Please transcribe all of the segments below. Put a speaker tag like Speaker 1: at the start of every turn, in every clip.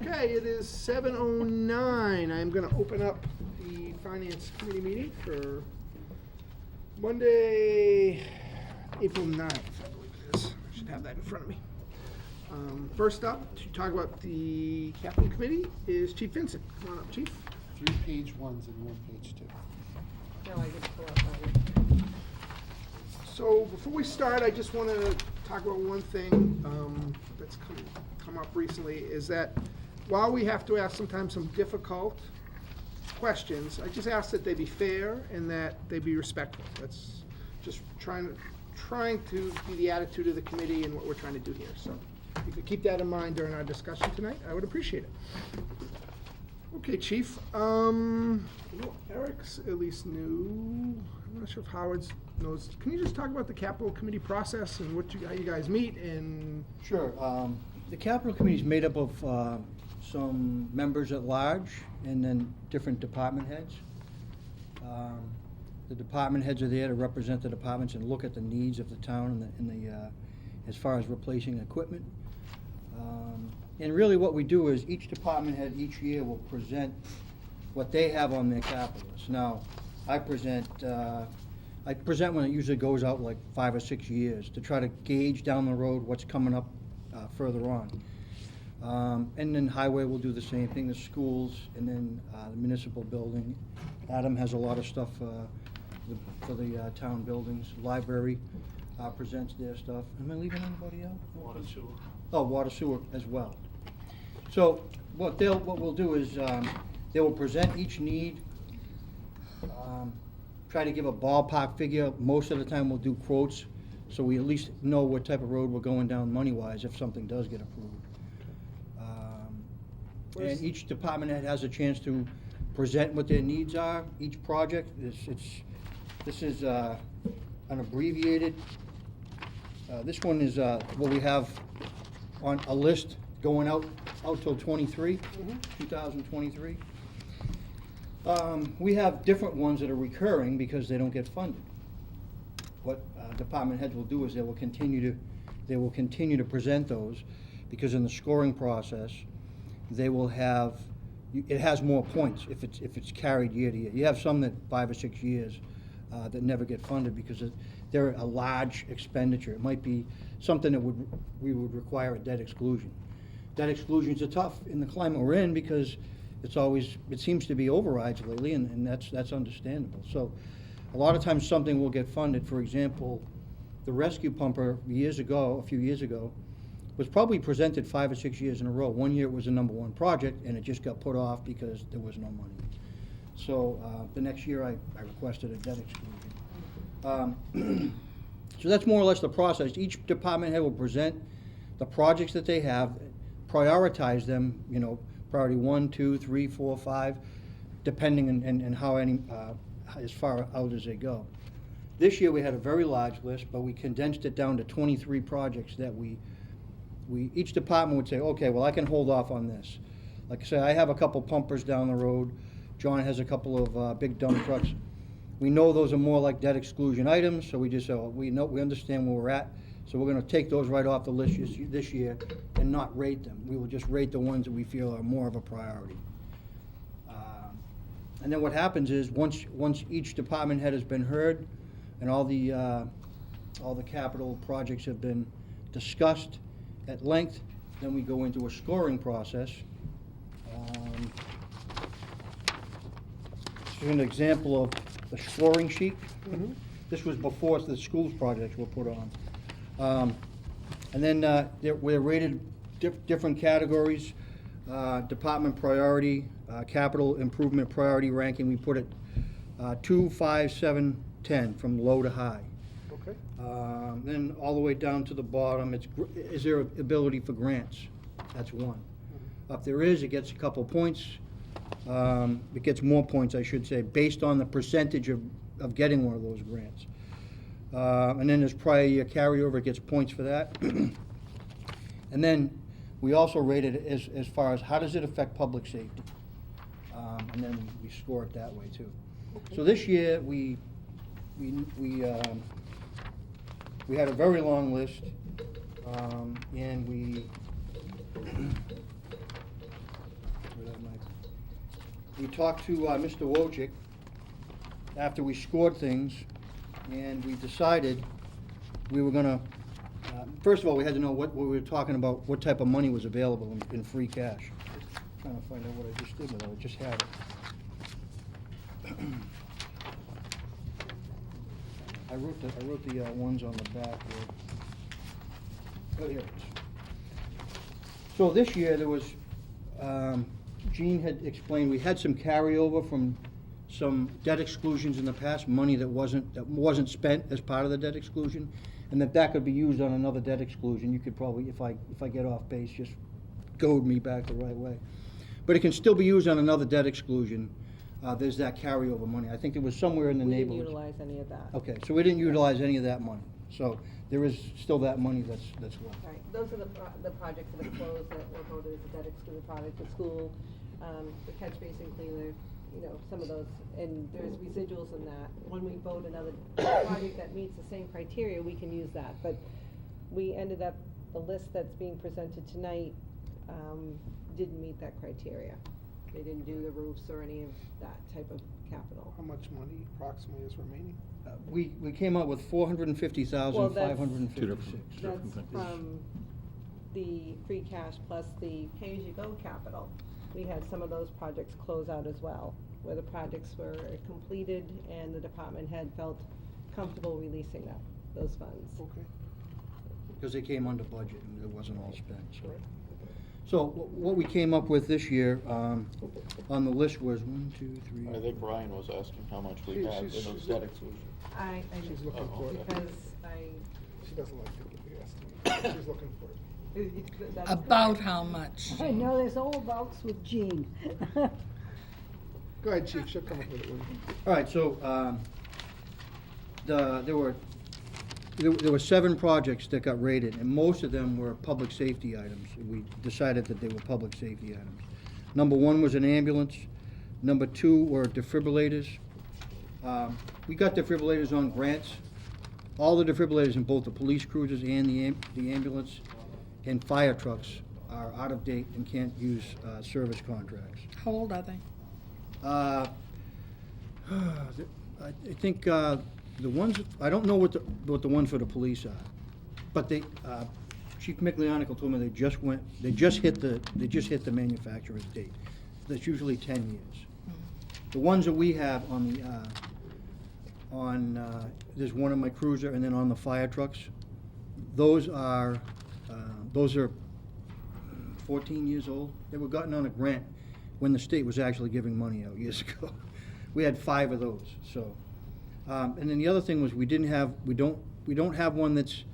Speaker 1: Okay, it is 7:09. I'm going to open up the Finance Committee meeting for Monday, April 9th, I believe it is. I should have that in front of me. First up, to talk about the Capital Committee is Chief Vincent. Come on up, Chief.
Speaker 2: 3 page ones and 1 page 2.
Speaker 3: No, I didn't pull out that.
Speaker 1: So before we start, I just want to talk about one thing that's come up recently, is that while we have to ask sometimes some difficult questions, I just ask that they be fair and that they be respectful. That's just trying to be the attitude of the committee and what we're trying to do here. So if you could keep that in mind during our discussion tonight, I would appreciate it. Okay, Chief. Well, Eric's at least new. I'm not sure if Howard's knows. Can you just talk about the Capital Committee process and how you guys meet and?
Speaker 4: Sure. The Capital Committee is made up of some members at large and then different department heads. The department heads are there to represent the departments and look at the needs of the town as far as replacing equipment. And really what we do is each department head each year will present what they have on their capital list. Now, I present when it usually goes out like 5 or 6 years to try to gauge down the road what's coming up further on. And then highway will do the same thing, the schools, and then the municipal building. Adam has a lot of stuff for the town buildings. Library presents their stuff. Am I leaving anybody out?
Speaker 1: Water sewer.
Speaker 4: Oh, water sewer as well. So what we'll do is they will present each need, try to give a ballpark figure. Most of the time we'll do quotes, so we at least know what type of road we're going down money-wise if something does get approved. And each department head has a chance to present what their needs are. Each project, this is an abbreviated, this one is what we have on a list going out till 2023. We have different ones that are recurring because they don't get funded. What department heads will do is they will continue to present those, because in the scoring process, they will have, it has more points if it's carried year to year. You have some that 5 or 6 years that never get funded because they're a large expenditure. It might be something that we would require a debt exclusion. Debt exclusions are tough in the climate we're in because it seems to be overrides lately, and that's understandable. So a lot of times something will get funded. For example, the rescue pumper a few years ago, was probably presented 5 or 6 years in a row. One year it was the #1 project, and it just got put off because there was no money. So the next year I requested a debt exclusion. So that's more or less the process. Each department head will present the projects that they have, prioritize them, priority 1, 2, 3, 4, 5, depending on how as far out as they go. This year we had a very large list, but we condensed it down to 23 projects that each department would say, okay, well, I can hold off on this. Like I say, I have a couple pumpers down the road. John has a couple of big dump trucks. We know those are more like debt exclusion items, so we just say, we understand where we're at, so we're gonna take those right off the list this year and not rate them. We will just rate the ones that we feel are more of a priority. And then what happens is, once each department head has been heard and all the capital projects have been discussed at length, then we go into a scoring process. This is an example of the scoring sheet.
Speaker 1: Mm-hmm.
Speaker 4: This was before the schools projects were put on. And then we're rated different categories. Department priority, capital improvement priority ranking, we put it 2, 5, 7, 10, from low to high.
Speaker 1: Okay.
Speaker 4: Then all the way down to the bottom, is there ability for grants? That's 1. If there is, it gets a couple points. It gets more points, I should say, based on the percentage of getting one of those grants. And then there's prior year carryover, it gets points for that. And then we also rate it as far as how does it affect public safety? And then we score it that way too. Okay. So this year we had a very long list, and we talked to Mr. Wojcik after we scored things, and we decided we were gonna, first of all, we had to know what we were talking about, what type of money was available in free cash. Trying to find out what I just did with it, I just had it. I wrote the ones on the back here. Oh, here it is. So this year, there was, Gene had explained, we had some carryover from some debt exclusions in the past, money that wasn't spent as part of the debt exclusion, and that could be used on another debt exclusion. You could probably, if I get off base, just goad me back the right way. But it can still be used on another debt exclusion. There's that carryover money. I think it was somewhere in the
Speaker 3: We didn't
Speaker 4: neighborhood.
Speaker 3: utilize any of that.
Speaker 4: Okay, so we didn't utilize any of that money. So there is still that money that's left.
Speaker 3: Right, those are the projects that have closed that were voted as a debt excluded project, the school, the catch basin cleaner, some of those, and there's residuals in that. When we vote another project that meets the same criteria, we can use that, but we ended up, the list that's being presented tonight, didn't meet that criteria. They didn't do the roofs or any of that type of capital.
Speaker 1: How much money approximately is remaining?
Speaker 4: We came up with $450,556.
Speaker 3: That's from the free cash plus the pay-as-you-go capital. We had some of those projects close out as well, where the projects were completed and the department head felt comfortable releasing those funds.
Speaker 1: Okay.
Speaker 4: Because they came under budget and it wasn't all spent, so. So what we came up with this year, on the list was 1, 2, 3.
Speaker 5: I think Brian was asking how much we
Speaker 1: She-
Speaker 5: have in
Speaker 1: she's-
Speaker 5: those
Speaker 1: she's
Speaker 5: debt
Speaker 1: look-
Speaker 5: exclusion.
Speaker 1: She's looking
Speaker 5: Oh,
Speaker 1: for
Speaker 5: okay.
Speaker 1: it.
Speaker 3: Because
Speaker 1: She doesn't like to give the estimate. She's looking for it.
Speaker 3: that's
Speaker 6: About
Speaker 3: correct.
Speaker 6: how much?
Speaker 7: I know there's all abouts with Jean.
Speaker 1: Go ahead, Chief, she'll come up with it. when-
Speaker 4: All right, so, there were 7 projects that got rated, and most of them were public safety items. We decided that they were public safety items. Number 1 was an ambulance. Number 2 were defibrillators. We got defibrillators on grants. All the defibrillators in both the police cruisers and the ambulance and fire trucks are out of date and can't use service contracts.
Speaker 6: How old are they?
Speaker 4: I think the ones, I don't know what the ones for the police are, but they, Chief Miglianico told me they just hit the manufacturer's date. That's usually 10 years. The ones that we have on the, there's one on my cruiser and then on the fire trucks, those are 14 years old. They were gotten on a grant when the state was actually giving money out years ago. We had 5 of those, so. And then the other thing was we don't have one that's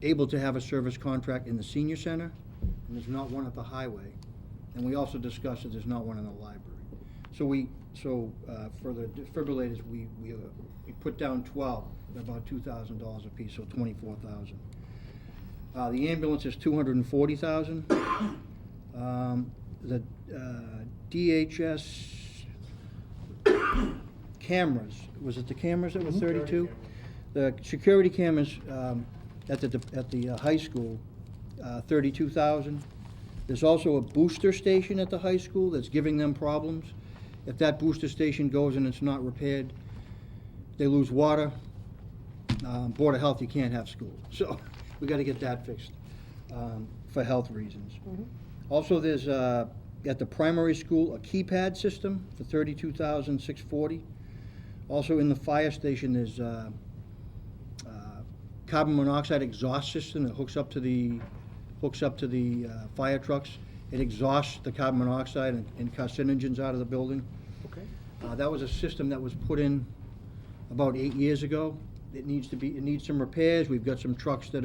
Speaker 4: able to have a service contract in the senior center, and there's not one at the highway. And we also discussed that there's not one in the library. So for the defibrillators, we put down 12, at about $2,000 apiece, so 24,000. The ambulance is 240,000. The DHS cameras, was it the cameras that were 32? The security cameras at the high school, 32,000. There's also a booster station at the high school that's giving them problems. If that booster station goes and it's not repaired, they lose water. Board of Health, you can't have school. So we got to get that fixed for health reasons. Also, there's at the primary school a keypad system for $32,640. Also in the fire station, there's carbon monoxide exhaust system that hooks up to the fire trucks. It exhausts the carbon monoxide and carcinogens out of the building.
Speaker 1: Okay.
Speaker 4: That was a system that was put in about 8 years ago. It needs some repairs. We've got some trucks that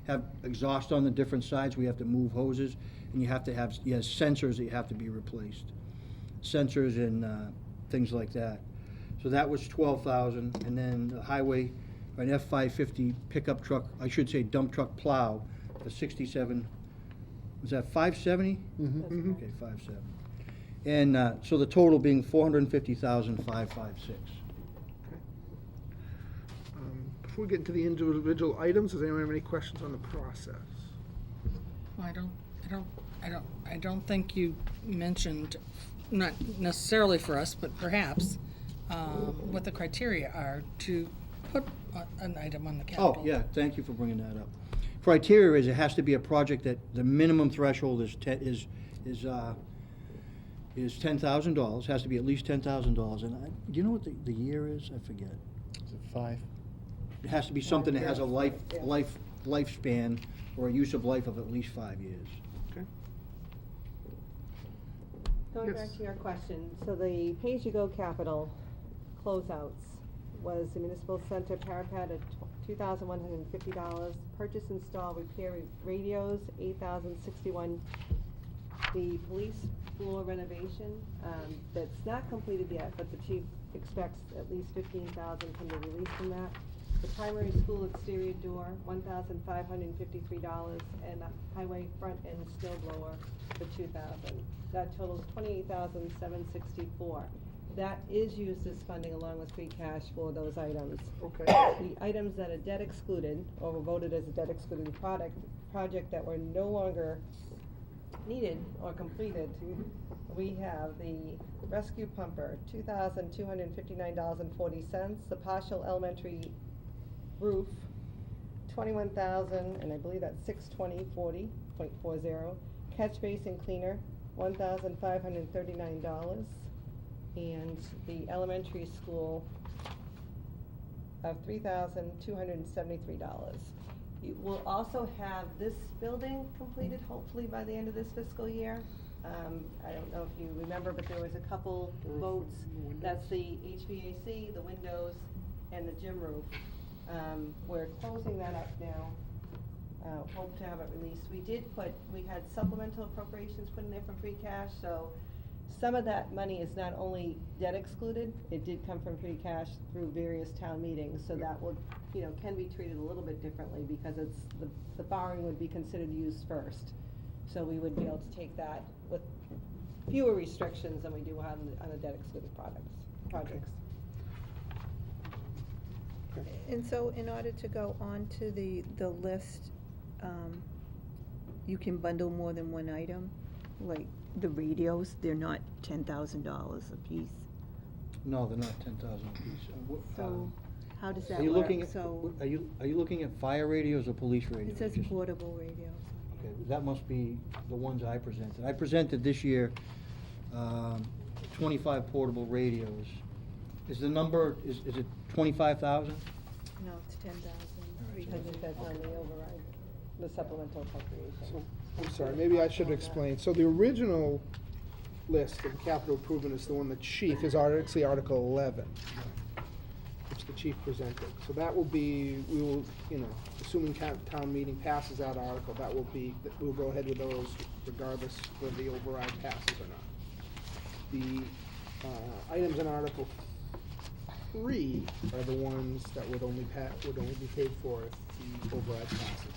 Speaker 4: have exhaust on the different sides. We have to move hoses, and you have sensors that have to be replaced. Sensors and things like that. So that was 12,000, and then the highway, an F-550 pickup truck, I should say dump truck plow for 67, was that 570?
Speaker 1: Mhm.
Speaker 4: Okay, 570. And so the total being 450,556.
Speaker 1: Before we get into the individual items, does anyone have any questions on the process?
Speaker 6: I don't think you mentioned not necessarily for us, but perhaps, what the criteria are to put an item on the capital.
Speaker 4: Oh, yeah, thank you for bringing that up. Criteria is it has to be a project that the minimum threshold is $10,000, has to be at least $10,000, and do you know what the year is? I forget.
Speaker 2: Is it 5?
Speaker 4: It has to be something that has a lifespan or a use of life of at least 5 years.
Speaker 1: Okay.
Speaker 3: Going back
Speaker 1: Yes.
Speaker 3: to your question, so the pay-as-you-go capital closeouts was the municipal center parapet at $2,150, purchase, install, repair radios, $8,061. The police floor renovation, that's not completed yet, but the chief expects at least $15,000 can be released from that. The primary school exterior door, $1,553, and a highway front end snow blower for $2,000. That totals $28,764. That is used as funding along with free cash for those items.
Speaker 1: Okay.
Speaker 3: The items that are debt excluded, or were voted as a debt excluded project that were no longer needed or completed, we have the rescue pumper, $2,259.40, the partial elementary roof, $21,000, and I believe that's $620.40, catch basin cleaner, $1,539, and the elementary school of $3,273. You will also have this building completed hopefully by the end of this fiscal year. I don't know if you remember, but there was a couple votes. That's the HVAC, the windows, and the gym roof. We're closing that up now. Hope to have it released. We had supplemental appropriations put in there from free cash, so some of that money is not only debt excluded, it did come from free cash through various town meetings, so that would, can be treated a little bit differently because it's, the borrowing would be considered used first. So we would be able to take that with fewer restrictions than we do on the debt excluded projects.
Speaker 8: And so in order to go on to the list, you can bundle more than one item? Like the radios, they're not $10,000 a piece.
Speaker 4: No, they're not 10,000 apiece.
Speaker 8: So how does that
Speaker 4: Are you
Speaker 8: work?
Speaker 4: looking at,
Speaker 8: So
Speaker 4: are you looking at fire radios or police radios?
Speaker 8: it says
Speaker 4: Just-
Speaker 8: portable radios.
Speaker 4: Okay, that must be the ones I presented. I presented this year 25 portable radios. Is the number, is it 25,000?
Speaker 8: No, it's 10,000.
Speaker 3: Because if that's on the override, the supplemental appropriation.
Speaker 1: So, I'm sorry, maybe I should explain. So the original list of capital improvement is the one the chief, is actually Article 11, which the chief presented. So that will be, we will, assuming town meeting passes that article, we'll go ahead with those regardless whether the override passes or not. The items in Article 3 are the ones that would only be paid for if the override passes.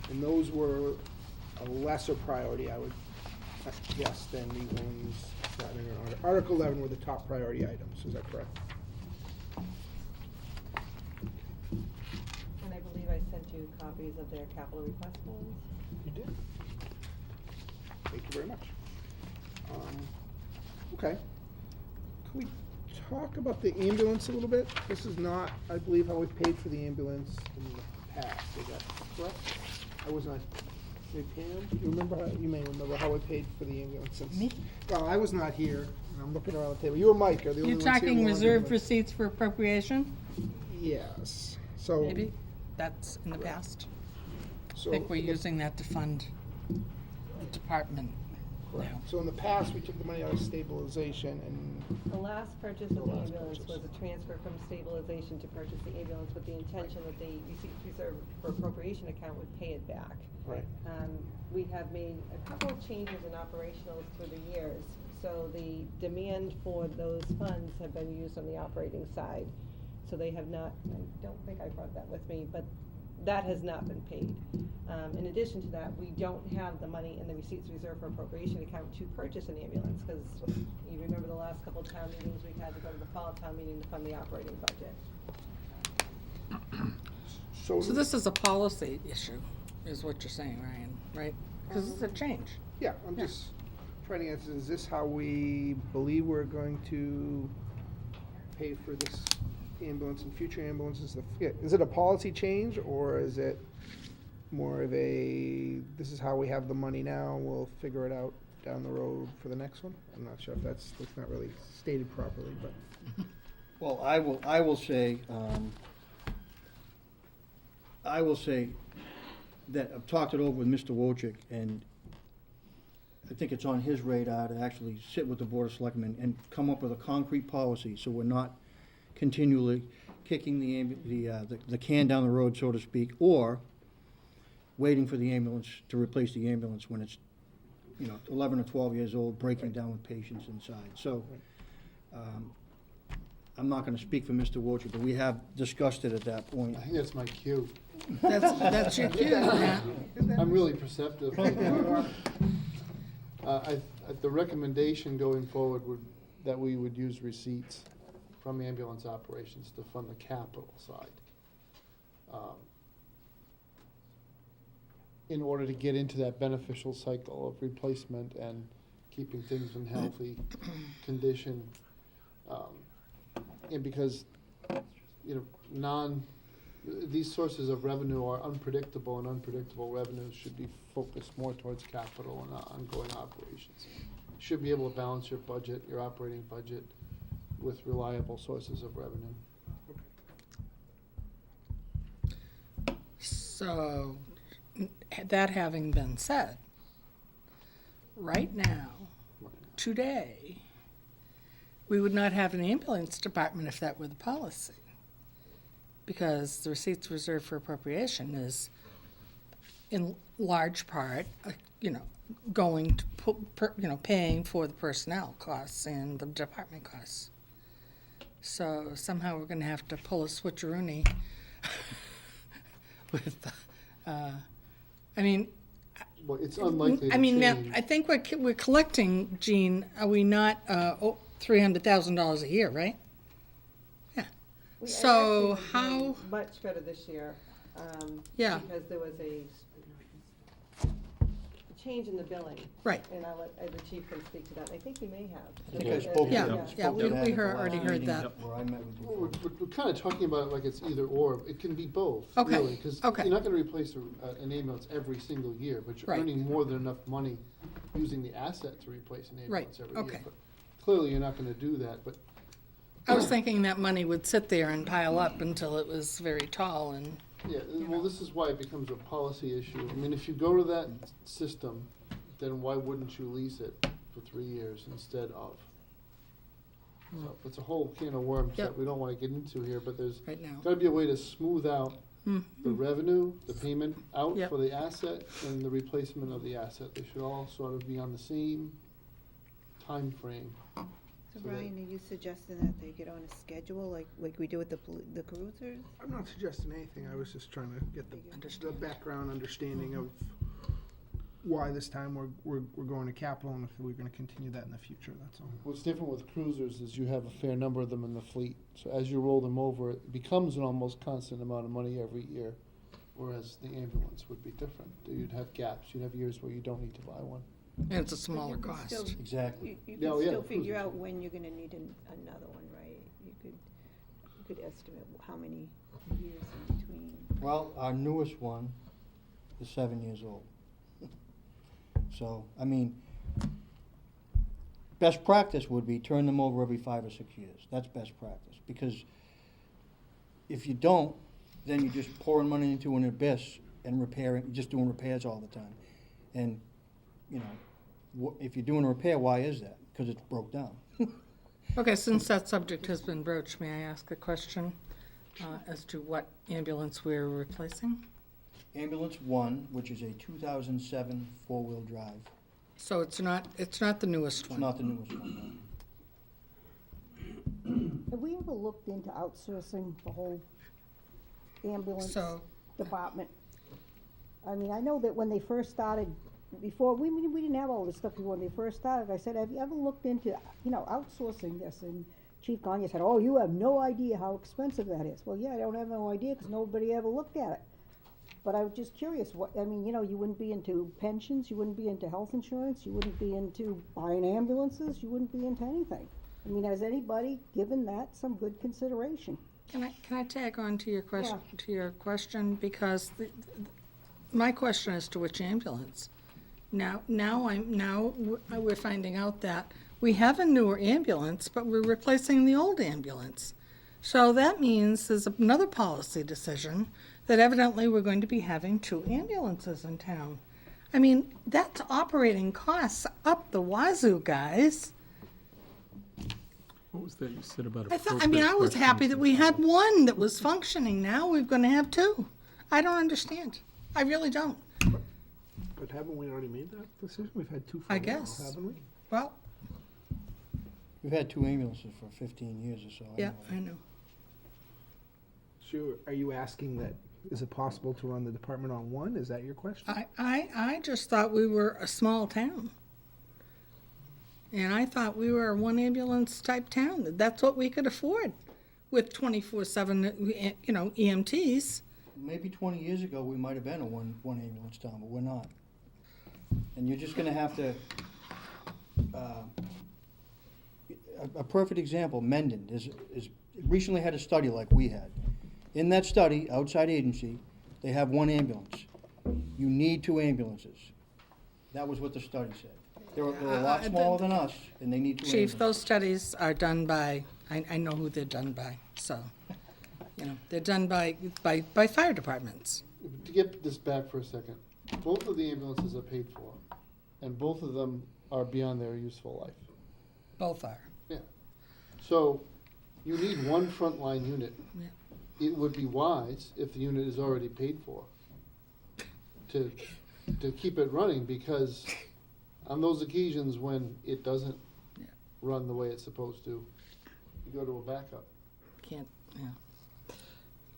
Speaker 1: And those were a lesser priority, I would guess, than the ones that are in Article 11 were the top priority items, is that correct?
Speaker 3: And I believe I sent you copies of their capital request forms.
Speaker 1: You did. Thank you very much. Okay. Can we talk about the ambulance a little bit? This is not, I believe, how we've paid for the ambulance in the past, is that correct? I was not, maybe Pam, you may remember how we paid for the ambulance since.
Speaker 6: Me?
Speaker 1: Well, I was not here, and I'm looking around the table. You and Mike are the only
Speaker 6: You're
Speaker 1: ones here.
Speaker 6: talking
Speaker 1: longer
Speaker 6: reserved
Speaker 1: than-
Speaker 6: receipts for appropriation?
Speaker 1: Yes, so.
Speaker 6: Maybe that's in the past. I
Speaker 1: so
Speaker 6: think we're
Speaker 1: the-
Speaker 6: using that to fund the department
Speaker 1: Correct.
Speaker 6: now.
Speaker 1: So in the past, we took the money out of stabilization and,
Speaker 3: The last purchase of the
Speaker 1: last
Speaker 3: ambulance
Speaker 1: purchase.
Speaker 3: was a transfer from stabilization to purchase the ambulance with the intention that the receipts reserve for appropriation account would pay it back.
Speaker 1: right,
Speaker 3: We have made a couple of changes in operationals through the years, so the demand for those funds have been used on the operating side. So they have not, I don't think I brought that with me, but that has not been paid. In addition to that, we don't have the money in the receipts reserve for appropriation account to purchase an ambulance, because you remember the last couple of town meetings, we had to go to the fall town meeting to fund the operating budget.
Speaker 1: so.
Speaker 6: So this is a policy issue, is what you're saying, Ryan, right? Because it's a change.
Speaker 1: Yeah, I'm just trying to answer, is this how we believe we're going to pay for this ambulance and future ambulances? Is it a policy change, or is it more of a, this is how we have the money now, we'll figure it out down the road for the next one? I'm not sure if that's not really stated properly, but.
Speaker 4: Well, I will say that I've talked it over with Mr. Wojcik, and I think it's on his radar to actually sit with the Board of Selectmen and come up with a concrete policy, so we're not continually kicking the can down the road, so to speak, or waiting for the ambulance to replace the ambulance when it's, 11 or 12 years old, breaking down with patients inside. So, I'm not gonna speak for Mr. Wojcik, but we have discussed it at that point.
Speaker 2: I think that's my cue.
Speaker 6: That's your cue, Matt.
Speaker 2: I'm really perceptive. The recommendation going forward that we would use receipts from ambulance operations to fund the capital side. In order to get into that beneficial cycle of replacement and keeping things in healthy condition. And because, these sources of revenue are unpredictable, and unpredictable revenues should be focused more towards capital and ongoing operations. You should be able to balance your budget, your operating budget, with reliable sources of revenue.
Speaker 6: So, that having been said, right now, today, we would not have an ambulance department if that were the policy. Because the receipts reserved for appropriation is in large part, going to, paying for the personnel costs and the department costs. So somehow we're gonna have to pull a switcheroony with,
Speaker 2: Well, it's unlikely to
Speaker 6: Matt,
Speaker 2: change.
Speaker 6: I think we're collecting, Gene, are we not, $300,000 a year, right? Yeah.
Speaker 3: We
Speaker 6: So
Speaker 3: actually
Speaker 6: how,
Speaker 3: did much better this year.
Speaker 6: Yeah.
Speaker 3: Because there was a change in the billing.
Speaker 6: right,
Speaker 3: And I'll let, the chief can speak to that. I think he may have.
Speaker 4: I think I spoke to
Speaker 6: Yeah,
Speaker 4: him.
Speaker 6: yeah,
Speaker 4: spoke
Speaker 6: we-
Speaker 4: to that
Speaker 6: we
Speaker 4: at the
Speaker 6: already
Speaker 4: last
Speaker 6: heard
Speaker 4: meeting
Speaker 6: that.
Speaker 4: Where I met with you.
Speaker 2: Well, we're kind of talking about it like it's either or. It can be both,
Speaker 6: Okay,
Speaker 2: really, because
Speaker 6: okay.
Speaker 2: you're not going to replace an ambulance every single year, but you're
Speaker 6: Right.
Speaker 2: earning more than enough money using the asset to replace an ambulance every year.
Speaker 6: okay.
Speaker 2: But clearly, you're not going to do that. But
Speaker 6: I was thinking that money would sit there and pile up until it was very tall and,
Speaker 2: yeah, well, this is why it becomes a policy issue. I mean, if you go to that system, then why wouldn't you lease it for 3 years instead of? So it's a whole can of worms
Speaker 6: Yep.
Speaker 2: that we don't want to get into here, but there's
Speaker 6: right now.
Speaker 2: got to be a way to smooth out
Speaker 6: Mhm.
Speaker 2: the revenue, the payment out
Speaker 6: Yep.
Speaker 2: for the asset, and the replacement of the asset. They should all sort of be on the same time frame.
Speaker 8: So
Speaker 2: So
Speaker 8: Ryan, are you suggesting that they get on a schedule like we do with the cruisers?
Speaker 1: I'm not suggesting anything, I was just trying to get the
Speaker 6: Understand.
Speaker 1: background understanding of why this time we're going to capital, and if we're gonna continue that in the future, that's all.
Speaker 2: What's different with cruisers is you have a fair number of them in the fleet. So as you roll them over, it becomes an almost constant amount of money every year. Whereas the ambulance would be different. You'd have gaps. You'd have years where you don't need to buy one.
Speaker 6: And it's a smaller cost.
Speaker 4: Exactly.
Speaker 8: You
Speaker 2: Yeah,
Speaker 8: can
Speaker 2: yeah,
Speaker 8: still figure
Speaker 2: cruisers.
Speaker 8: out when you're gonna need another one, right? You could estimate how many years in between.
Speaker 4: Well, our newest one is 7 years old. So, best practice would be turn them over every 5 or 6 years. That's best practice, because if you don't, then you're just pouring money into an abyss and just doing repairs all the time. And, if you're doing a repair, why is that? Because it's broke down.
Speaker 6: Okay, since that subject has been broached, may I ask a question as to what ambulance we're replacing?
Speaker 4: Ambulance 1, which is a 2007 four-wheel drive.
Speaker 6: So it's not the newest
Speaker 4: It's
Speaker 6: one?
Speaker 4: not the newest one,
Speaker 7: Have we ever looked into outsourcing the whole ambulance
Speaker 6: So,
Speaker 7: department? I mean, I know that when they first started, before, we didn't have all this stuff when they first started. I said, have you ever looked into, outsourcing this? And Chief Gagne said, oh, you have no idea how expensive that is. Well, yeah, I don't have no idea, because nobody ever looked at it. but I was just curious, what, I mean, you know, you wouldn't be into pensions, you wouldn't be into health insurance, you wouldn't be into buying ambulances, you wouldn't be into anything. I mean, has anybody given that some good consideration?
Speaker 6: Can I tag on to your question, because my question is to which ambulance? Now we're finding out that we have a newer ambulance, but we're replacing the old ambulance. So that means there's another policy decision that evidently we're going to be having 2 ambulances in town. I mean, that's operating costs up the wazoo, guys.
Speaker 9: What was that you said about
Speaker 6: I was happy that we had one that was functioning. Now we're gonna have 2. I don't understand. I really don't.
Speaker 1: But haven't we already made that decision? We've had 2 for
Speaker 6: I
Speaker 1: a while,
Speaker 6: guess.
Speaker 1: haven't we?
Speaker 6: Well,
Speaker 4: We've had 2 ambulances for 15 years or so.
Speaker 6: yeah, I know.
Speaker 1: So are you asking that, is it possible to run the department on 1? Is that your question?
Speaker 6: I just thought we were a small town. And I thought we were a 1 ambulance type town. That's what we could afford with 24/7, EMTs.
Speaker 4: Maybe 20 years ago, we might have been a one ambulance town, but we're not. And you're just gonna have to, a perfect example, Mendon, recently had a study like we had. In that study, outside agency, they have 1 ambulance. You need 2 ambulances. That was what the study said. They're a lot smaller than us, and they need 2 ambulances.
Speaker 6: Chief, those studies are done by, I know who they're done by, so, they're done by fire departments.
Speaker 2: To get this back for a second, both of the ambulances are paid for, and both of them are beyond their useful life.
Speaker 6: Both are.
Speaker 2: Yeah. So, you need 1 frontline unit.
Speaker 6: Yeah.
Speaker 2: It would be wise, if the unit is already paid for, to keep it running, because on those occasions when it doesn't
Speaker 6: Yeah.
Speaker 2: run the way it's supposed to, you go to a backup.
Speaker 6: Can't, yeah.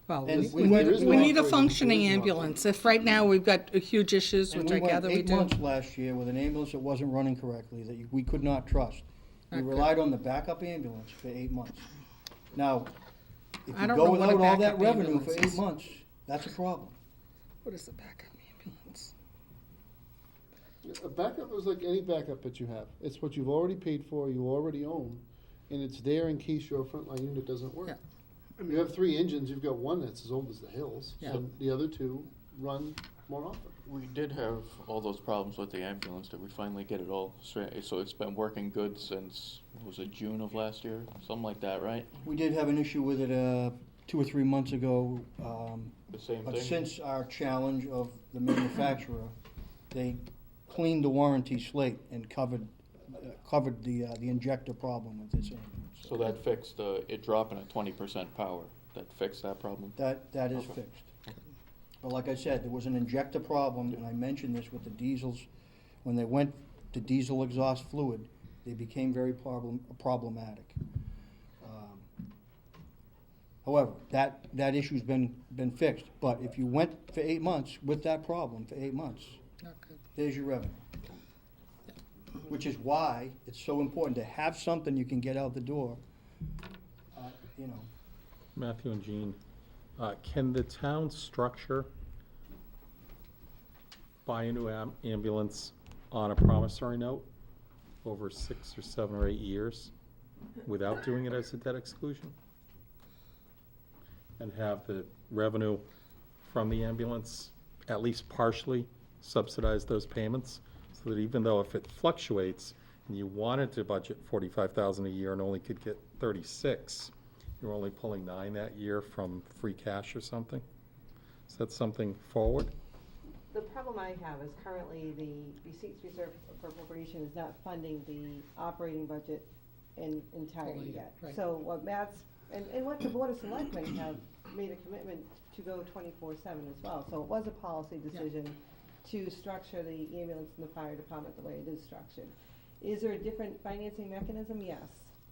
Speaker 6: Well,
Speaker 4: And
Speaker 6: we
Speaker 2: there is no
Speaker 6: need a
Speaker 2: operating-
Speaker 6: functioning
Speaker 2: there is no
Speaker 6: ambulance. If right now we've got huge issues,
Speaker 4: And
Speaker 6: which
Speaker 4: we
Speaker 6: I gather we
Speaker 4: went 8
Speaker 6: do.
Speaker 4: months last year with an ambulance that wasn't running correctly, that we could not trust. We
Speaker 6: Okay.
Speaker 4: relied on the backup ambulance for 8 months. Now, if
Speaker 6: I
Speaker 4: you
Speaker 6: don't
Speaker 4: go
Speaker 6: know what a
Speaker 4: without all that
Speaker 6: backup
Speaker 4: revenue for
Speaker 6: ambulance
Speaker 4: 8
Speaker 6: is.
Speaker 4: months, that's a problem.
Speaker 6: What is the backup ambulance?
Speaker 2: A backup is like any backup that you have. It's what you've already paid for, you already own, and it's there in case your frontline unit doesn't work.
Speaker 6: Yeah.
Speaker 2: You have 3 engines, you've got 1 that's as old as the hills,
Speaker 6: Yeah.
Speaker 2: and the other 2 run more often.
Speaker 5: We did have all those problems with the ambulance. Did we finally get it all straight? So it's been working good since, what was it, June of last year? Something like that, right?
Speaker 4: We did have an issue with it 2 or 3 months ago,
Speaker 5: The same
Speaker 4: but
Speaker 5: thing?
Speaker 4: since our challenge of the manufacturer, they cleaned the warranty slate and covered the injector problem with this ambulance.
Speaker 5: So that fixed, it dropping at 20% power. That fixed that problem?
Speaker 4: That is
Speaker 5: Okay.
Speaker 4: fixed. But like I said, there was an injector problem, and I mentioned this with the diesels. When they went to diesel exhaust fluid, they became very problematic. However, that issue's been fixed, but if you went for 8 months with that problem for 8 months,
Speaker 6: Not good.
Speaker 4: there's your revenue. Which is why it's so important to have something you can get out the door,
Speaker 9: Matthew and Jean, can the town structure buy a new ambulance on a promissory note over 6 or 7 or 8 years without doing it as a debt exclusion? And have the revenue from the ambulance at least partially subsidize those payments? So that even though if it fluctuates and you wanted to budget 45,000 a year and only could get 36, you're only pulling 9 that year from free cash or something? Is that something forward?
Speaker 3: The problem I have is currently the receipts reserve for appropriation is not funding the operating budget entirely
Speaker 6: Fully,
Speaker 3: yet.
Speaker 6: right.
Speaker 3: So what Matt's, and what the Board of Selectmen have made a commitment to go 24/7 as well. So it was a policy decision to structure the ambulance and the fire department the way it is structured. Is there a different financing mechanism? Yes.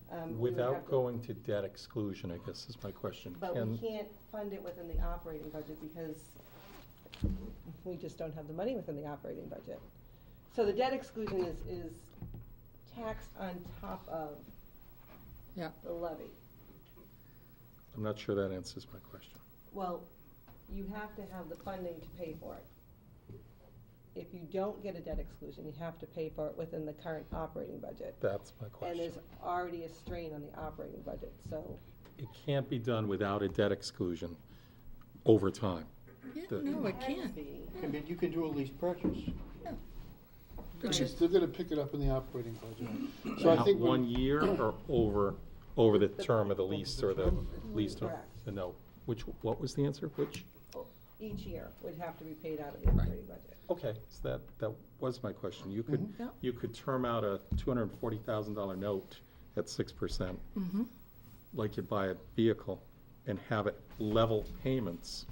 Speaker 3: We would have
Speaker 9: Without
Speaker 3: to-
Speaker 9: going to debt exclusion, I guess is my question.
Speaker 3: But we
Speaker 9: Can-
Speaker 3: can't fund it within the operating budget because we just don't have the money within the operating budget. So the debt exclusion is taxed on top of
Speaker 6: Yeah.
Speaker 3: the levy.
Speaker 9: I'm not sure that answers my question.
Speaker 3: Well, you have to have the funding to pay for it. If you don't get a debt exclusion, you have to pay for it within the current operating budget.
Speaker 9: That's my
Speaker 3: And
Speaker 9: question.
Speaker 3: there's already a strain on the operating budget, so.
Speaker 9: It can't be done without a debt exclusion over time.
Speaker 6: Yeah,
Speaker 9: The-
Speaker 6: no, it
Speaker 3: can
Speaker 6: can't.
Speaker 3: be.
Speaker 4: You can do a lease purchase.
Speaker 6: But
Speaker 2: You're
Speaker 6: you-
Speaker 2: still gonna pick it up in the operating budget. So I
Speaker 9: Now,
Speaker 2: think when-
Speaker 9: 1 year or over the term of the lease or the lease term?
Speaker 3: Correct.
Speaker 9: The note. What was the answer? Which?
Speaker 3: Each year would have to be paid out of the operating budget.
Speaker 9: Okay, so that was my question. You could,
Speaker 6: Yeah.
Speaker 9: you could term out a $240,000 note at 6%, like you buy a vehicle, and have it level payments.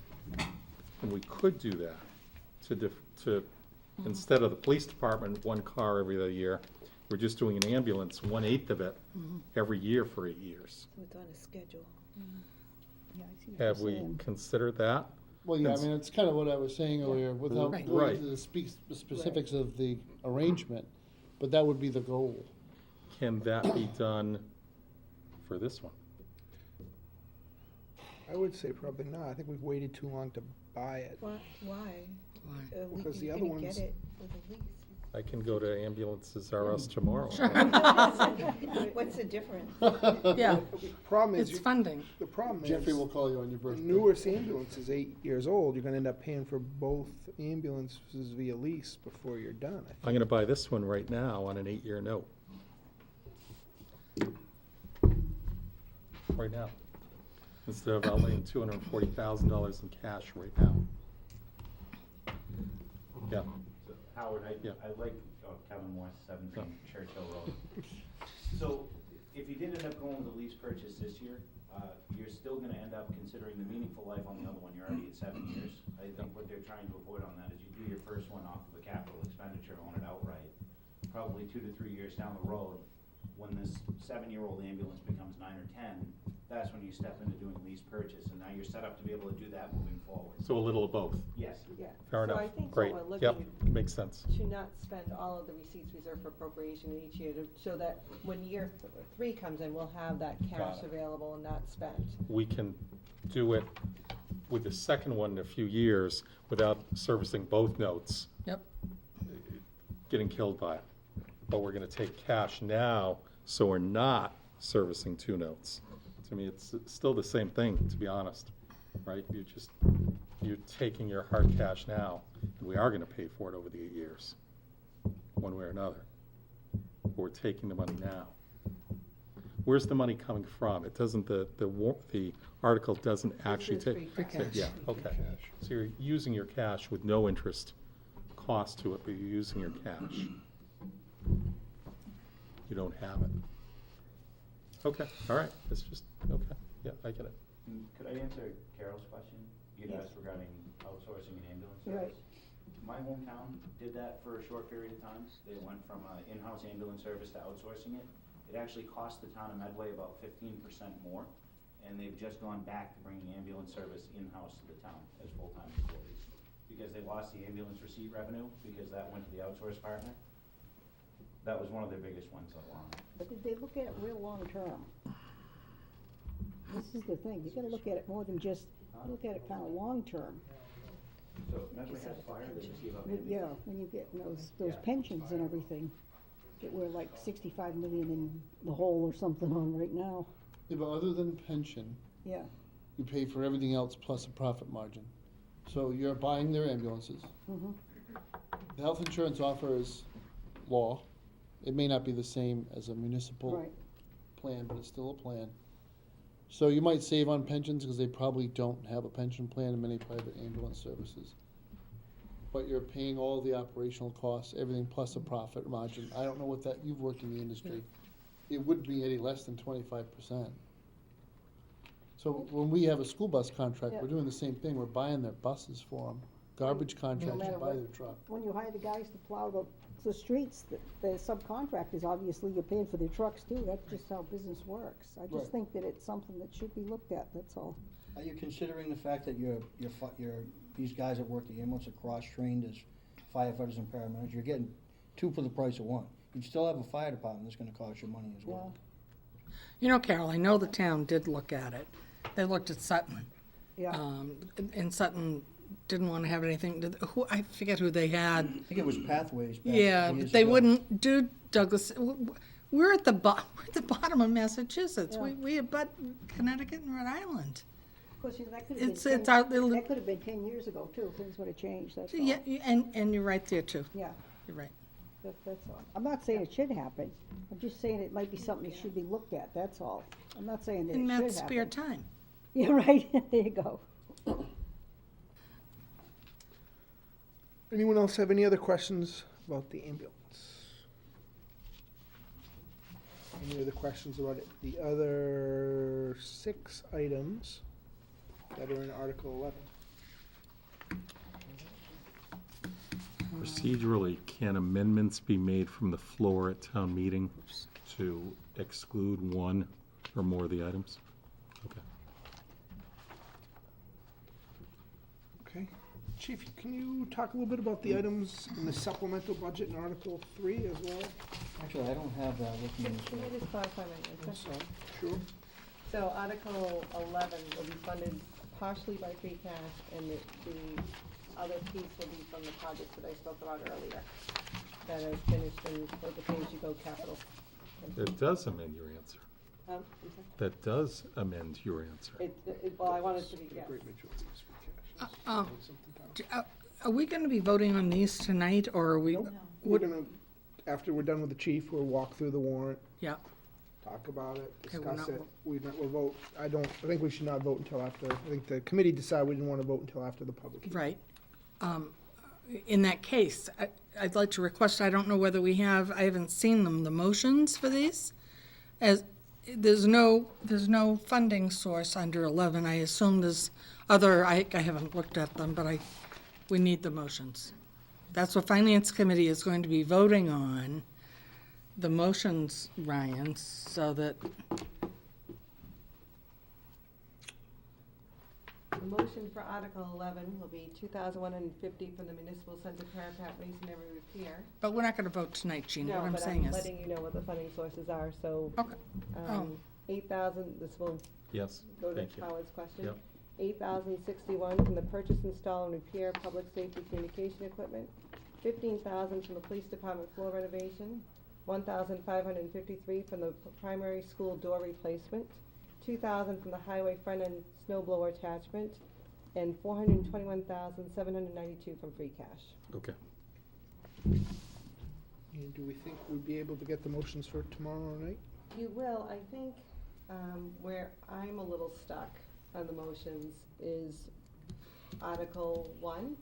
Speaker 9: And we could do that to, instead of the police department, one car every other year, we're just doing an ambulance, 1/8 of it every year for 8 years.
Speaker 8: So it's on a schedule.
Speaker 7: Yeah, I see what you're
Speaker 9: Have we
Speaker 7: saying.
Speaker 9: considered that?
Speaker 2: Well, yeah, I mean, it's kind of what I was saying earlier, without
Speaker 6: Right.
Speaker 2: going
Speaker 9: Right.
Speaker 2: into the specifics of the arrangement, but that would be the goal.
Speaker 9: Can that be done for this one?
Speaker 1: I would say probably not. I think we've waited too long to buy it.
Speaker 8: Why?
Speaker 6: Why?
Speaker 1: Because the
Speaker 8: You're
Speaker 1: other
Speaker 8: gonna
Speaker 1: ones-
Speaker 8: get it with a lease.
Speaker 9: I can go to Ambulances R Us tomorrow.
Speaker 8: What's the difference?
Speaker 6: Yeah,
Speaker 1: Problem is,
Speaker 6: it's funding.
Speaker 1: the problem is.
Speaker 2: Jeffrey will call you on your
Speaker 1: The
Speaker 2: birthday.
Speaker 1: newest ambulance is 8 years old, you're gonna end up paying for both ambulances via lease before you're done, I think.
Speaker 9: I'm gonna buy this one right now on an 8-year note. Right now. Instead of outlaying $240,000 in cash right now. Yeah,
Speaker 10: So, Howard,
Speaker 9: Yeah.
Speaker 10: I like, Kevin Morse, 17 Churchill Road. So if you did end up going with a lease purchase this year, you're still gonna end up considering the meaningful life on the other one. You're already at 7 years. I think what they're trying to avoid on that is you do your first one off of a capital expenditure, own it outright. Probably 2 to 3 years down the road, when this 7-year-old ambulance becomes 9 or 10, that's when you step into doing lease purchase, and now you're set up to be able to do that moving forward.
Speaker 9: so a little of both.
Speaker 10: Yes.
Speaker 3: Yeah.
Speaker 9: Fair
Speaker 3: So
Speaker 9: enough.
Speaker 3: I think
Speaker 9: Great.
Speaker 3: what we're
Speaker 9: Yep,
Speaker 3: looking
Speaker 9: makes sense.
Speaker 3: to not spend all of the receipts reserved for appropriation each year, so that when year 3 comes in, we'll have that cash
Speaker 9: Got it.
Speaker 3: available and not spent.
Speaker 9: We can do it with the second one in a few years without servicing both notes,
Speaker 6: Yep.
Speaker 9: getting killed by it. But we're gonna take cash now, so we're not servicing 2 notes. To me, it's still the same thing, to be honest, right? You're taking your hard cash now, and we are gonna pay for it over the 8 years, one way or another. But we're taking the money now. Where's the money coming from? It doesn't, the article doesn't actually
Speaker 3: This is
Speaker 9: take.
Speaker 3: free
Speaker 6: cash.
Speaker 9: Yeah, okay. So you're using your cash with no interest cost to it, but you're using your cash. You don't have it. Okay, all right, it's just, okay, yeah, I get it.
Speaker 10: Could I answer Carol's question? You'd asked regarding outsourcing an ambulance service.
Speaker 7: Right.
Speaker 10: My hometown did that for a short period of time. They went from an in-house ambulance service to outsourcing it. It actually cost the town of Medway about 15% more, and they've just gone back to bringing ambulance service in-house to the town as full-time employees. Because they lost the ambulance receipt revenue, because that went to the outsource partner. That was one of their biggest ones along.
Speaker 7: But did they look at it real long-term? This is the thing, you gotta look at it more than just, look at it kinda long-term.
Speaker 10: So Medway has fire, they just gave up
Speaker 7: Yeah,
Speaker 10: ambulance.
Speaker 7: when you get those
Speaker 10: Yeah.
Speaker 7: pensions and everything, that we're like 65 million in the hole or something on right now,
Speaker 2: Yeah, but other than pension,
Speaker 7: yeah.
Speaker 2: you pay for everything else plus a profit margin. So you're buying their ambulances.
Speaker 7: Mhm.
Speaker 2: The health insurance offers law. It may not be the same as a municipal
Speaker 7: Right.
Speaker 2: plan, but it's still a plan. So you might save on pensions because they probably don't have a pension plan in many private ambulance services. But you're paying all the operational costs, everything plus a profit margin. I don't know what that, you've worked in the industry. It wouldn't be any less than 25%. So when we have a school bus contract, we're
Speaker 7: Yeah.
Speaker 2: doing the same thing. We're buying their buses for them. Garbage contracts,
Speaker 7: matter
Speaker 2: you buy
Speaker 7: what-
Speaker 2: their truck.
Speaker 7: When you hire the guys to plow the streets, the subcontractors, obviously, you're paying for their trucks too, that's just how business works. I
Speaker 2: Right.
Speaker 7: just think that it's something that should be looked at, that's all.
Speaker 4: Are you considering the fact that these guys that work the ambulance are cross-trained as firefighters and paramedics? You're getting 2 for the price of 1. You still have a fire department that's gonna cost you money as well.
Speaker 6: You know, Carol, I know the town did look at it. They looked at Sutton.
Speaker 7: Yeah.
Speaker 6: And Sutton didn't want to have anything, I forget who they had.
Speaker 4: I think it was Pathways back
Speaker 6: Yeah,
Speaker 4: years
Speaker 6: but they
Speaker 4: ago.
Speaker 6: wouldn't do Douglas. We're at the bottom of Massachusetts.
Speaker 7: Yeah.
Speaker 6: We abut Connecticut and Rhode Island.
Speaker 7: Of course, you know, that could have been
Speaker 6: It's
Speaker 7: 10
Speaker 6: out there.
Speaker 7: that could have been 10 years ago, too. Things would have changed, that's all.
Speaker 6: Yeah, and you're right there too.
Speaker 7: Yeah,
Speaker 6: You're right.
Speaker 7: that's all. I'm not saying it should happen. I'm just saying it might be something that should be looked at, that's all. I'm not saying that it
Speaker 6: In
Speaker 7: should
Speaker 6: Matt's spare
Speaker 7: happen.
Speaker 6: time.
Speaker 7: Yeah, right, there you go.
Speaker 1: Anyone else have any other questions about the ambulance? Any other questions about it? The other 6 items that are in Article 11?
Speaker 9: Procedurally, can amendments be made from the floor at town meeting to exclude one or more of the items? Okay.
Speaker 1: Okay. Chief, can you talk a little bit about the items in the supplemental budget in Article 3 as well?
Speaker 4: Actually, I don't have that with me.
Speaker 3: Can I just clarify my answer?
Speaker 1: Sure.
Speaker 3: So Article 11 will be funded partially by free cash, and the other piece will be from the projects that I spoke about earlier, that are finished and for the pay-as-you-go capital.
Speaker 9: That does amend your answer.
Speaker 3: I'm sorry?
Speaker 9: That does amend your answer.
Speaker 3: Well, I wanted to be, yes.
Speaker 1: Great majority is free cash.
Speaker 6: Oh, are we going to be voting on these tonight, or are we?
Speaker 1: Nope. We're gonna, after we're done with the chief, we'll walk through the warrant,
Speaker 6: Yeah,
Speaker 1: talk about it,
Speaker 6: Okay, we're
Speaker 1: discuss
Speaker 6: not
Speaker 1: it. We'll vote. I think we should not vote until after, I think the committee decided we didn't want to vote until after the public hearing.
Speaker 6: right. In that case, I'd like to request, I don't know whether we have, I haven't seen them, the motions for these. As, there's no funding source under 11. I assume there's other, I haven't looked at them, but we need the motions. That's what Finance Committee is going to be voting on, the motions, Ryan, so that,
Speaker 3: The motion for Article 11 will be $2,150 from the municipal center parapet masonry repair.
Speaker 6: but we're not going to vote tonight, Jean.
Speaker 3: No,
Speaker 6: What I'm
Speaker 3: but
Speaker 6: saying
Speaker 3: I'm
Speaker 6: is,
Speaker 3: letting you know what the funding sources are, so,
Speaker 6: okay, Oh.
Speaker 3: 8,000, this will
Speaker 9: Yes,
Speaker 3: go to
Speaker 9: thank you.
Speaker 3: Howard's question.
Speaker 9: Yep.
Speaker 3: 8,061 from the purchase, install, and repair public safety communication equipment. 15,000 from the police department floor renovation. 1,553 from the primary school door replacement. 2,000 from the highway front end snow blower attachment, and 421,792 from free cash.
Speaker 9: Okay.
Speaker 1: And do we think we'd be able to get the motions for tomorrow night?
Speaker 3: You will, I think, where I'm a little stuck on the motions is Article 1,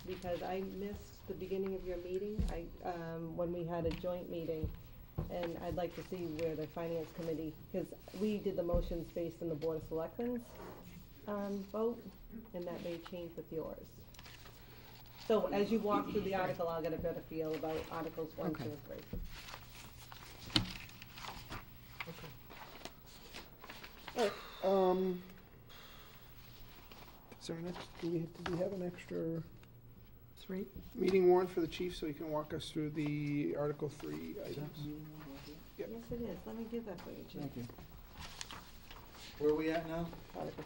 Speaker 3: because I missed the beginning of your meeting, when we had a joint meeting, and I'd like to see where the Finance Committee, because we did the motions based on the Board of Selectmen's vote, and that may change with yours. So as you walk through the article, I'll get a better feel about Articles 1, 2,
Speaker 6: Okay.
Speaker 3: and 3.
Speaker 1: Is there an do we have an extra
Speaker 6: 3.
Speaker 1: meeting warrant for the chief so he can walk us through the Article 3 items?
Speaker 3: Yes, it is. Let me give that for you, Jim.
Speaker 4: Thank you. Where are we at now?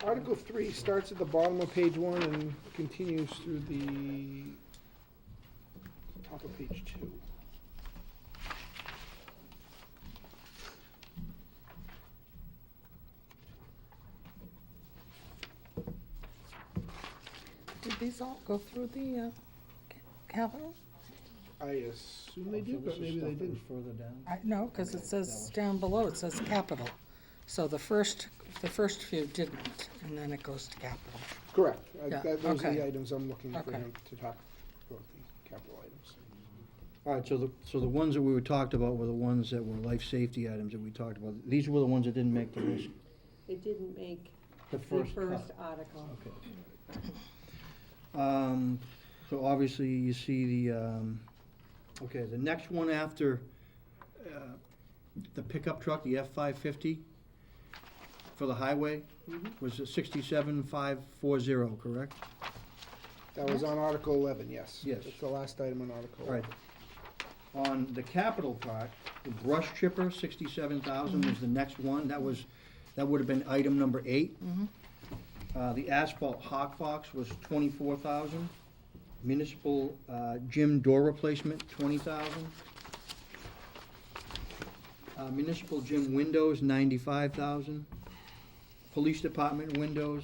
Speaker 1: Article 3 starts at the bottom of page 1 and continues through the top of page 2.
Speaker 6: Did these all go through the capital?
Speaker 1: I assume they did, but maybe they didn't.
Speaker 4: Further down.
Speaker 6: No, because it says down below, it says capital. So the first few didn't, and then it goes to capital.
Speaker 1: Correct.
Speaker 6: Yeah,
Speaker 1: Those are
Speaker 6: okay.
Speaker 1: the items I'm looking for
Speaker 6: Okay.
Speaker 1: him to talk about, the capital items.
Speaker 4: All right, so the ones that we were talked about were the ones that were life safety items that we talked about. These were the ones that didn't make the list.
Speaker 3: It didn't make
Speaker 4: The
Speaker 3: the
Speaker 4: first
Speaker 3: first
Speaker 4: cut.
Speaker 3: article.
Speaker 4: Okay. So obviously you see okay, the next one after the pickup truck, the F-550 for the highway was a 67,540, correct?
Speaker 1: That was on Article 11, yes.
Speaker 4: Yes.
Speaker 1: It's the last item on Article
Speaker 4: All
Speaker 1: 11.
Speaker 4: right. On the capital part, the brush chipper, 67,000 was the next one. That would have been item number 8. The asphalt hot box was 24,000. Municipal gym door replacement, 20,000. Municipal gym windows, 95,000. Police department windows,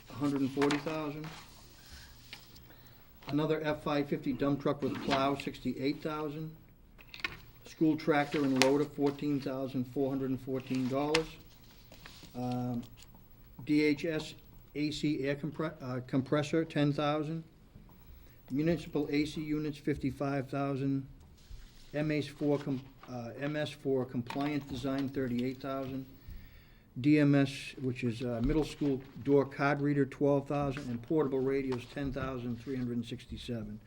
Speaker 4: 140,000. Another F-550 dump truck with plow, 68,000. School tractor and loader, $14,414. DHS AC air compressor, 10,000. Municipal AC units, 55,000. MS4 compliance design, 38,000. DMS, which is middle school door card reader, 12,000, and portable radios, 10,367,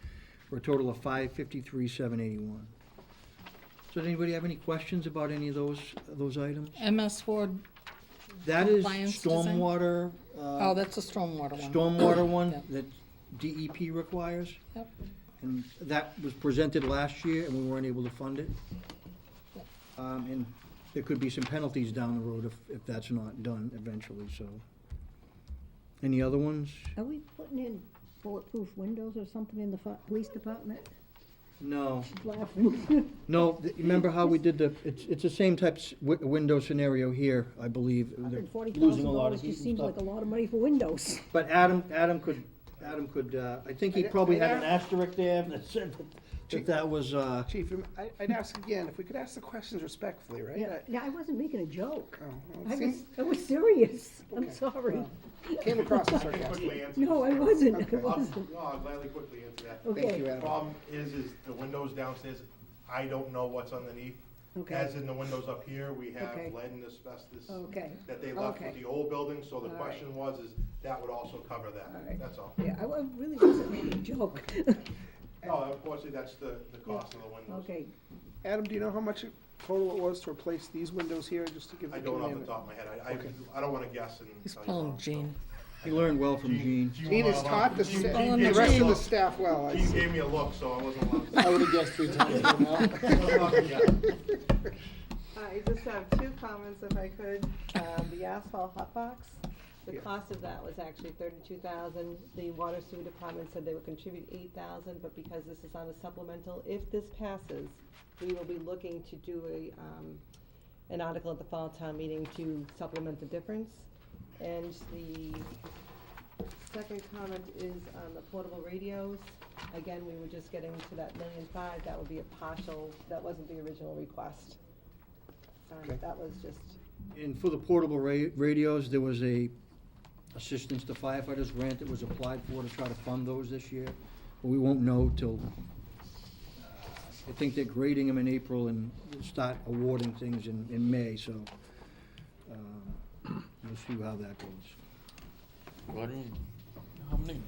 Speaker 4: for a total of 553,781. So does anybody have any questions about any of those items?
Speaker 6: MS4,
Speaker 4: That is
Speaker 6: Compliance design?
Speaker 4: stormwater,
Speaker 6: oh, that's a stormwater one.
Speaker 4: stormwater one
Speaker 6: Yep.
Speaker 4: that DEP requires.
Speaker 6: Yep.
Speaker 4: And that was presented last year, and we weren't able to fund it.
Speaker 6: Yep.
Speaker 4: And there could be some penalties down the road if that's not done eventually, so. Any other ones?
Speaker 7: Are we putting in bulletproof windows or something in the police department?
Speaker 4: No.
Speaker 7: She's laughing.
Speaker 4: No, remember how we did it's the same type window scenario here, I believe. They're losing a lot of
Speaker 7: $140,000
Speaker 4: heat
Speaker 7: just
Speaker 4: and
Speaker 7: seems
Speaker 4: stuff.
Speaker 7: like a lot of money for windows.
Speaker 4: But Adam could, I think he probably had an
Speaker 1: I'd-
Speaker 4: asterisk there that said that was,
Speaker 1: Chief, I'd ask again, if we could ask the questions respectfully, right?
Speaker 7: Yeah, I wasn't making a joke.
Speaker 1: Oh, well, it
Speaker 7: I was serious. I'm
Speaker 1: Okay.
Speaker 7: sorry.
Speaker 1: Came across as
Speaker 11: I can
Speaker 1: sarcastic.
Speaker 11: quickly answer.
Speaker 7: No, I wasn't.
Speaker 1: Okay.
Speaker 7: I wasn't.
Speaker 11: No, I'll gladly quickly answer that.
Speaker 7: Okay.
Speaker 1: Thank you,
Speaker 11: The
Speaker 1: Adam.
Speaker 11: problem is the windows downstairs, I don't know what's underneath.
Speaker 7: Okay.
Speaker 11: As in the windows up here, we have
Speaker 7: Okay.
Speaker 11: lead and asbestos
Speaker 7: Okay.
Speaker 11: that they left
Speaker 7: Okay.
Speaker 11: with the old building, so the
Speaker 7: All right.
Speaker 11: question was, is that would also cover that,
Speaker 7: All right.
Speaker 11: that's all.
Speaker 7: Yeah, I really wasn't making a joke.
Speaker 11: No, unfortunately, that's the cost of the windows.
Speaker 7: Okay,
Speaker 1: Adam, do you know how much total it was to replace these windows here, just to give the
Speaker 11: I don't off
Speaker 1: community
Speaker 11: the top of my head,
Speaker 1: Okay.
Speaker 11: I don't wanna guess and
Speaker 6: He's
Speaker 11: tell you
Speaker 6: pulling
Speaker 11: wrong.
Speaker 6: Gene.
Speaker 4: he learned well from Gene.
Speaker 1: Gene has taught the
Speaker 11: Gene-
Speaker 1: sta-
Speaker 11: Gene
Speaker 1: the
Speaker 11: gave
Speaker 1: rest
Speaker 11: me a
Speaker 1: of the
Speaker 11: look.
Speaker 1: staff well. I
Speaker 11: Gene
Speaker 1: see.
Speaker 11: gave me a look, so I wasn't allowed to.
Speaker 2: I would've guessed 3 times by now.
Speaker 3: I just have two comments if I could. The asphalt hot box, the
Speaker 1: Yeah.
Speaker 3: cost of that was actually $32,000. The water sewer department said they would contribute $8,000, but because this is on a supplemental, if this passes, we will be looking to do an article at the fall town meeting to supplement the difference. And the second comment is on the portable radios. Again, we were just getting to that $1.5 million. That would be a partial, that wasn't the original request.
Speaker 1: Okay.
Speaker 3: That was just,
Speaker 4: And for the portable radios, there was a assistance to firefighters grant that was applied for to try to fund those this year. But we won't know till, I think they're grading them in April and we'll start awarding things in May, so we'll see how that goes.
Speaker 5: How many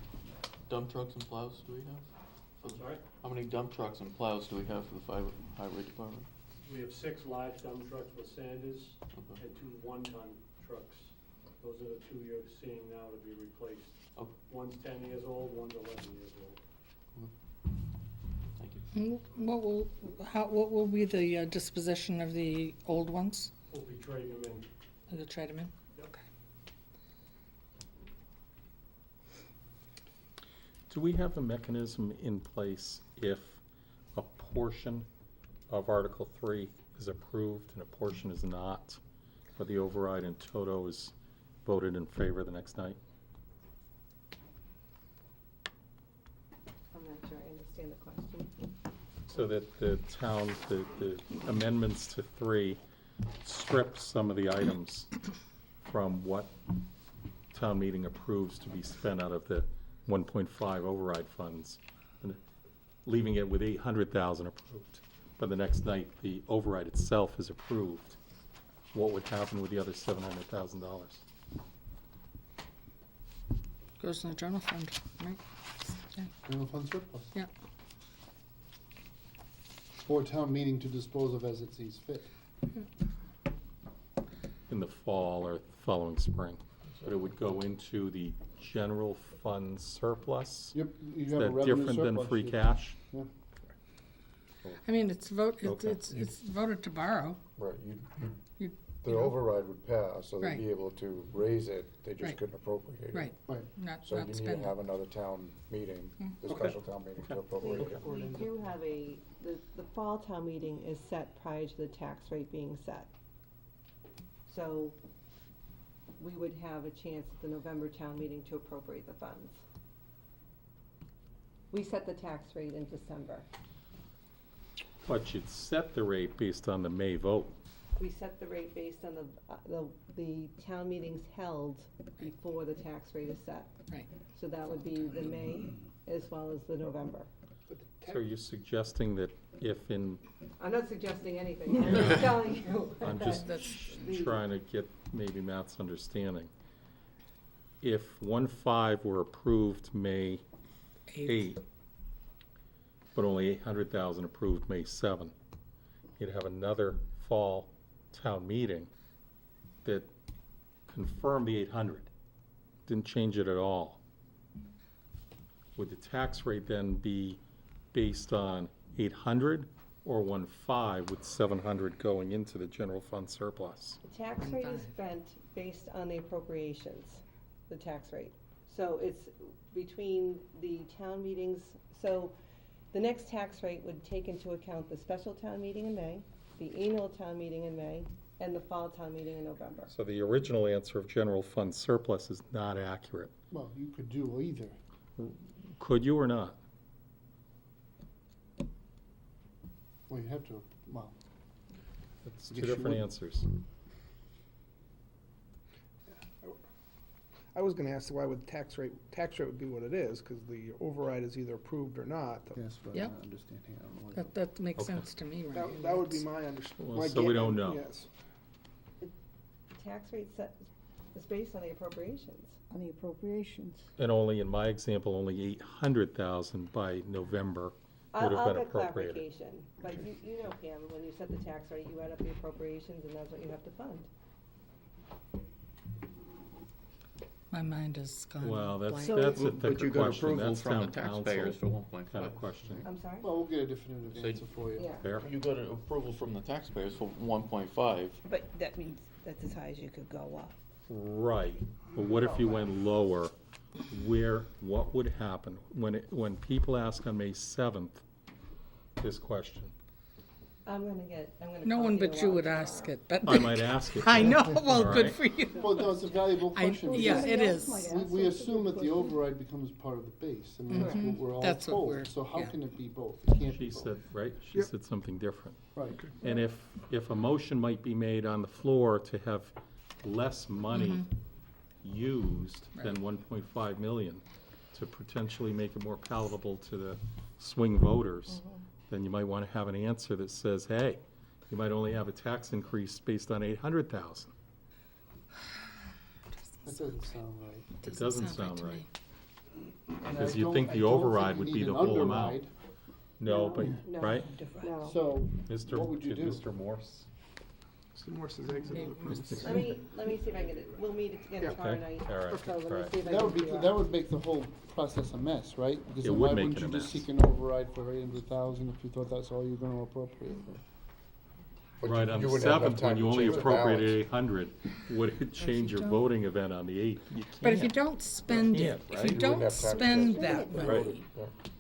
Speaker 5: dump trucks and plows do we have?
Speaker 11: Sorry?
Speaker 5: How many dump trucks and plows do we have for the highway department?
Speaker 12: We have 6 large dump trucks with Sanders
Speaker 5: Okay.
Speaker 12: and 2 one-ton trucks. Those are the 2 you're seeing now to be replaced.
Speaker 5: Okay.
Speaker 12: One's 10 years old, one's 11 years old.
Speaker 5: Thank you.
Speaker 6: What will be the disposition of the old ones?
Speaker 12: We'll be trading them in.
Speaker 6: You'll trade them in?
Speaker 12: Yep.
Speaker 6: Okay.
Speaker 9: Do we have a mechanism in place if a portion of Article 3 is approved and a portion is not, or the override in toto is voted in favor the next night?
Speaker 3: I'm not sure I understand the question.
Speaker 9: So that the town, the amendments to 3 strip some of the items from what town meeting approves to be spent out of the 1.5 override funds, and leaving it with 800,000 approved. But the next night, the override itself is approved. What would happen with the other $700,000?
Speaker 6: Goes in the general fund, right? Yeah.
Speaker 2: General fund surplus.
Speaker 6: Yeah.
Speaker 2: For town meeting to dispose of as it sees fit.
Speaker 9: In the fall or following spring? But it would go into the general fund surplus?
Speaker 2: Yep, you
Speaker 9: Is
Speaker 2: have a
Speaker 9: that
Speaker 2: revenue
Speaker 9: different than
Speaker 2: surplus,
Speaker 9: free
Speaker 2: you-
Speaker 9: cash?
Speaker 2: Yeah.
Speaker 6: I mean, it's
Speaker 9: Okay.
Speaker 6: voted to borrow.
Speaker 9: Right,
Speaker 13: The
Speaker 6: you know?
Speaker 13: override would pass, so they'd
Speaker 6: Right.
Speaker 13: be able to raise it, they
Speaker 6: Right.
Speaker 13: just couldn't appropriate it.
Speaker 6: Right,
Speaker 2: Right.
Speaker 6: not
Speaker 13: So you need
Speaker 6: spend
Speaker 13: to
Speaker 6: it.
Speaker 13: have another town meeting, the
Speaker 9: Okay.
Speaker 13: special town meeting to appropriate it.
Speaker 3: We do have the fall town meeting is set prior to the tax rate being set. So we would have a chance at the November town meeting to appropriate the funds. We set the tax rate in December.
Speaker 9: But you'd set the rate based on the May vote.
Speaker 3: We set the rate based on the town meetings held before the tax rate is set.
Speaker 6: Right.
Speaker 3: So that would be the May as well as the November.
Speaker 9: So you're suggesting that if in,
Speaker 3: I'm not suggesting anything, I'm just telling you.
Speaker 9: I'm just
Speaker 6: That's-
Speaker 9: trying to get maybe Matt's understanding. If 1.5 were approved May 8, but only 800,000 approved May 7, you'd have another fall town meeting that confirmed the 800, didn't change it at all. Would the tax rate then be based on 800 or 1.5 with 700 going into the general fund surplus?
Speaker 3: The tax rate is spent based on the appropriations, the tax rate. So it's between the town meetings, so the next tax rate would take into account the special town meeting in May, the annual town meeting in May, and the fall town meeting in November.
Speaker 9: So the original answer of general fund surplus is not accurate.
Speaker 2: Well, you could do either.
Speaker 9: Could you or not?
Speaker 2: Well, you have to, well,
Speaker 9: It's
Speaker 2: I
Speaker 9: two
Speaker 2: guess you
Speaker 9: different
Speaker 2: wouldn't.
Speaker 9: answers.
Speaker 1: I was gonna ask why would tax rate would be what it is, cause the override is either approved or not.
Speaker 2: yes, but I
Speaker 6: Yep.
Speaker 2: don't understand. Hang on, wait.
Speaker 6: That makes
Speaker 9: Okay.
Speaker 6: sense to me, right?
Speaker 1: That would be my understanding.
Speaker 9: Well, so we don't know.
Speaker 1: Yes.
Speaker 3: The tax rate set is based on the appropriations.
Speaker 7: On the appropriations.
Speaker 9: And only, in my example, only 800,000 by November would
Speaker 3: I'll
Speaker 9: have been
Speaker 3: get
Speaker 9: appropriated.
Speaker 3: clarification, but you know, Pam, when you set the tax rate, you add up the appropriations and that's what you have to fund.
Speaker 6: My mind has gone
Speaker 9: Well,
Speaker 6: blank.
Speaker 9: that's
Speaker 7: So-
Speaker 9: a
Speaker 5: But you
Speaker 9: thicker
Speaker 5: got
Speaker 9: question,
Speaker 5: approval
Speaker 9: that's
Speaker 5: from
Speaker 9: town
Speaker 5: the
Speaker 9: council
Speaker 5: taxpayers for 1.5.
Speaker 9: kind of question.
Speaker 3: I'm sorry?
Speaker 2: Well, we'll get a definitive
Speaker 5: So-
Speaker 2: answer for you.
Speaker 3: Yeah.
Speaker 9: Fair?
Speaker 5: You got an approval from the taxpayers for 1.5.
Speaker 8: But that means that's as high as you could go up.
Speaker 9: Right, but what if you went lower? What would happen when people ask on May 7th this question?
Speaker 3: I'm gonna
Speaker 6: No
Speaker 3: call
Speaker 6: one but you
Speaker 3: DOR
Speaker 6: would
Speaker 3: tomorrow.
Speaker 6: ask it, but.
Speaker 9: I might ask it.
Speaker 6: I know,
Speaker 9: All
Speaker 6: well, good
Speaker 9: right.
Speaker 6: for you.
Speaker 2: Well, no, it's a valuable
Speaker 6: I-
Speaker 2: question.
Speaker 6: yeah,
Speaker 2: because
Speaker 6: it
Speaker 7: Somebody else
Speaker 6: is.
Speaker 7: might
Speaker 2: We,
Speaker 7: ask,
Speaker 2: we
Speaker 7: that's a good
Speaker 2: assume that the
Speaker 7: question.
Speaker 2: override becomes part of the base. I mean, that's what we're all
Speaker 6: That's what
Speaker 2: told.
Speaker 6: we're-
Speaker 2: So how
Speaker 6: yeah.
Speaker 2: can it be both? It can't be
Speaker 9: She
Speaker 2: both.
Speaker 9: said, right, she
Speaker 1: Yep.
Speaker 9: said something different.
Speaker 2: Right.
Speaker 9: And if a motion might be made on the floor to have less money used than 1.5 million to potentially make it more palatable to the swing voters, then you might want to have an answer that says, hey, you might only have a tax increase based on 800,000.
Speaker 2: That doesn't sound right.
Speaker 9: It doesn't sound
Speaker 6: to me.
Speaker 9: right.
Speaker 2: And
Speaker 9: Because
Speaker 2: I
Speaker 9: you'd
Speaker 2: don't-
Speaker 9: think
Speaker 2: I
Speaker 9: the
Speaker 2: don't
Speaker 9: override
Speaker 2: you
Speaker 9: would
Speaker 2: need
Speaker 9: be
Speaker 2: an
Speaker 9: the whole amount.
Speaker 2: underride.
Speaker 9: No, but,
Speaker 3: No.
Speaker 9: right?
Speaker 3: No.
Speaker 2: So,
Speaker 9: Mr.
Speaker 2: what would you
Speaker 9: did
Speaker 2: do?
Speaker 9: Mr. Morse?
Speaker 1: Mr. Morse's exit.
Speaker 3: Let me see if I can get it, we'll meet again
Speaker 1: Yeah.
Speaker 3: tomorrow
Speaker 9: Okay,
Speaker 3: night.
Speaker 9: all right,
Speaker 3: So let me
Speaker 9: all right.
Speaker 3: see if I
Speaker 2: that
Speaker 3: can
Speaker 2: would be,
Speaker 3: figure
Speaker 2: that
Speaker 3: out.
Speaker 2: would make the whole process a mess, right? Because
Speaker 9: It
Speaker 2: then
Speaker 9: would
Speaker 2: why
Speaker 9: make
Speaker 2: wouldn't
Speaker 9: it a
Speaker 2: you just
Speaker 9: mess.
Speaker 2: seek an override for 800,000 if you thought that's all you're gonna appropriate?
Speaker 13: But
Speaker 9: Right, on
Speaker 13: you
Speaker 9: the
Speaker 13: wouldn't have enough
Speaker 9: 7th,
Speaker 13: time
Speaker 9: when
Speaker 13: to
Speaker 9: you only
Speaker 13: change the
Speaker 9: appropriated
Speaker 13: balance.
Speaker 9: 800, would it change your
Speaker 6: don't.
Speaker 9: voting event on the 8th? You
Speaker 6: But if you
Speaker 9: can't.
Speaker 6: don't spend
Speaker 9: You
Speaker 6: it,
Speaker 9: can't,
Speaker 6: if
Speaker 9: right?
Speaker 6: you
Speaker 9: You
Speaker 13: wouldn't
Speaker 6: don't
Speaker 13: have time to
Speaker 6: spend
Speaker 13: get
Speaker 6: that
Speaker 7: it.
Speaker 6: money,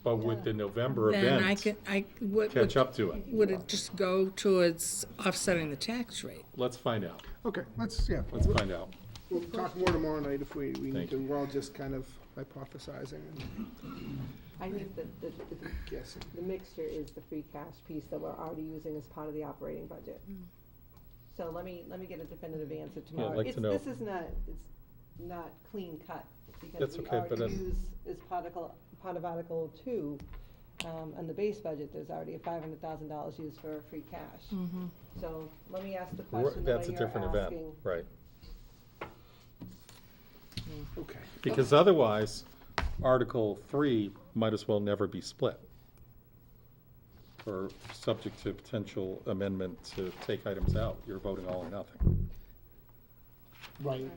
Speaker 9: But with the November
Speaker 6: then
Speaker 9: event,
Speaker 6: would.
Speaker 9: catch up to it.
Speaker 6: Would it just go towards offsetting the tax rate?
Speaker 9: Let's find out.
Speaker 1: Okay, let's
Speaker 9: Find out.
Speaker 1: we'll talk more tomorrow night if we need
Speaker 9: Thank
Speaker 1: to. We're all just kind of hypothesizing and
Speaker 3: I think that
Speaker 1: guessing.
Speaker 3: the mixture is the free cash piece that we're already using as part of the operating budget. So let me get a definitive answer tomorrow.
Speaker 9: I'd like to
Speaker 3: It's-
Speaker 9: know.
Speaker 3: This is not clean cut, because
Speaker 9: That's
Speaker 3: we
Speaker 9: okay, but
Speaker 3: already use, as part of Article 2, on the base budget, there's already a $500,000 used for free cash. So let me ask the question the way
Speaker 9: That's a
Speaker 3: you're
Speaker 9: different event,
Speaker 3: asking.
Speaker 9: right.
Speaker 1: Okay.
Speaker 9: Because otherwise, Article 3 might as well never be split. Or subject to potential amendment to take items out. You're voting all or nothing.
Speaker 2: Right.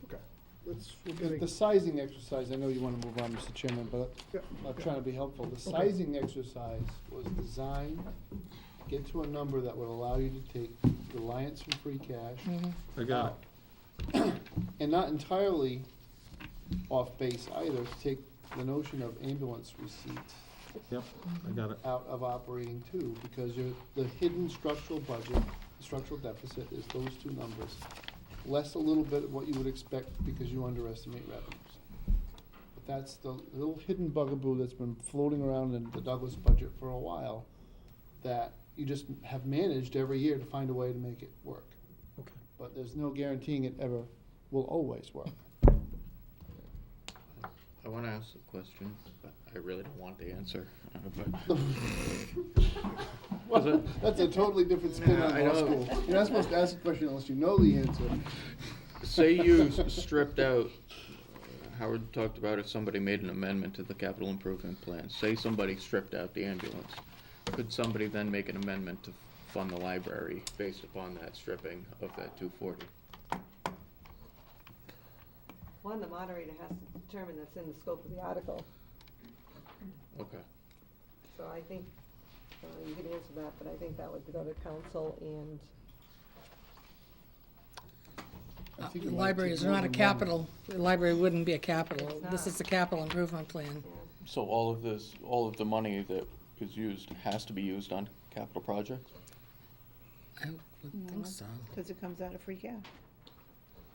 Speaker 1: Okay. We'll
Speaker 2: The
Speaker 1: get
Speaker 2: the sizing exercise, I know you wanna move on, Mr. Chairman, but I'm trying to be helpful. The sizing exercise was designed, to get to a number that would allow you to take reliance from free cash.
Speaker 9: I got it.
Speaker 2: And not entirely off base either, to take the notion of ambulance receipts
Speaker 9: Yep, I got it.
Speaker 2: out of operating too, because the hidden structural budget, structural deficit is those two numbers, less a little bit of what you would expect because you underestimate revenues. But that's the little hidden bugaboo that's been floating around in the Douglas budget for a while, that you just have managed every year to find a way to make it work.
Speaker 9: Okay.
Speaker 2: But there's no guaranteeing it ever will always work.
Speaker 5: I wanna ask a question, but I really don't want the answer, but
Speaker 2: Well, that's a totally different spin
Speaker 5: Yeah,
Speaker 2: on
Speaker 5: I
Speaker 2: law
Speaker 5: know.
Speaker 2: school. You're not supposed to ask a question unless you know the answer.
Speaker 5: say you stripped out, Howard talked about if somebody made an amendment to the capital improvement plan, say somebody stripped out the ambulance, could somebody then make an amendment to fund the library based upon that stripping of that 240?
Speaker 3: One, the moderator has to determine that's in the scope of the article,
Speaker 5: Okay.
Speaker 3: so I think, you can answer that, but I think that would go to council and,
Speaker 2: I think it
Speaker 6: The
Speaker 2: might
Speaker 6: library
Speaker 2: take
Speaker 6: is
Speaker 2: more
Speaker 6: not a
Speaker 2: than one.
Speaker 6: capital, the library wouldn't be a capital,
Speaker 3: It's
Speaker 6: this
Speaker 3: not.
Speaker 6: is the capital improvement plan.
Speaker 3: yeah.
Speaker 5: So all of this, all of the money that is used has to be used on capital projects?
Speaker 6: I would think so.
Speaker 8: Cause it comes out of free cash.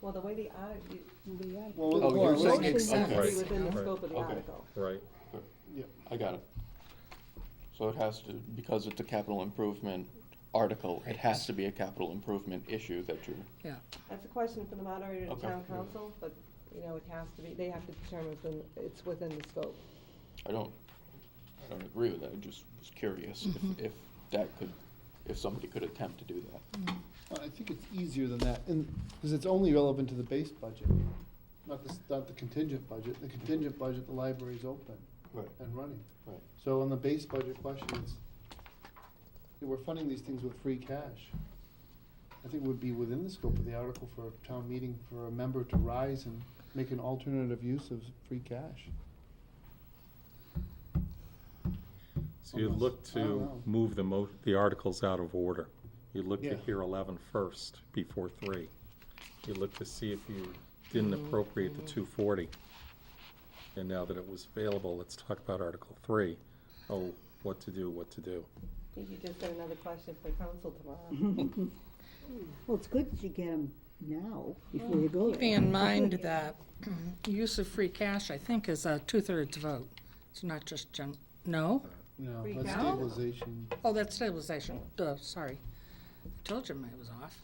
Speaker 3: Well, the way the
Speaker 2: Well,
Speaker 5: Oh, you're saying
Speaker 3: motion
Speaker 5: it's,
Speaker 3: has to
Speaker 5: okay.
Speaker 3: be within the
Speaker 9: Right.
Speaker 3: scope of the
Speaker 5: Okay.
Speaker 3: article.
Speaker 9: Right.
Speaker 2: Yep.
Speaker 5: I got it. So it has to, because it's a capital improvement article, it has to be a capital improvement issue that you're,
Speaker 6: Yeah,
Speaker 3: That's a question for the moderator and
Speaker 5: Okay.
Speaker 3: town council, but, you know, it has to be, they have to determine if it's within the scope.
Speaker 5: I don't agree with that, I just was curious if that could, if somebody could attempt to do that.
Speaker 2: Well, I think it's easier than that, and, because it's only relevant to the base budget, not the contingent budget. The contingent budget, the library's open
Speaker 5: Right.
Speaker 2: and running.
Speaker 5: Right.
Speaker 2: So on the base budget questions, we're funding these things with free cash. I think it would be within the scope of the article for a town meeting for a member to rise and make an alternative use of free cash.
Speaker 9: So you
Speaker 2: Almost.
Speaker 9: look
Speaker 2: I don't
Speaker 9: to
Speaker 2: know.
Speaker 9: move the articles out of order. You look to
Speaker 2: Yeah.
Speaker 9: hear 11 first before 3. You look to see if you didn't appropriate the 240. And now that it was available, let's talk about Article 3. Oh, what to do.
Speaker 3: I think you just got another question for council tomorrow.
Speaker 7: Well, it's good that you get them now, before you go there.
Speaker 6: keeping in mind that use of free cash, I think, is a 2/3 vote. It's not just no?
Speaker 2: No,
Speaker 3: Free
Speaker 2: that's
Speaker 3: cash?
Speaker 2: stabilization.
Speaker 6: Oh, that's stabilization, sorry. Told you it was off.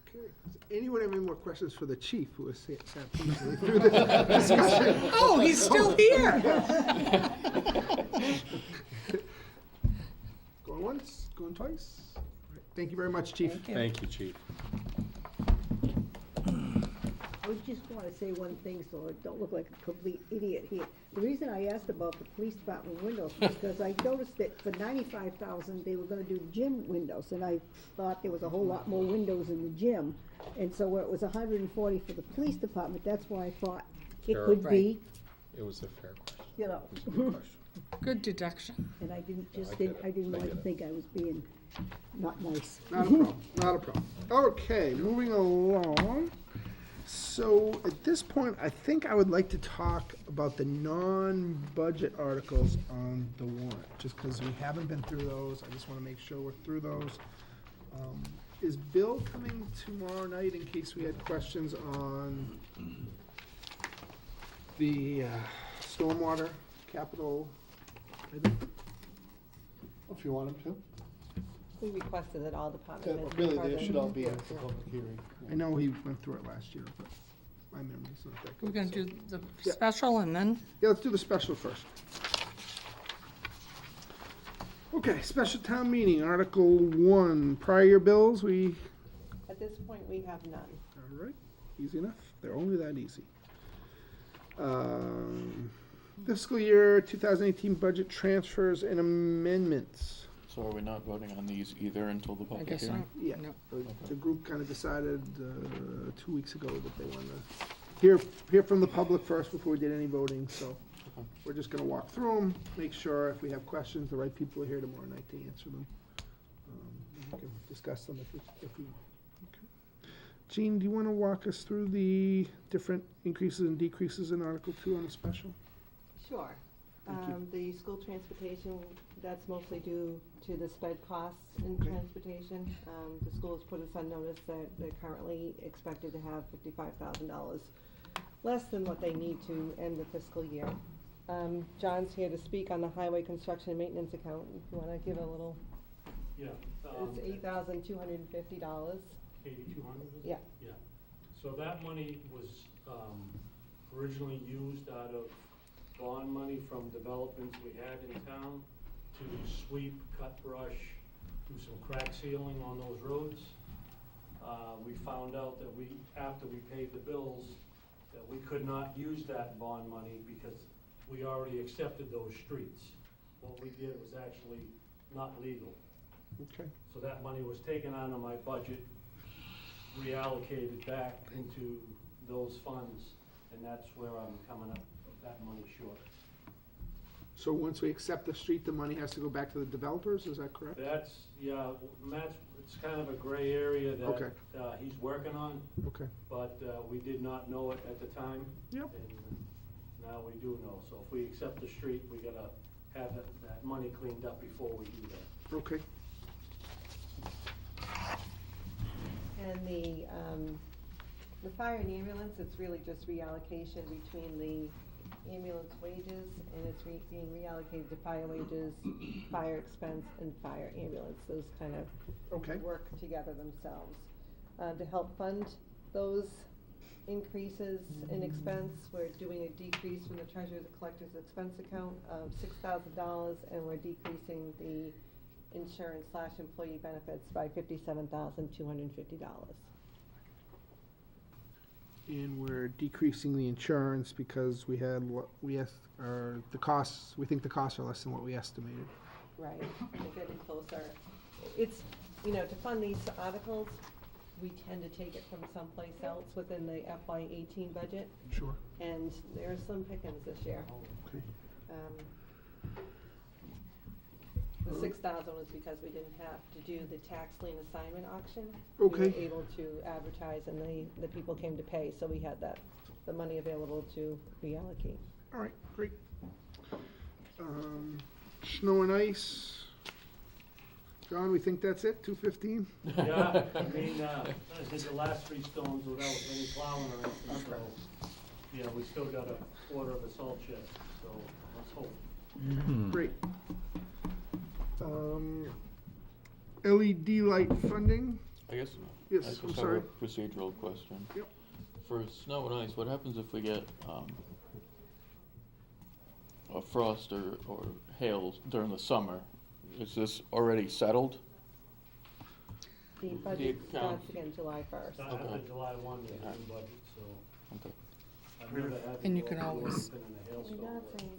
Speaker 1: Okay. Does anyone have any more questions for the chief who has sat patiently through the discussion?
Speaker 6: Oh, he's still here!
Speaker 1: Going once, going twice? All right, thank you very much, chief.
Speaker 9: Thank you, Chief.
Speaker 7: I just wanna say one thing, so I don't look like a complete idiot here. The reason I asked about the police department windows was because I noticed that for $95,000, they were gonna do the gym windows, and I thought there was a whole lot more windows in the gym. And so when it was 140 for the police department, that's why I thought it
Speaker 9: Sure.
Speaker 7: could be,
Speaker 9: It was a fair question.
Speaker 7: you know.
Speaker 9: It was a good question.
Speaker 6: Good deduction.
Speaker 7: And I didn't,
Speaker 9: I
Speaker 7: just
Speaker 9: get
Speaker 7: didn't,
Speaker 9: it.
Speaker 7: I didn't
Speaker 9: I
Speaker 7: want to
Speaker 9: get it.
Speaker 7: think I was being not nice.
Speaker 1: Not a problem, not a problem. Okay, moving along. So at this point, I think I would like to talk about the non-budget articles on the warrant, just because we haven't been through those. I just want to make sure we're through those. Is Bill coming tomorrow night in case we had questions on the stormwater capital item?
Speaker 2: If you want them
Speaker 3: We requested that all
Speaker 2: to.
Speaker 3: department heads.
Speaker 2: Really,
Speaker 3: be
Speaker 2: they should all be
Speaker 3: present.
Speaker 2: at the public hearing.
Speaker 1: I know he went through it last year, but my memory's not that good.
Speaker 6: We're gonna
Speaker 1: so-
Speaker 6: do the
Speaker 1: Yeah.
Speaker 6: special and then,
Speaker 1: Yeah, let's do the special first. Okay, special town meeting, Article 1, prior year bills,
Speaker 3: At this point, we have none.
Speaker 1: all right, easy enough, they're only that easy. Fiscal year 2018 budget transfers and amendments.
Speaker 5: So are we not voting on these either until the
Speaker 6: I
Speaker 5: public
Speaker 6: guess
Speaker 5: hearing?
Speaker 6: not.
Speaker 1: Yeah,
Speaker 6: No.
Speaker 1: the group kind of decided 2 weeks ago that they wanted to hear from the public first before we did any voting, so we're just gonna walk through them, make sure if we have questions, the right people are here tomorrow night to answer them. We can discuss them if we. Okay. Jean, do you want to walk us through the different increases and decreases in Article 2 on a special?
Speaker 3: Sure.
Speaker 1: Thank you.
Speaker 3: The school transportation, that's mostly due to the sped costs in
Speaker 1: Okay.
Speaker 3: transportation. The school has put us on notice that they're currently expected to have $55,000 less than what they need to end the fiscal year. John's here to speak on the highway construction and maintenance account. If you wanna give a little,
Speaker 12: Yeah.
Speaker 3: it's $8,250.
Speaker 12: 8,200?
Speaker 3: Yeah.
Speaker 12: Yeah. So that money was, originally used out of bond money from developments we had in town to sweep, cut brush, do some crack sealing on those roads. We found out that after we paid the bills, that we could not use that bond money because we already accepted those streets. What we did was actually not legal.
Speaker 1: Okay.
Speaker 12: So that money was taken out of my budget, reallocated back into those funds, and that's where I'm coming up with that money short.
Speaker 1: So once we accept the street, the money has to go back to the developers, is that correct?
Speaker 12: That's, yeah, Matt's, it's kind of a gray area
Speaker 1: Okay.
Speaker 12: that he's working on,
Speaker 1: Okay.
Speaker 12: but we did not know it at the time.
Speaker 1: Yep.
Speaker 12: And now we do know. So if we accept the street, we gotta have that money cleaned up before we do that.
Speaker 1: Okay.
Speaker 3: And the fire and ambulance, it's really just reallocation between the ambulance wages, and it's being reallocated to fire wages, fire expense, and fire ambulance. Those kind of
Speaker 1: Okay.
Speaker 3: work together themselves. To help fund those increases in expense, we're doing a decrease from the treasurer's and collector's expense account of $6,000, and we're decreasing the insurance/employee benefits by $57,250.
Speaker 1: And we're decreasing the insurance because we had what we the costs, we think the costs are less than what we estimated.
Speaker 3: Right, we're getting closer. It's, to fund these articles, we tend to take it from someplace else within the FY18 budget,
Speaker 1: Sure.
Speaker 3: and there's some pickings this year.
Speaker 1: Okay.
Speaker 3: The 6,000 was because we didn't have to do the tax lien assignment auction.
Speaker 1: Okay.
Speaker 3: We were able to advertise, and the people came to pay, so we had the money available to reallocate.
Speaker 1: All right, great. Snow and ice. John, we think that's it, 215?
Speaker 12: Yeah, I mean, I did the last 3 storms without any plowing or anything, so, yeah, we still got a quarter of a salt shed, so let's hope.
Speaker 1: Great. LED light funding.
Speaker 5: I guess,
Speaker 1: Yes,
Speaker 5: I
Speaker 1: I'm
Speaker 5: just have
Speaker 1: sorry.
Speaker 5: a procedural question.
Speaker 1: Yep.
Speaker 5: For snow and ice, what happens if we get, a frost or hail during the summer? Is this already settled?
Speaker 3: The budget
Speaker 5: account.
Speaker 3: starts again July 1st.
Speaker 12: After
Speaker 5: Okay.
Speaker 12: July 1, we
Speaker 5: Yeah.
Speaker 12: do budget, so
Speaker 5: Okay.
Speaker 12: I've never had to
Speaker 6: And you
Speaker 12: go
Speaker 6: can
Speaker 12: through
Speaker 6: always-
Speaker 12: anything in a
Speaker 3: We're
Speaker 12: hailstorm,
Speaker 3: not
Speaker 12: but,
Speaker 3: saying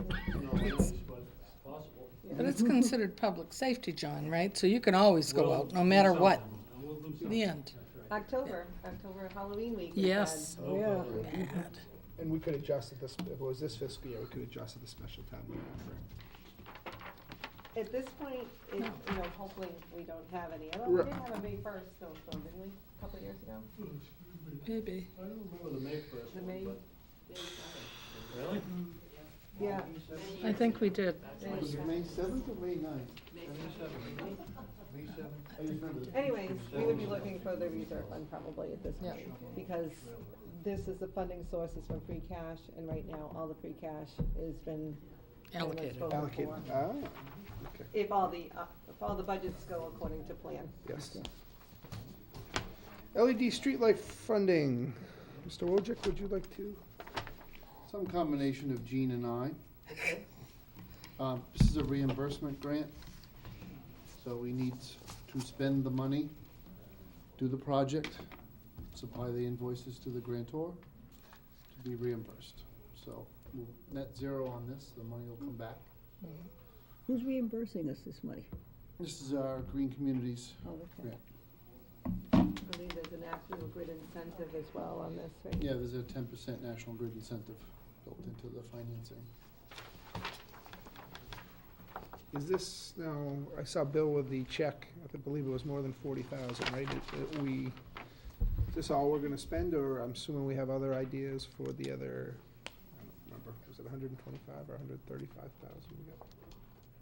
Speaker 12: no,
Speaker 3: that.
Speaker 12: it's- but it's possible.
Speaker 6: But it's considered public safety, John, right? So you can always go
Speaker 12: We'll
Speaker 6: out, no
Speaker 12: do
Speaker 6: matter what,
Speaker 12: something, and we'll do
Speaker 6: the
Speaker 12: something.
Speaker 6: end.
Speaker 3: October Halloween week. we
Speaker 6: Yes.
Speaker 3: had-
Speaker 7: Yeah.
Speaker 6: Bad.
Speaker 1: And we could adjust it if it was this fiscal year, we could adjust it to special town meeting, correct?
Speaker 3: At this point,
Speaker 6: No.
Speaker 3: hopefully we don't have any. Although we
Speaker 1: Right.
Speaker 3: did have a May 1st snowstorm, didn't we, a couple of years ago?
Speaker 6: Maybe.
Speaker 12: I don't remember the May 1st
Speaker 3: The
Speaker 12: one,
Speaker 3: May,
Speaker 12: but, really?
Speaker 3: yeah.
Speaker 6: I think we did.
Speaker 2: Was it May 7th or May 9th? May 7th. I just remember the.
Speaker 3: Anyways, we would be looking for the reserve fund probably at this
Speaker 6: Yeah.
Speaker 3: point, because this is the funding sources from free cash, and right now, all the free cash has been pretty much
Speaker 6: Allocated.
Speaker 3: spoken
Speaker 1: Allocated.
Speaker 3: for.
Speaker 1: Okay,
Speaker 3: If all the budgets go according to plan.
Speaker 1: yes. LED streetlight funding. Mr. Wojcik, would you like to?
Speaker 2: Some combination of Gene and I. This is a reimbursement grant, so we need to spend the money, do the project, supply the invoices to the grantor to be reimbursed. So we'll net zero on this, the money will come back.
Speaker 7: Who's reimbursing us this money?
Speaker 2: This is our Green Communities
Speaker 7: Oh, okay.
Speaker 2: grant.
Speaker 3: I believe there's a national grid incentive as well on this, right?
Speaker 2: Yeah, there's a 10% National Grid incentive built into the financing.
Speaker 1: Is this, now, I saw Bill with the check, I believe it was more than 40,000, right? Is this all we're gonna spend, or I'm assuming we have other ideas for the other, I don't remember, was it 125 or 135,000 we got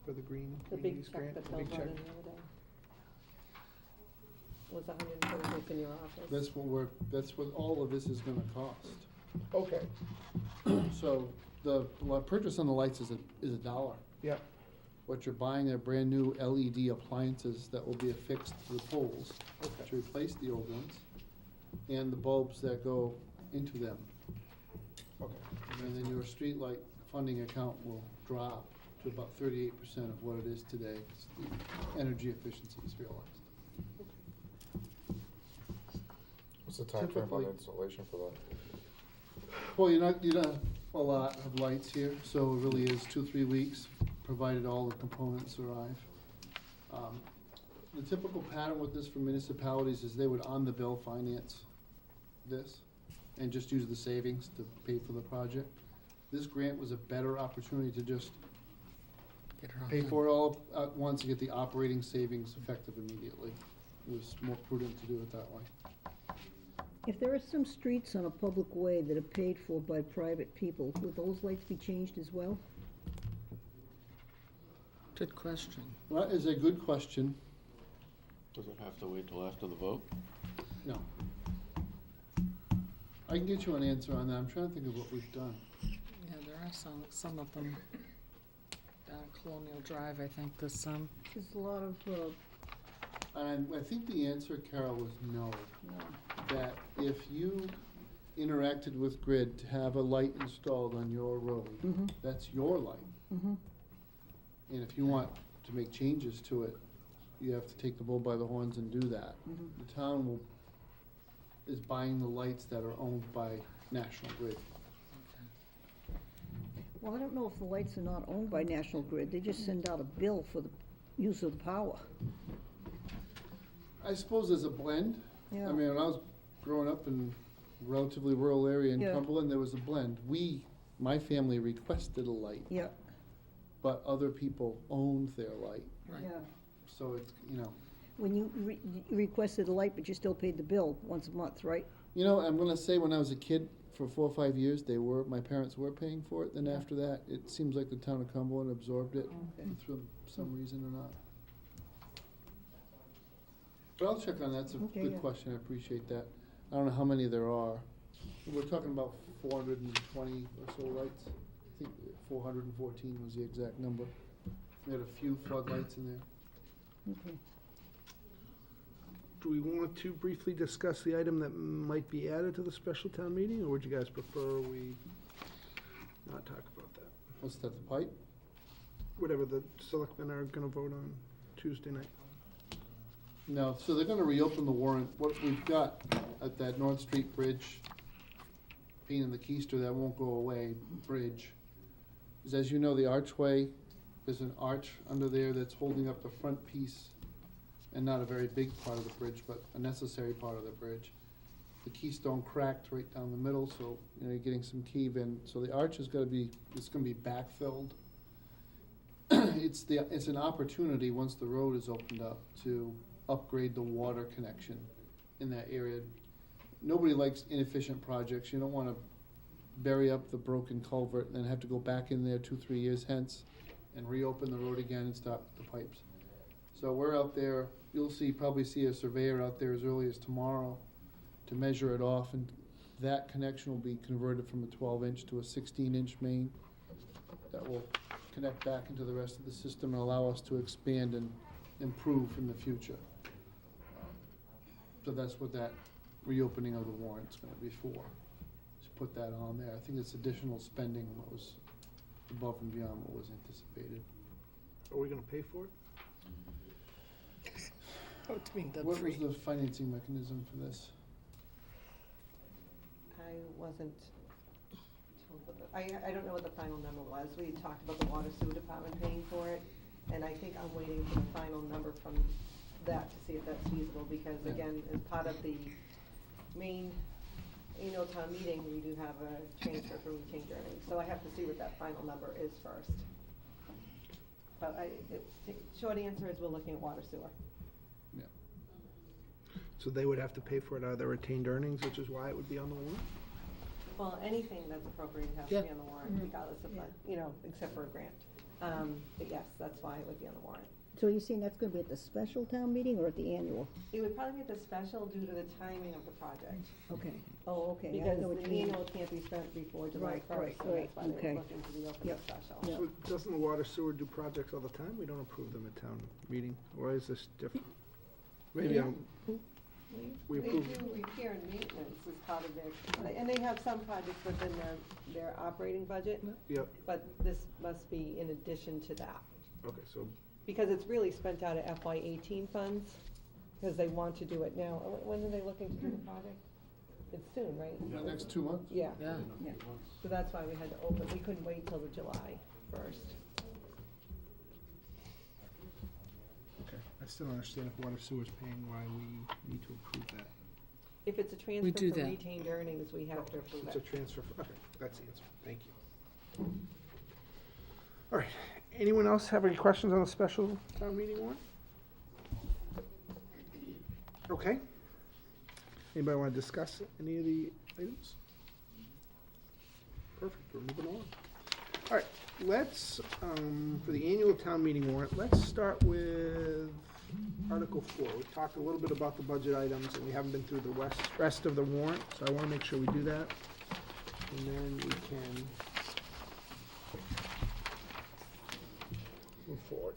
Speaker 1: for the green
Speaker 3: The
Speaker 1: communities
Speaker 3: big check
Speaker 1: grant?
Speaker 3: that
Speaker 1: The
Speaker 3: Bill
Speaker 1: big
Speaker 3: brought
Speaker 1: check?
Speaker 3: in the other day. Was a hundred and twenty-six in your office.
Speaker 2: That's what all of this is gonna cost.
Speaker 1: Okay,
Speaker 2: So the purchase on the lights is $1.
Speaker 1: yep,
Speaker 2: What you're buying are brand new LED appliances that will be affixed to the poles
Speaker 1: okay.
Speaker 2: to replace the old ones, and the bulbs that go into them.
Speaker 1: Okay.
Speaker 2: And then your street light funding account will drop to about 38% of what it is today, 'cause the energy efficiency is realized.
Speaker 13: What's the time frame on
Speaker 2: Typically-
Speaker 13: installation for that?
Speaker 2: Well, you don't have a lot of lights here, so it really is 2-3 weeks, provided all the components arrive. The typical pattern with this for municipalities is they would on-the-bill finance this and just use the savings to pay for the project. This grant was a better opportunity to just
Speaker 6: Get her all
Speaker 2: pay
Speaker 6: done.
Speaker 2: for it all at once and get the operating savings effective immediately. It was more prudent to do it that way.
Speaker 7: If there are some streets on a public way that are paid for by private people, would those lights be changed as well?
Speaker 6: Good question.
Speaker 2: That is a good question.
Speaker 5: Does it have to wait till after the vote?
Speaker 2: No. I can get you an answer on that. I'm trying to think of what we've done.
Speaker 6: Yeah, there are some of them down at Colonial Drive, I think, there's some.
Speaker 7: There's a lot of,
Speaker 2: And I think the answer, Carol, was no.
Speaker 7: no.
Speaker 2: That if you interacted with Grid to have a light installed on your road,
Speaker 7: Mhm.
Speaker 2: that's your light.
Speaker 7: Mhm.
Speaker 2: And if you want to make changes to it, you have to take the bull by the horns and do that.
Speaker 7: Mhm.
Speaker 2: The town is buying the lights that are owned by National Grid.
Speaker 7: Well, I don't know if the lights are not owned by National Grid, they just send out a bill for the use of the power.
Speaker 2: I suppose there's a blend.
Speaker 7: Yeah.
Speaker 2: I mean, when I was growing up in a relatively rural area in
Speaker 7: Yeah.
Speaker 2: Cumberland, there was a blend. My family requested a light,
Speaker 7: Yeah,
Speaker 2: but other people owned their light.
Speaker 6: Right.
Speaker 7: yeah.
Speaker 2: So it's,
Speaker 7: When you requested a light, but you still paid the bill once a month, right?
Speaker 2: I'm gonna say when I was a kid, for 4 or 5 years, my parents were paying for it. Then after that, it seems like the town of Cumberland absorbed it
Speaker 7: Okay.
Speaker 2: for some reason or not. But I'll check on that. It's a
Speaker 7: Okay,
Speaker 2: good
Speaker 7: yeah.
Speaker 2: question. I appreciate that. I don't know how many there are. We're talking about 420 or so lights. I think 414 was the exact number. We had a few floodlights in there.
Speaker 7: Okay.
Speaker 1: Do we want to briefly discuss the item that might be added to the special town meeting, or would you guys prefer we not talk about that?
Speaker 2: What's that, the pipe?
Speaker 1: Whatever the selectmen are gonna vote on Tuesday night.
Speaker 2: No, so they're gonna reopen the warrant. What we've got at that North Street Bridge, being in the keister, that won't go away, bridge, is, as you know, the archway, there's an arch under there that's holding up the front piece, and not a very big part of the bridge, but a necessary part of the bridge. The keystone cracked right down the middle, so, you're getting some cave in. So the arch is gonna be backfilled. It's an opportunity, once the road is opened up, to upgrade the water connection in that area. Nobody likes inefficient projects. You don't wanna bury up the broken culvert and then have to go back in there 2-3 years hence and reopen the road again and stop the pipes. So we're out there, probably see a surveyor out there as early as tomorrow to measure it off, and that connection will be converted from a 12-inch to a 16-inch main that will connect back into the rest of the system and allow us to expand and improve in the future. So that's what that reopening of the warrant's gonna be for. Just put that on there. I think it's additional spending that was above and beyond what was anticipated.
Speaker 1: Are we gonna pay for it?
Speaker 6: Oh, it's being done
Speaker 2: What was
Speaker 6: free.
Speaker 2: the financing mechanism for this?
Speaker 3: I wasn't told, I don't know what the final number was. We talked about the water sewer department paying for it, and I think I'm waiting for the final number from that to see if that's feasible, because
Speaker 2: Yeah.
Speaker 3: again, as part of the main annual town meeting, we do have a transfer from retained earnings, so I have to see what that final number is first. but short answer is we're looking at water sewer.
Speaker 1: So they would have to pay for it out of their retained earnings, which is why it would be on the warrant?
Speaker 3: Well, anything that's appropriate has to be on the warrant, regardless of, except for a grant. But yes, that's why it would be on the warrant.
Speaker 7: So you're saying that's gonna be at the special town meeting or at the annual?
Speaker 3: It would probably be at the special due to the timing of the project.
Speaker 7: Okay, oh, okay, I
Speaker 3: Because
Speaker 7: know what
Speaker 3: the
Speaker 7: you mean.
Speaker 3: annual can't be spent before July
Speaker 7: Right,
Speaker 3: first,
Speaker 7: right,
Speaker 3: so
Speaker 7: right,
Speaker 3: that's why
Speaker 7: okay.
Speaker 3: they're looking to be open
Speaker 7: Yep.
Speaker 3: special.
Speaker 7: Yeah.
Speaker 1: So doesn't the water sewer do projects all the time? We don't approve them at town meeting, or is this different? Maybe I'm, we
Speaker 3: They
Speaker 1: approve.
Speaker 3: do repair and maintenance as part of their, and they have some projects within their operating budget,
Speaker 1: Yep,
Speaker 3: but this must be in addition to that.
Speaker 1: okay, so,
Speaker 3: Because it's really spent out of FY18 funds, because they want to do it now. When are they looking to do the project? It's soon, right?
Speaker 2: The next 2 months?
Speaker 3: Yeah.
Speaker 6: Yeah.
Speaker 3: So that's why we had to open, we couldn't wait till the July 1st.
Speaker 1: okay. I still don't understand if water sewer's paying, why we need to approve that.
Speaker 3: If it's a
Speaker 6: do
Speaker 3: transfer from
Speaker 6: that.
Speaker 3: retained earnings, we have to approve
Speaker 1: It's a
Speaker 3: it.
Speaker 1: transfer, okay, that's the answer, thank you. All right, anyone else have any questions on the special town meeting warrant? Okay. Anybody want to discuss any of the items? Perfect, we're moving on. All right, let's, for the annual town meeting warrant, let's start with Article 4. We've talked a little bit about the budget items, and we haven't been through the rest of the warrant, so I want to make sure we do that. And then we can move forward.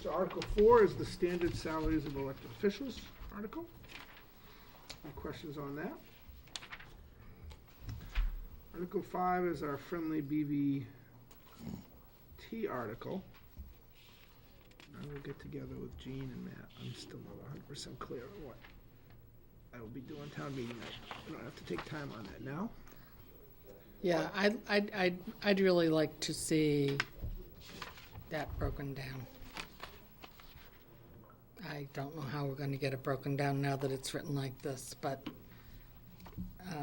Speaker 1: So Article 4 is the standard salaries of elected officials article. Any questions on that? Article 5 is our friendly BVT article. I will get together with Jean and Matt. I'm still not 100% clear on what I will be doing town meeting night. I don't have to take time on that now.
Speaker 6: Yeah, I'd really like to see that broken down. I don't know how we're gonna get it broken down now that it's written like this, but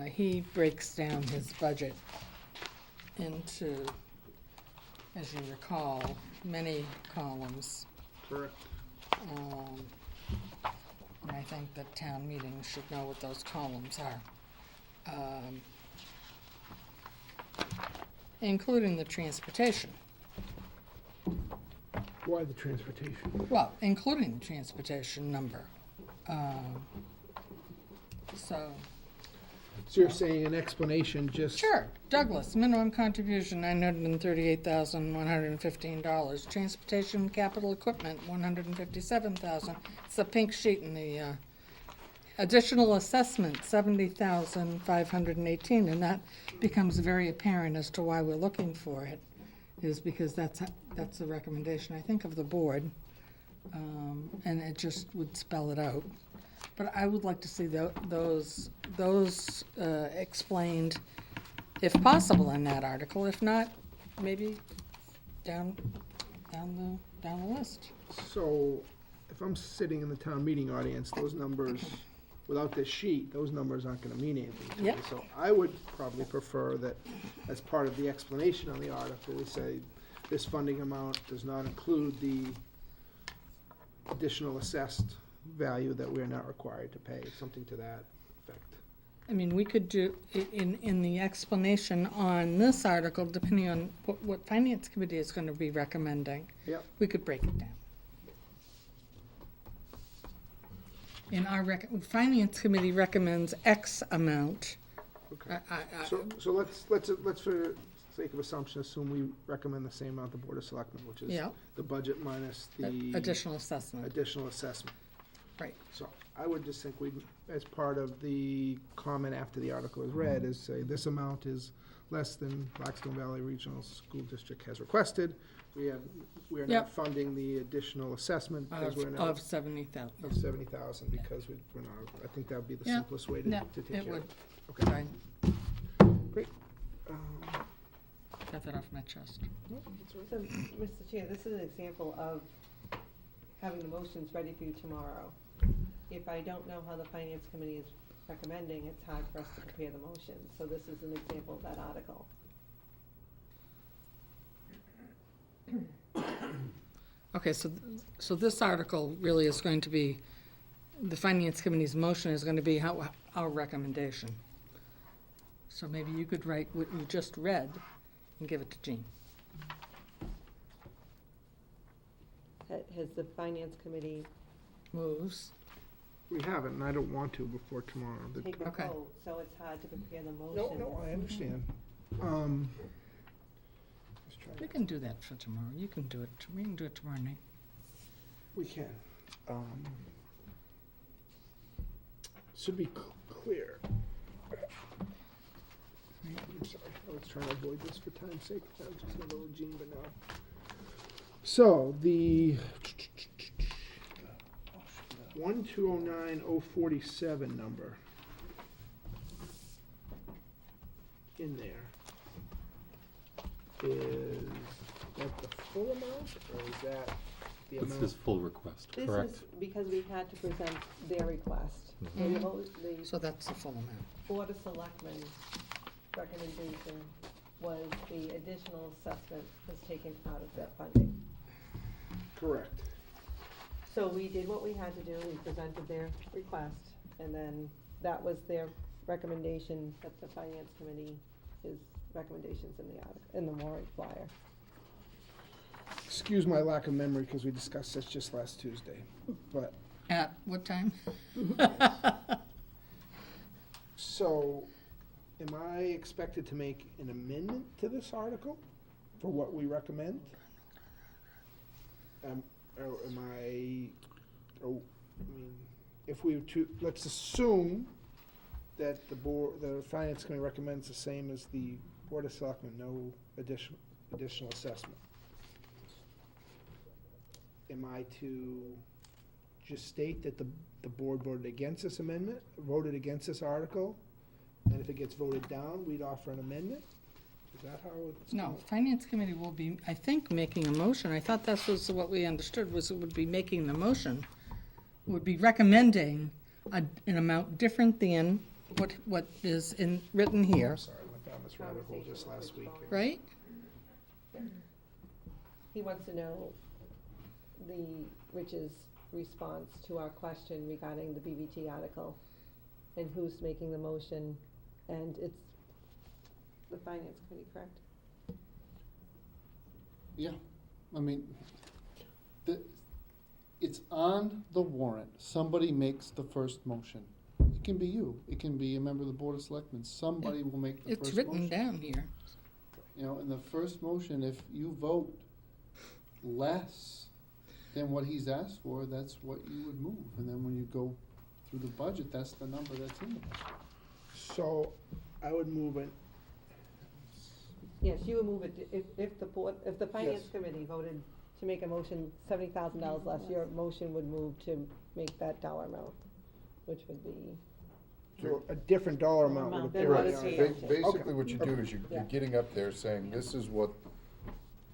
Speaker 6: he breaks down his budget into, as you recall, many columns.
Speaker 1: Correct.
Speaker 6: And I think that town meetings should know what those columns are. Including the transportation.
Speaker 1: Why the transportation?
Speaker 6: Well, including the transportation number. So,
Speaker 1: So you're saying an explanation just?
Speaker 6: sure, Douglas, minimum contribution, $938,115. Transportation capital equipment, $157,000. It's the pink sheet in the, additional assessment, $70,518, and that becomes very apparent as to why we're looking for it, is because that's the recommendation, I think, of the board, and it just would spell it out. But I would like to see those explained, if possible, in that article. If not, maybe down the list.
Speaker 1: So if I'm sitting in the town meeting audience, those numbers, without this sheet, those numbers aren't gonna mean anything to me.
Speaker 6: Yep.
Speaker 1: So I would probably prefer that as part of the explanation on the article, we say this funding amount does not include the additional assessed value that we're not required to pay, something to that effect.
Speaker 6: I mean, we could do, in the explanation on this article, depending on what Finance Committee is gonna be recommending,
Speaker 1: Yep.
Speaker 6: we could break it down. In our Finance Committee recommends X amount.
Speaker 1: Okay. So let's for sake of assumption, assume we recommend the same amount the Board of Selectmen, which is
Speaker 6: Yeah.
Speaker 1: the budget minus the
Speaker 6: Additional assessment,
Speaker 1: additional assessment.
Speaker 6: right.
Speaker 1: So I would just think we, as part of the comment after the article is read, is say this amount is less than Blackstone Valley Regional School District has requested. We are
Speaker 6: Yep.
Speaker 1: not funding the additional assessment because we're not.
Speaker 6: Of 70,000.
Speaker 1: Of 70,000 because we're not, I think that would be the
Speaker 6: Yeah.
Speaker 1: simplest way to
Speaker 6: Yeah,
Speaker 1: take
Speaker 6: it
Speaker 1: care of
Speaker 6: would.
Speaker 1: it. Okay,
Speaker 6: Fine.
Speaker 1: great.
Speaker 6: Got that off my chest.
Speaker 3: So, Mr. Chair, this is an example of having the motions ready for you tomorrow. If I don't know how the Finance Committee is recommending, it's hard for us to prepare the motions, so this is an example of that article.
Speaker 6: Okay, so this article really is going to be, the Finance Committee's motion is going to be our recommendation. So maybe you could write what you just read and give it to Jean.
Speaker 3: Has the finance committee
Speaker 6: Moves.
Speaker 1: We haven't, and I don't want to before tomorrow.
Speaker 3: taken a
Speaker 6: Okay.
Speaker 3: vote, so it's hard to prepare the motion?
Speaker 1: No, I understand. Let's try
Speaker 6: We
Speaker 1: that.
Speaker 6: can do that for tomorrow. You can do it, we can do it tomorrow night.
Speaker 1: We can. Should be clear. I'm sorry, I was trying to avoid this for time's sake. I was just gonna go with Jean, but no. So, the 1209047 number in there is that the full amount, or is that the
Speaker 9: That's
Speaker 1: amount?
Speaker 9: his full request,
Speaker 3: This
Speaker 9: correct?
Speaker 3: is because we had to present their request.
Speaker 6: Mhm.
Speaker 3: The
Speaker 6: So that's the full amount.
Speaker 3: Board of Selectmen's recommendation was the additional assessment was taken out of that funding.
Speaker 1: Correct.
Speaker 3: So we did what we had to do, we presented their request, and then that was their recommendation, that the finance committee, his recommendations in the article, in the warrant flyer.
Speaker 1: Excuse my lack of memory, because we discussed this just last Tuesday, but,
Speaker 6: At what time?
Speaker 1: so, am I expected to make an amendment to this article for what we recommend? Or am I, if we were to, let's assume that the finance committee recommends the same as the Board of Selectmen, no additional assessment. Am I to just state that the board voted against this amendment, voted against this article, and if it gets voted down, we'd offer an amendment? Is that how it's?
Speaker 6: No, Finance Committee will be, I think, making a motion. I thought that was what we understood, was it would be making the motion, would be recommending an amount different than what is written here,
Speaker 1: I'm sorry, I went down this rabbit hole just last week.
Speaker 6: right?
Speaker 3: He wants to know Rich's response to our question regarding the BVT article, and who's making the motion, and it's the finance committee, correct?
Speaker 2: Yeah, I mean, it's on the warrant. Somebody makes the first motion. It can be you, it can be a member of the Board of Selectmen. Somebody will make the
Speaker 6: It's
Speaker 2: first
Speaker 6: written
Speaker 2: motion.
Speaker 6: down here.
Speaker 2: You know, in the first motion, if you vote less than what he's asked for, that's what you would move. And then when you go through the budget, that's the number that's in the budget.
Speaker 1: So, I would move it,
Speaker 3: Yes, you would move it, if the board, if the finance
Speaker 1: Yes.
Speaker 3: committee voted to make a motion $70,000 less, your motion would move to make that dollar amount, which would be,
Speaker 1: so a different dollar amount would
Speaker 3: Amount
Speaker 1: appear.
Speaker 3: than
Speaker 1: on
Speaker 3: what
Speaker 1: the
Speaker 3: is
Speaker 1: article.
Speaker 3: here.
Speaker 13: Basically, what you do
Speaker 1: Okay.
Speaker 13: is you're
Speaker 3: Yeah.
Speaker 13: getting up there saying, this is what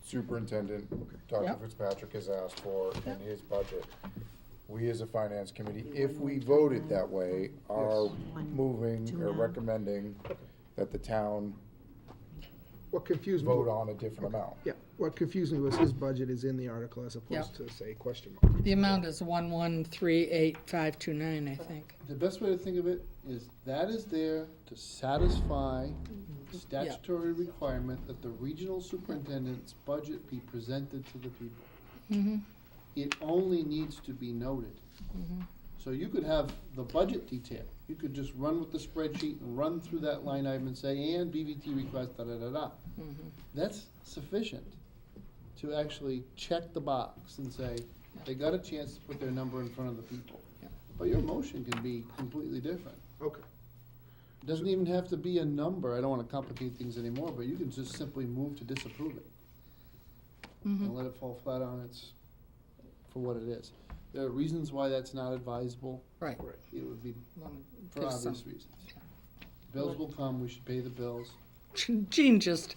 Speaker 13: Superintendent Dr.
Speaker 6: Yep.
Speaker 13: Fitzpatrick has asked for in his budget. We as a finance committee, if we voted that way, are moving or recommending that the town
Speaker 1: What confused me.
Speaker 13: vote on a different amount.
Speaker 1: Yeah, what confused me was his budget is in the article as
Speaker 6: Yeah.
Speaker 1: opposed to, say, question mark.
Speaker 6: The amount is 1138529, I think.
Speaker 2: The best way to think of it is that is there to satisfy the statutory requirement that the regional superintendent's budget be presented to the people.
Speaker 6: Mm-hmm.
Speaker 2: It only needs to be noted. So you could have the budget detail, you could just run with the spreadsheet and run through that line item and say, and BVT request, da-da-da-da. That's sufficient to actually check the box and say, they got a chance to put their number in front of the people.
Speaker 6: Yeah.
Speaker 2: But your motion can be completely different.
Speaker 1: Okay.
Speaker 2: It doesn't even have to be a number, I don't wanna complicate things anymore, but you can just simply move to disapprove it. And let it fall flat on its, for what it is. There are reasons why that's not advisable.
Speaker 6: Right.
Speaker 2: It would be for
Speaker 6: There's
Speaker 2: obvious
Speaker 6: some-
Speaker 2: reasons. Bills will come, we should pay the bills.
Speaker 6: Jean just,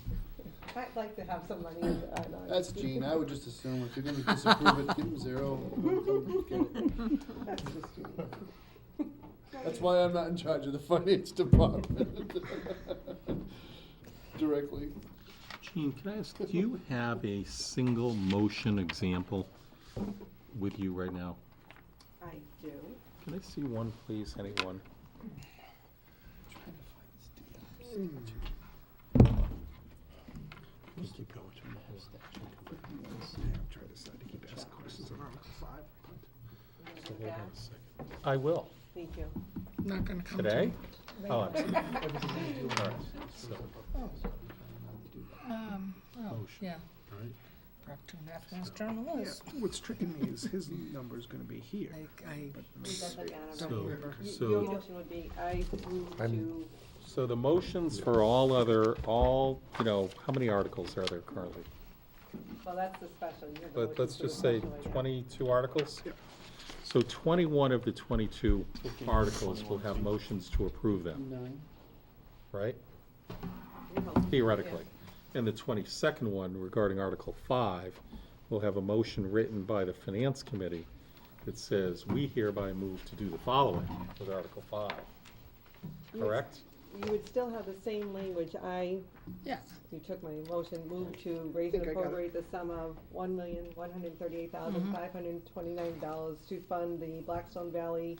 Speaker 3: I'd like to have some money in the,
Speaker 2: That's Gene, I would just assume if you're gonna disapprove it, give him zero. Get it.
Speaker 3: That's just Gene.
Speaker 2: That's why I'm not in charge of the finance department. Directly.
Speaker 9: Gene, can I ask, do you have a single motion example with you right now?
Speaker 3: I do.
Speaker 9: Can I see one, please, anyone?
Speaker 1: I'm trying to decide to keep asking questions on Article 5, but
Speaker 9: So hold on a second. I will.
Speaker 3: Thank you.
Speaker 6: Not gonna come to
Speaker 9: Today?
Speaker 6: me.
Speaker 9: Oh, I'm sorry. All right, so,
Speaker 6: Oh, yeah.
Speaker 9: right.
Speaker 6: Prop 2.5 Mass General
Speaker 1: yeah,
Speaker 6: is.
Speaker 1: what's tricking me is his number's gonna be here.
Speaker 6: I
Speaker 3: It doesn't matter.
Speaker 9: So-
Speaker 3: Your motion would be, I move to,
Speaker 9: So the motions for all other, how many articles are there currently?
Speaker 3: well, that's the special. You have the
Speaker 9: But
Speaker 3: motion
Speaker 9: let's
Speaker 3: for the
Speaker 9: just say
Speaker 3: special right now.
Speaker 9: 22 articles?
Speaker 1: Yeah.
Speaker 9: So 21 of the 22 articles will have motions to approve them, right?
Speaker 3: We hope.
Speaker 9: Theoretically. And the 22nd one regarding Article 5 will have a motion written by the Finance Committee that says, we hereby move to do the following with Article 5. Correct?
Speaker 3: You would still have the same language.
Speaker 6: Yeah.
Speaker 3: You took my motion, move to raise and
Speaker 1: Think I got it.
Speaker 3: appropriate the sum of $1,138,529 to fund the Blackstone Valley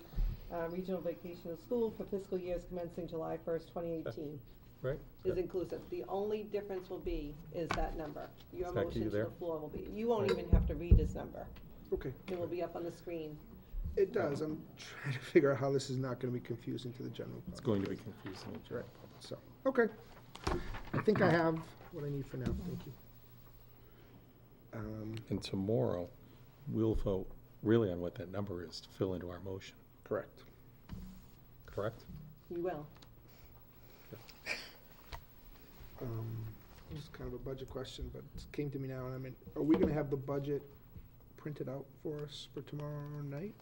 Speaker 3: Regional Vocational School for fiscal years commencing July 1st, 2018.
Speaker 9: Right?
Speaker 3: Is inclusive. The only difference will be, is that number. Your
Speaker 9: Is that
Speaker 3: motion
Speaker 9: you
Speaker 3: to
Speaker 9: there?
Speaker 3: the floor will be, you won't even have to read this number.
Speaker 1: Okay,
Speaker 3: It will be up on the screen.
Speaker 1: it does. I'm trying to figure out how this is not gonna be confusing to the general public.
Speaker 9: It's going to be confusing.
Speaker 1: Right, so, okay. I think I have what I need for now, thank you.
Speaker 9: And tomorrow, we'll vote really on what that number is to fill into our motion,
Speaker 1: Correct.
Speaker 9: correct?
Speaker 3: You will.
Speaker 1: Just kind of a budget question, but it came to me now, and I mean, are we gonna have the budget printed out for us for tomorrow night?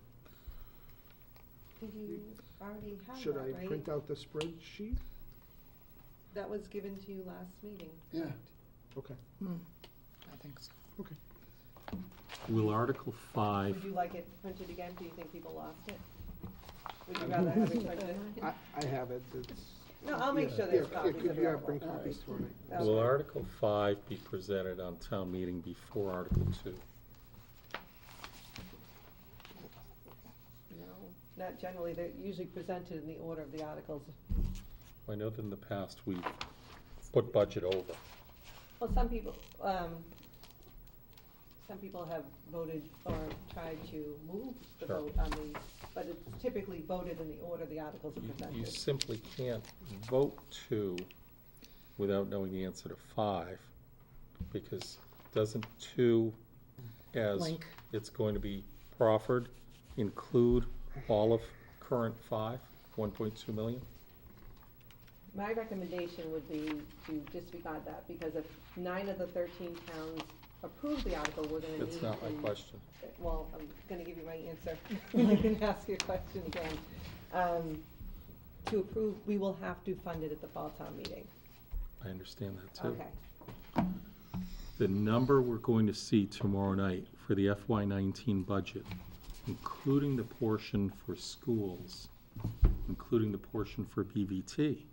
Speaker 3: You already have
Speaker 1: Should
Speaker 3: that,
Speaker 1: I
Speaker 3: right?
Speaker 1: print out the spreadsheet?
Speaker 3: That was given to you last meeting.
Speaker 2: Yeah.
Speaker 1: Okay,
Speaker 6: I think so.
Speaker 1: okay.
Speaker 9: Will Article 5,
Speaker 3: Would you like it printed again? Do you think people lost it? Would you rather have it printed?
Speaker 1: I have it, it's.
Speaker 3: No, I'll make sure
Speaker 1: Yeah,
Speaker 3: there's
Speaker 1: yeah,
Speaker 3: copies
Speaker 1: could you
Speaker 3: available.
Speaker 1: bring copies tomorrow night?
Speaker 9: will
Speaker 3: Okay.
Speaker 9: Article 5 be presented on town meeting before Article 2?
Speaker 3: No, not generally. They're usually presented in the order of the articles.
Speaker 9: I know that in the past, we put budget over.
Speaker 3: Well, some people have voted or tried to move the
Speaker 9: Sure.
Speaker 3: vote on the, but it's typically voted in the order the articles are
Speaker 9: You
Speaker 3: presented.
Speaker 9: simply can't vote 2 without knowing the answer to 5, because doesn't 2, as
Speaker 6: Link.
Speaker 9: it's going to be proffered, include all of current 5, 1.2 million?
Speaker 3: My recommendation would be to disregard that, because if 9 of the 13 towns approve the article, we're gonna need.
Speaker 9: That's not my
Speaker 3: an-
Speaker 9: question.
Speaker 3: Well, I'm gonna give you my answer. You can ask your question again. To approve, we will have to fund it at the fall town meeting.
Speaker 9: I understand that too.
Speaker 3: Okay.
Speaker 9: The number we're going to see tomorrow night for the FY19 budget, including the portion for schools, including the portion for BVT,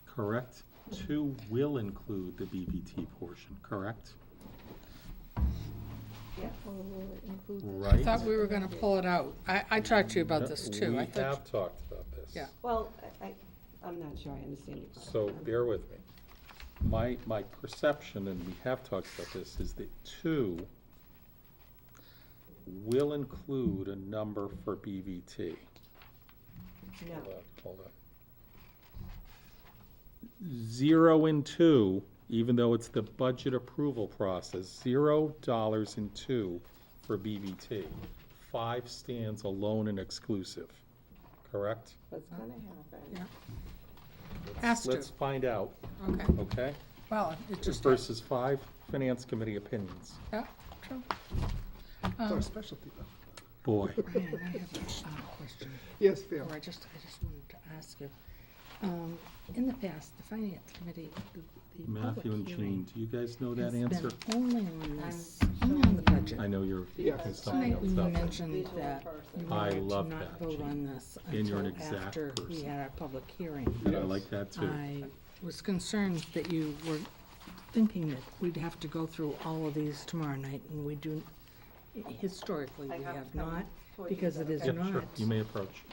Speaker 9: correct? 2 will include the BVT portion, correct?
Speaker 3: Yeah.
Speaker 9: Right?
Speaker 6: I thought we were gonna pull it out. I talked to you about this too.
Speaker 9: We
Speaker 6: I thought-
Speaker 9: have talked about this.
Speaker 6: Yeah.
Speaker 3: Well, I'm not sure I understand your question.
Speaker 9: So bear with me. My perception, and we have talked about this, is that 2 will include a number for BVT.
Speaker 3: No.
Speaker 9: Hold on. 0 and 2, even though it's the budget approval process, $0 in 2 for BVT. 5 stands alone and exclusive, correct?
Speaker 3: What's gonna happen?
Speaker 6: Yeah. Has to.
Speaker 9: Let's find out,
Speaker 6: Okay.
Speaker 9: okay?
Speaker 6: Well, it just.
Speaker 9: Versus 5 Finance Committee opinions.
Speaker 6: Yeah, true.
Speaker 1: It's our specialty though.
Speaker 9: Boy,
Speaker 6: Brian, I have a question.
Speaker 1: Yes, Phil.
Speaker 6: Or I just wanted to ask you. In the past, the finance committee, the
Speaker 9: Matthew and
Speaker 6: public
Speaker 9: Janine,
Speaker 6: hearing
Speaker 9: do you guys know that
Speaker 6: has
Speaker 9: answer?
Speaker 6: been only on this, only on the budget.
Speaker 9: I know you're.
Speaker 1: Yeah.
Speaker 9: there's something
Speaker 6: Tonight,
Speaker 9: else
Speaker 6: we
Speaker 9: up.
Speaker 6: mentioned that you
Speaker 9: I
Speaker 6: wanted to
Speaker 9: love
Speaker 6: not
Speaker 9: that,
Speaker 6: vote
Speaker 9: Jean.
Speaker 6: on this
Speaker 9: And you're an
Speaker 6: until
Speaker 9: exact
Speaker 6: after we
Speaker 9: person.
Speaker 6: had our public hearing.
Speaker 9: And I like that too.
Speaker 6: I was concerned that you were thinking that we'd have to go through all of these tomorrow night, and we do, historically, we
Speaker 3: have
Speaker 6: have
Speaker 3: to come
Speaker 6: not,
Speaker 3: toward you,
Speaker 6: because
Speaker 3: is
Speaker 6: it
Speaker 3: that
Speaker 6: is
Speaker 3: okay?
Speaker 9: Yeah, sure,
Speaker 6: not.
Speaker 9: you may approach.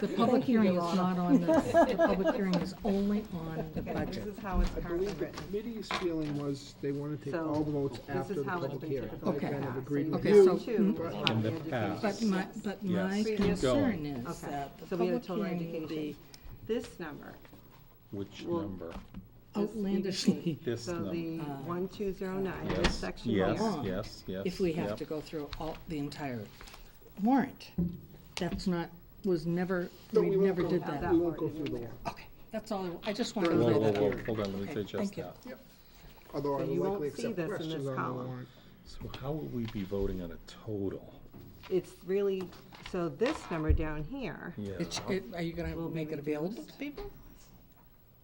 Speaker 6: The public hearing is not on this, the public hearing is only on the
Speaker 3: Okay,
Speaker 6: budget.
Speaker 3: this is how it's
Speaker 1: I
Speaker 3: currently
Speaker 1: believe the
Speaker 3: written.
Speaker 1: committee's feeling was they want to take
Speaker 3: So,
Speaker 1: all the votes
Speaker 3: this
Speaker 1: after
Speaker 3: is
Speaker 1: the
Speaker 3: how it's
Speaker 1: public
Speaker 3: been
Speaker 1: hearing.
Speaker 3: typically
Speaker 6: Okay.
Speaker 1: I kind of
Speaker 3: passed.
Speaker 1: agreed
Speaker 3: So
Speaker 1: with
Speaker 6: Okay,
Speaker 1: you.
Speaker 6: so-
Speaker 3: two
Speaker 1: but-
Speaker 3: is
Speaker 9: In
Speaker 3: how
Speaker 9: the
Speaker 3: the
Speaker 9: past.
Speaker 6: But my, but my
Speaker 9: Yes.
Speaker 3: Previous-
Speaker 6: concern is
Speaker 3: Okay,
Speaker 6: that the
Speaker 3: so we have
Speaker 6: public
Speaker 3: total
Speaker 6: hearing will
Speaker 3: education.
Speaker 6: be
Speaker 3: This number,
Speaker 9: Which
Speaker 3: Well,
Speaker 9: number?
Speaker 6: outlandishly
Speaker 9: This
Speaker 3: so
Speaker 9: number.
Speaker 3: the 1209, this
Speaker 9: Yes,
Speaker 3: section
Speaker 9: yes,
Speaker 3: here.
Speaker 6: long
Speaker 9: yes, yes.
Speaker 6: if we have
Speaker 9: yep.
Speaker 6: to go through all, the entire warrant. That's not, was never,
Speaker 1: No,
Speaker 6: we
Speaker 1: we won't
Speaker 6: never
Speaker 1: go-
Speaker 6: did
Speaker 3: have
Speaker 6: that.
Speaker 3: that
Speaker 1: We won't
Speaker 3: part
Speaker 1: go
Speaker 3: in
Speaker 1: through the
Speaker 3: there.
Speaker 1: warrant,
Speaker 6: Okay, that's all, I just wanted to
Speaker 1: During
Speaker 9: Whoa,
Speaker 6: lay
Speaker 1: the
Speaker 9: whoa,
Speaker 6: that
Speaker 1: public
Speaker 9: whoa,
Speaker 6: out.
Speaker 1: hearing.
Speaker 9: hold on, let me
Speaker 6: Okay,
Speaker 9: digest
Speaker 6: thank you.
Speaker 9: that.
Speaker 1: Although
Speaker 3: So
Speaker 1: I
Speaker 3: you
Speaker 1: would
Speaker 3: won't
Speaker 1: likely
Speaker 3: see
Speaker 1: accept
Speaker 3: this in
Speaker 1: questions
Speaker 3: this
Speaker 1: on the
Speaker 3: column.
Speaker 1: warrant.
Speaker 9: So how would we be voting on a total?
Speaker 3: It's really, so this number down here,
Speaker 9: Yeah.
Speaker 6: Are you gonna
Speaker 3: Will be
Speaker 6: make it available to
Speaker 3: reduced.
Speaker 6: people?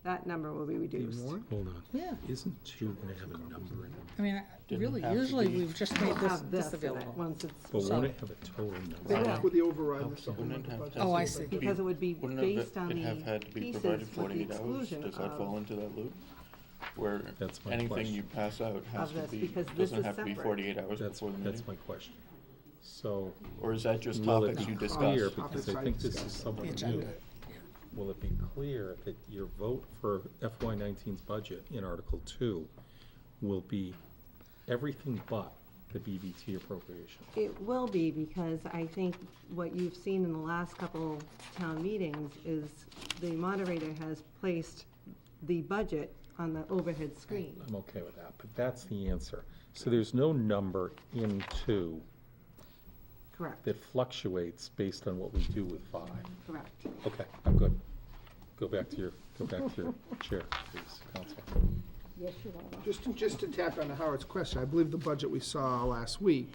Speaker 3: that number will be reduced.
Speaker 9: Hold on.
Speaker 6: Yeah.
Speaker 9: Isn't two gonna have a number in it?
Speaker 6: I mean,
Speaker 5: Didn't
Speaker 6: really,
Speaker 5: have to
Speaker 6: usually
Speaker 5: be-
Speaker 6: we've just
Speaker 3: We'll
Speaker 6: made this,
Speaker 3: have
Speaker 6: this
Speaker 3: this in it
Speaker 6: available.
Speaker 3: once it's,
Speaker 9: But
Speaker 6: So-
Speaker 9: won't it have a total
Speaker 1: They
Speaker 9: number?
Speaker 3: Yeah.
Speaker 1: have with the override and the
Speaker 5: Wouldn't it
Speaker 1: supplemental
Speaker 5: have
Speaker 1: budget.
Speaker 5: to
Speaker 6: Oh, I
Speaker 5: be-
Speaker 6: see.
Speaker 3: because it would be
Speaker 5: Wouldn't
Speaker 3: based on
Speaker 5: it have
Speaker 3: the
Speaker 5: had to be
Speaker 3: pieces
Speaker 5: provided
Speaker 3: with the
Speaker 5: 48 hours?
Speaker 3: exclusion
Speaker 5: Does that fall
Speaker 3: of,
Speaker 5: into that loop? Where
Speaker 9: That's my
Speaker 5: anything
Speaker 9: question.
Speaker 5: you pass out has
Speaker 3: Of
Speaker 5: to
Speaker 3: this,
Speaker 5: be,
Speaker 3: because this
Speaker 5: doesn't
Speaker 3: is
Speaker 5: have to be
Speaker 3: separate.
Speaker 5: 48 hours
Speaker 9: That's,
Speaker 5: before the meeting?
Speaker 9: that's my question. So,
Speaker 5: Or is that just
Speaker 9: will it
Speaker 5: topics
Speaker 9: be
Speaker 5: you
Speaker 9: clear,
Speaker 5: discuss?
Speaker 9: because I think this is somewhat
Speaker 6: The
Speaker 9: new.
Speaker 6: agenda.
Speaker 9: Will it be clear that your vote for FY 19's budget in Article 2 will be everything but the BBT appropriation?
Speaker 3: it will be, because I think what you've seen in the last couple town meetings is the moderator has placed the budget on the overhead screen.
Speaker 9: I'm okay with that, but that's the answer. So there's no number in 2
Speaker 3: Correct,
Speaker 9: that fluctuates based on what we do with 5.
Speaker 3: correct.
Speaker 9: Okay, I'm good. Go back to your chair, please, Council.
Speaker 7: Yes, Your Honor.
Speaker 1: Just to tap on Howard's question, I believe the budget we saw last week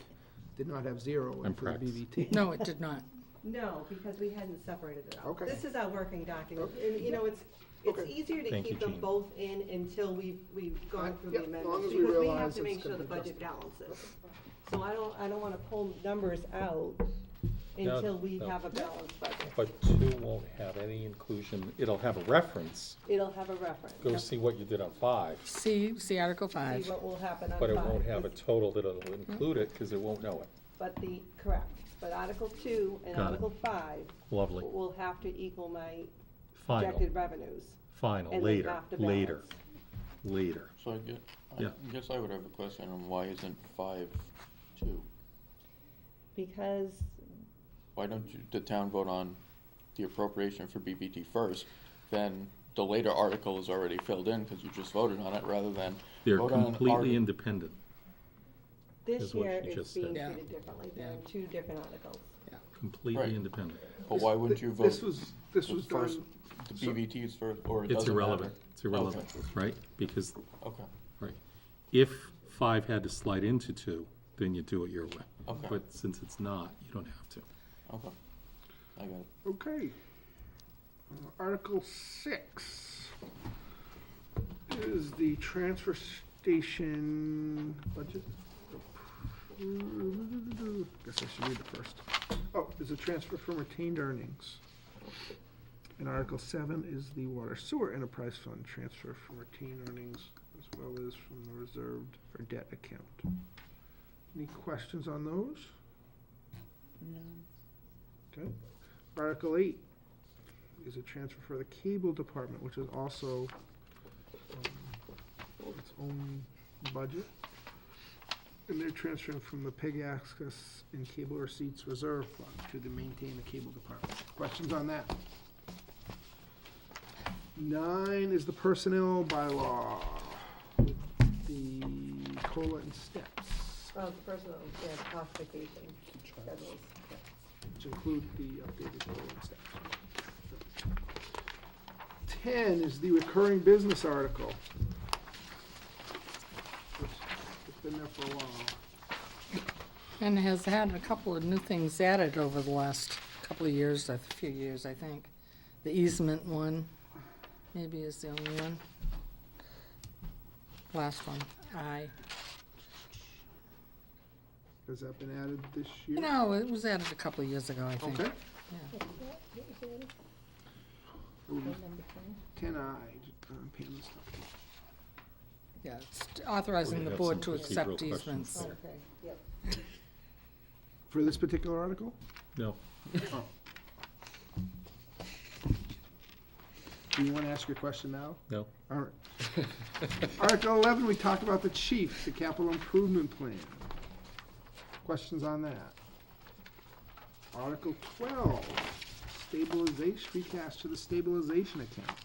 Speaker 1: did not have zero in
Speaker 9: I'm
Speaker 1: for the
Speaker 9: practicing.
Speaker 1: BVT.
Speaker 6: No, it did not.
Speaker 3: No, because we hadn't separated it out.
Speaker 1: Okay.
Speaker 3: This is our working document,
Speaker 1: Okay.
Speaker 3: and, you know, it's
Speaker 1: Okay.
Speaker 3: easier to
Speaker 9: Thank you,
Speaker 3: keep them
Speaker 9: Jean.
Speaker 3: both in until we've gone through the
Speaker 1: Yep, as long
Speaker 3: amendments,
Speaker 1: as we
Speaker 3: because we
Speaker 1: realize
Speaker 3: have to
Speaker 1: it's
Speaker 3: make sure
Speaker 1: gonna
Speaker 3: the
Speaker 1: be
Speaker 3: budget balances. So I don't wanna pull numbers out
Speaker 9: No,
Speaker 3: until we
Speaker 9: no.
Speaker 3: have a balanced budget.
Speaker 9: But 2 won't have any inclusion, it'll have a reference.
Speaker 3: It'll have a reference.
Speaker 9: Go see what you did on 5,
Speaker 6: See Article
Speaker 3: See
Speaker 6: 5.
Speaker 3: what will happen on
Speaker 9: but it
Speaker 3: 5,
Speaker 9: won't have a
Speaker 3: 'cause-
Speaker 9: total that'll include it, because it won't know it.
Speaker 3: But but Article 2 and
Speaker 9: Got it.
Speaker 3: Article 5
Speaker 9: Lovely.
Speaker 3: will have to equal my
Speaker 9: Final,
Speaker 3: projected revenues.
Speaker 9: final,
Speaker 3: and they
Speaker 9: later,
Speaker 3: have to
Speaker 9: later,
Speaker 3: balance.
Speaker 9: later.
Speaker 5: So
Speaker 9: Yeah.
Speaker 5: I guess I would have a question on why isn't 5-2?
Speaker 3: Because
Speaker 5: Why don't the town vote on the appropriation for BBT first, then the later article is already filled in because you just voted on it, rather than
Speaker 9: They're
Speaker 5: vote on
Speaker 9: completely
Speaker 5: article-
Speaker 9: independent.
Speaker 3: this
Speaker 9: Is what
Speaker 3: year
Speaker 9: she
Speaker 3: it's
Speaker 9: just
Speaker 3: being
Speaker 9: said.
Speaker 6: Yeah.
Speaker 3: treated differently, there are two different articles.
Speaker 9: Completely
Speaker 5: Right.
Speaker 9: independent.
Speaker 5: But why wouldn't you vote?
Speaker 1: This was
Speaker 5: first,
Speaker 1: done,
Speaker 5: the
Speaker 1: so-
Speaker 5: BBT's first, or it
Speaker 9: It's
Speaker 5: doesn't
Speaker 9: irrelevant,
Speaker 5: matter?
Speaker 9: it's irrelevant, right? Because,
Speaker 5: Okay,
Speaker 9: right, if 5 had to slide into 2, then you do it your way.
Speaker 5: Okay.
Speaker 9: But since it's not, you don't have to.
Speaker 5: okay, I got it.
Speaker 1: okay. Article 6 is the transfer station budget. Guess I should read it first. Oh, is a transfer from retained earnings. And Article 7 is the water sewer enterprise fund transfer from retained earnings as well as from the reserved for debt account. Any questions on those?
Speaker 8: No.
Speaker 1: Okay. Article 8 is a transfer for the cable department, which is also its own budget. And they're transferring from the PEG access and cable receipts reserve fund to maintain the cable department. Questions on that? 9 is the personnel bylaw, the COLA and steps,
Speaker 3: Well, it's personal, yeah, classification schedules.
Speaker 1: which include the updated COLA and steps. 10 is the recurring business article. It's been there for a while.
Speaker 6: And has had a couple of new things added over the last couple of years, a few years, I think. The easement one, maybe is the only one. Last one,
Speaker 1: Has that been added this year?
Speaker 6: No, it was added a couple of years ago, I think.
Speaker 1: Okay.
Speaker 6: Yeah.
Speaker 1: 10I, Pam and stuff.
Speaker 6: Yeah, it's authorizing
Speaker 9: We
Speaker 6: the
Speaker 9: have
Speaker 6: board to
Speaker 9: some
Speaker 6: accept
Speaker 9: procedural questions
Speaker 6: easements.
Speaker 9: there.
Speaker 3: Okay, yep.
Speaker 1: For this particular article?
Speaker 9: No,
Speaker 1: Oh. Do you want to ask your question now?
Speaker 9: no.
Speaker 1: All right. Article 11, we talked about the chief, the capital improvement plan. Questions on that? Article 12, stabilization, free cash to the stabilization account.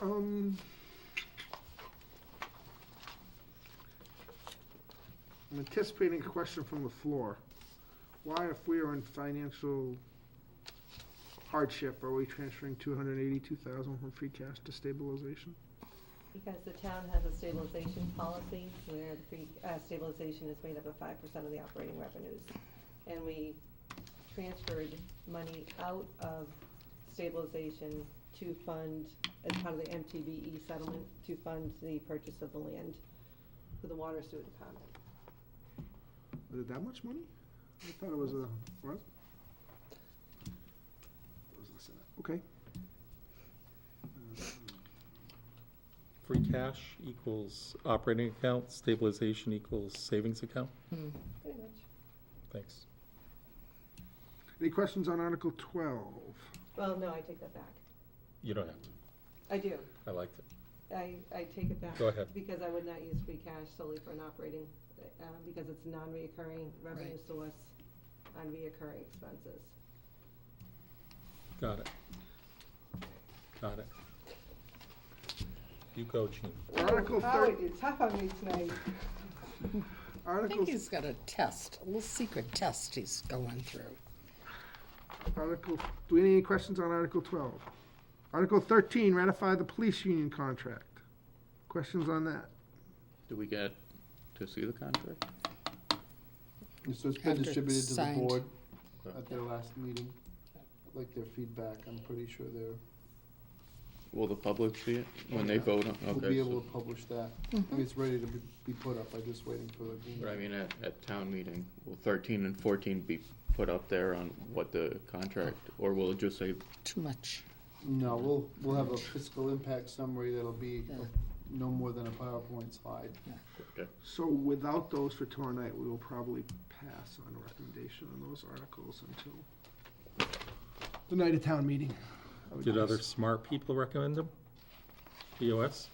Speaker 1: I'm anticipating a question from the floor. Why, if we are in financial hardship, are we transferring $282,000 from free cash to stabilization?
Speaker 3: Because the town has a stabilization policy where the free, stabilization is made up of 5% of the operating revenues. And we transferred money out of stabilization to fund, as part of the MTBE settlement, to fund the purchase of the land for the water sewer department.
Speaker 1: Was it that much money? I thought it was a, what? I was listening. Okay.
Speaker 9: Free cash equals operating account, stabilization equals savings account?
Speaker 3: Pretty much.
Speaker 9: Thanks.
Speaker 1: Any questions on Article 12?
Speaker 3: Well, no, I take that back.
Speaker 9: You don't have to.
Speaker 3: I do.
Speaker 9: I liked it.
Speaker 3: I take it back.
Speaker 9: Go ahead.
Speaker 3: Because I would not use free cash solely for an operating, because it's a non-reoccurring revenue
Speaker 6: Right.
Speaker 3: source on reoccurring expenses.
Speaker 9: Got it. Got it. You go, Gene.
Speaker 1: Article
Speaker 3: Howard, you're tough on me tonight.
Speaker 6: I
Speaker 1: Article,
Speaker 6: think he's got a test, a little secret test he's going through.
Speaker 1: do we need any questions on Article 12? Article 13, ratify the police union contract. Questions on that?
Speaker 5: Do we get to see the contract?
Speaker 2: So it's been
Speaker 6: After
Speaker 2: distributed
Speaker 6: it's
Speaker 2: to the
Speaker 6: signed.
Speaker 2: board at their last meeting. I'd like their feedback. I'm pretty sure
Speaker 5: Will the public see it when they vote on?
Speaker 2: we'll
Speaker 5: Okay,
Speaker 2: be able
Speaker 5: so-
Speaker 2: to publish that. I think it's ready to be put up. I'm just waiting for the green
Speaker 5: But I
Speaker 2: light.
Speaker 5: mean, at town meeting, will 13 and 14 be put up there on what the contract, or will it just say,
Speaker 6: Too much.
Speaker 2: No, we'll have a fiscal impact summary that'll be
Speaker 6: Yeah.
Speaker 2: no more than a PowerPoint slide.
Speaker 5: okay,
Speaker 1: So without those for tomorrow night, we will probably pass on a recommendation on those articles until the night of town meeting. I would
Speaker 9: Did
Speaker 1: guess.
Speaker 9: other smart people recommend them? POS?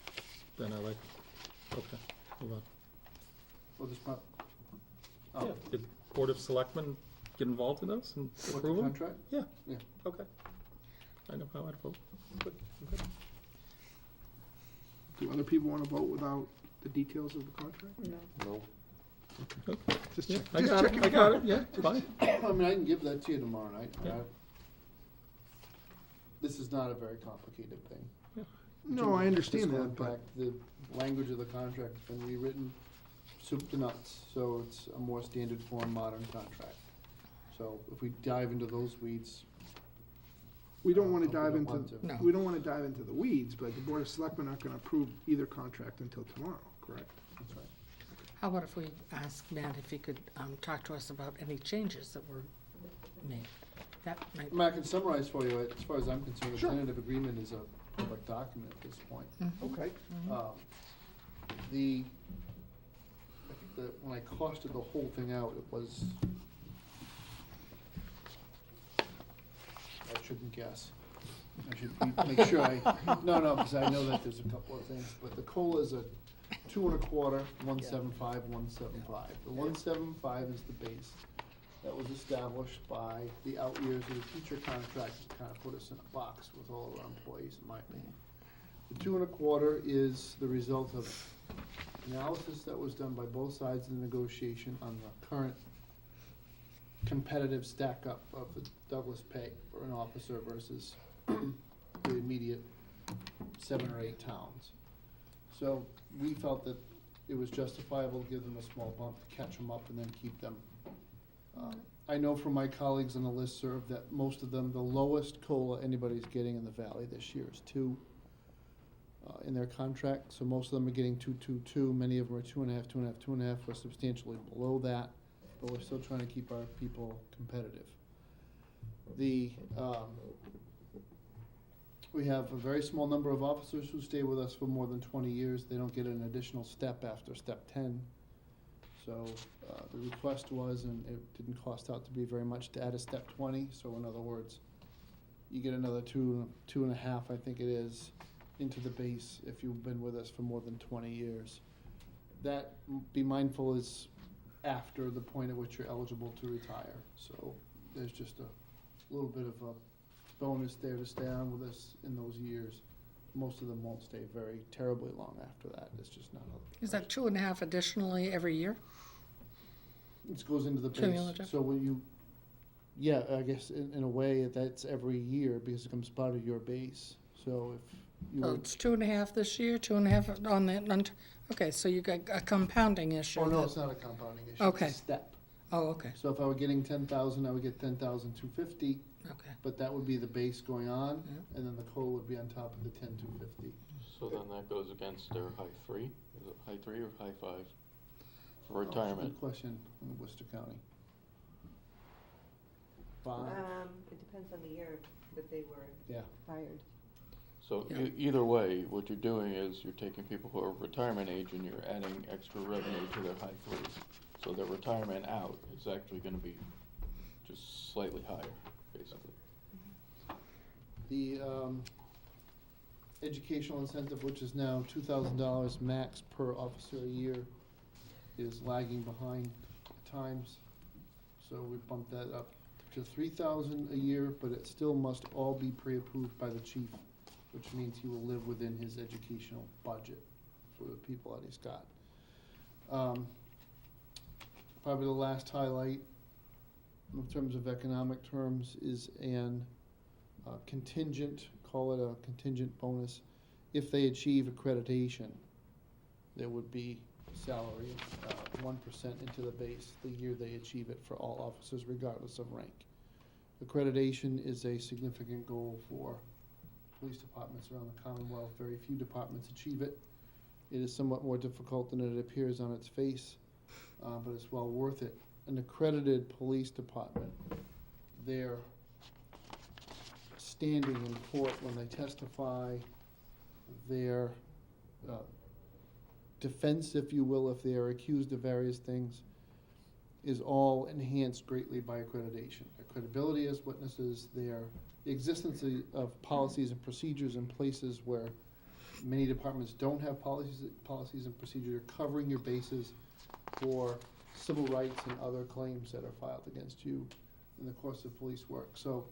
Speaker 9: Then I like, okay, hold on.
Speaker 2: Well, just not,
Speaker 9: Yeah,
Speaker 2: oh,
Speaker 9: did Board of Selectmen get involved in those and
Speaker 2: what, the
Speaker 9: approve them?
Speaker 2: contract?
Speaker 9: Yeah.
Speaker 2: Yeah.
Speaker 9: Okay. I know how I'd vote. Good, okay.
Speaker 1: Do other people want to vote without the details of the contract?
Speaker 2: No.
Speaker 1: Just
Speaker 9: Yeah,
Speaker 1: check.
Speaker 9: I
Speaker 1: just
Speaker 9: got it,
Speaker 1: checking
Speaker 9: I got it, yeah, fine.
Speaker 2: I mean, I can give that to you tomorrow night.
Speaker 9: Yeah.
Speaker 2: This is not a very complicated thing.
Speaker 1: No, I understand
Speaker 2: Fiscal
Speaker 1: that, but
Speaker 2: impact, the language of the contract has been rewritten soup to nuts, so it's a more standard form, modern contract. So if we dive into those weeds,
Speaker 1: we don't want to
Speaker 2: we
Speaker 1: dive
Speaker 2: don't
Speaker 1: into,
Speaker 2: want to.
Speaker 6: No.
Speaker 1: we don't want to dive into the weeds, but the Board of Selectmen aren't going to approve either contract until tomorrow, correct?
Speaker 2: that's right.
Speaker 6: How about if we ask Matt if he could talk to us about any changes that were made? That might,
Speaker 2: I mean, I can summarize for you, as far as I'm concerned, the
Speaker 1: Sure.
Speaker 2: tentative agreement is a public document at this point.
Speaker 1: Okay.
Speaker 2: I think that when I costed the whole thing out, it was, I shouldn't guess. I should make sure no, because I know that there's a couple of things, but the COLA is a 2 1/4, 175, 175. The 175 is the base that was established by the out years of the teacher contract to kind of put us in a box with all of our employees, in my opinion. The 2 1/4 is the result of analysis that was done by both sides of the negotiation on the current competitive stack up of the Douglas pay for an officer versus the immediate 7 or 8 towns. So we felt that it was justifiable to give them a small bump to catch them up and then keep them. I know from my colleagues on the listserv that most of them, the lowest COLA anybody's getting in the valley this year is 2 in their contract. So most of them are getting 2.22. Many of them are 2.5, 2.5, 2.5. We're substantially below that, but we're still trying to keep our people competitive. The We have a very small number of officers who stay with us for more than 20 years. They don't get an additional step after step 10. So the request was, and it didn't cost out to be very much, to add a step 20. So in other words, you get another two and a half, I think it is, into the base if you've been with us for more than 20 years. That, be mindful, is after the point at which you're eligible to retire. So there's just a little bit of a bonus there to stay on with us in those years. Most of them won't stay very terribly long after that. It's just not.
Speaker 6: Is that 2.5 additionally every year?
Speaker 2: It goes into the base.
Speaker 6: Cumulative.
Speaker 2: So when you, yeah, I guess in a way that's every year because it comes part of your base. So if you
Speaker 6: Oh,
Speaker 2: were,
Speaker 6: it's 2.5 this year, 2.5 on the, okay, so you got a compounding issue.
Speaker 2: oh no,
Speaker 6: that-
Speaker 2: it's not a compounding issue.
Speaker 6: Okay.
Speaker 2: It's a step.
Speaker 6: Oh, okay,
Speaker 2: So if I were getting 10,000, I would get 10,250.
Speaker 6: okay.
Speaker 2: But that would be the base going on,
Speaker 6: Yeah.
Speaker 2: and then the COLA would be on top of the 10,250.
Speaker 5: So then that goes against their high 3? Is it high 3 or high 5? For
Speaker 2: Oh,
Speaker 5: retirement?
Speaker 2: Good question in Worcester County. 5,
Speaker 3: It depends on the year that they were
Speaker 2: yeah.
Speaker 3: hired.
Speaker 5: So
Speaker 6: Yeah.
Speaker 5: either way, what you're doing is you're taking people who are retirement age and you're adding extra revenue to their high 3s. So their retirement out is actually gonna be just slightly higher, basically.
Speaker 2: The educational incentive, which is now $2,000 max per officer a year, is lagging behind at times. So we bumped that up to $3,000 a year, but it still must all be pre-approved by the chief, which means he will live within his educational budget for the people that he's got. Probably the last highlight in terms of economic terms is an contingent, call it a contingent bonus. If they achieve accreditation, there would be salary, 1% into the base the year they achieve it for all officers regardless of rank. Accreditation is a significant goal for police departments around the Commonwealth. Very few departments achieve it. It is somewhat more difficult than it appears on its face, but it's well worth it. An accredited police department, their standing in court when they testify, their defense, if you will, if they are accused of various things, is all enhanced greatly by accreditation. Their credibility as witnesses, the existence of policies and procedures in places where many departments don't have policies and procedures, are covering your bases for civil rights and other claims that are filed against you in the course of police work. So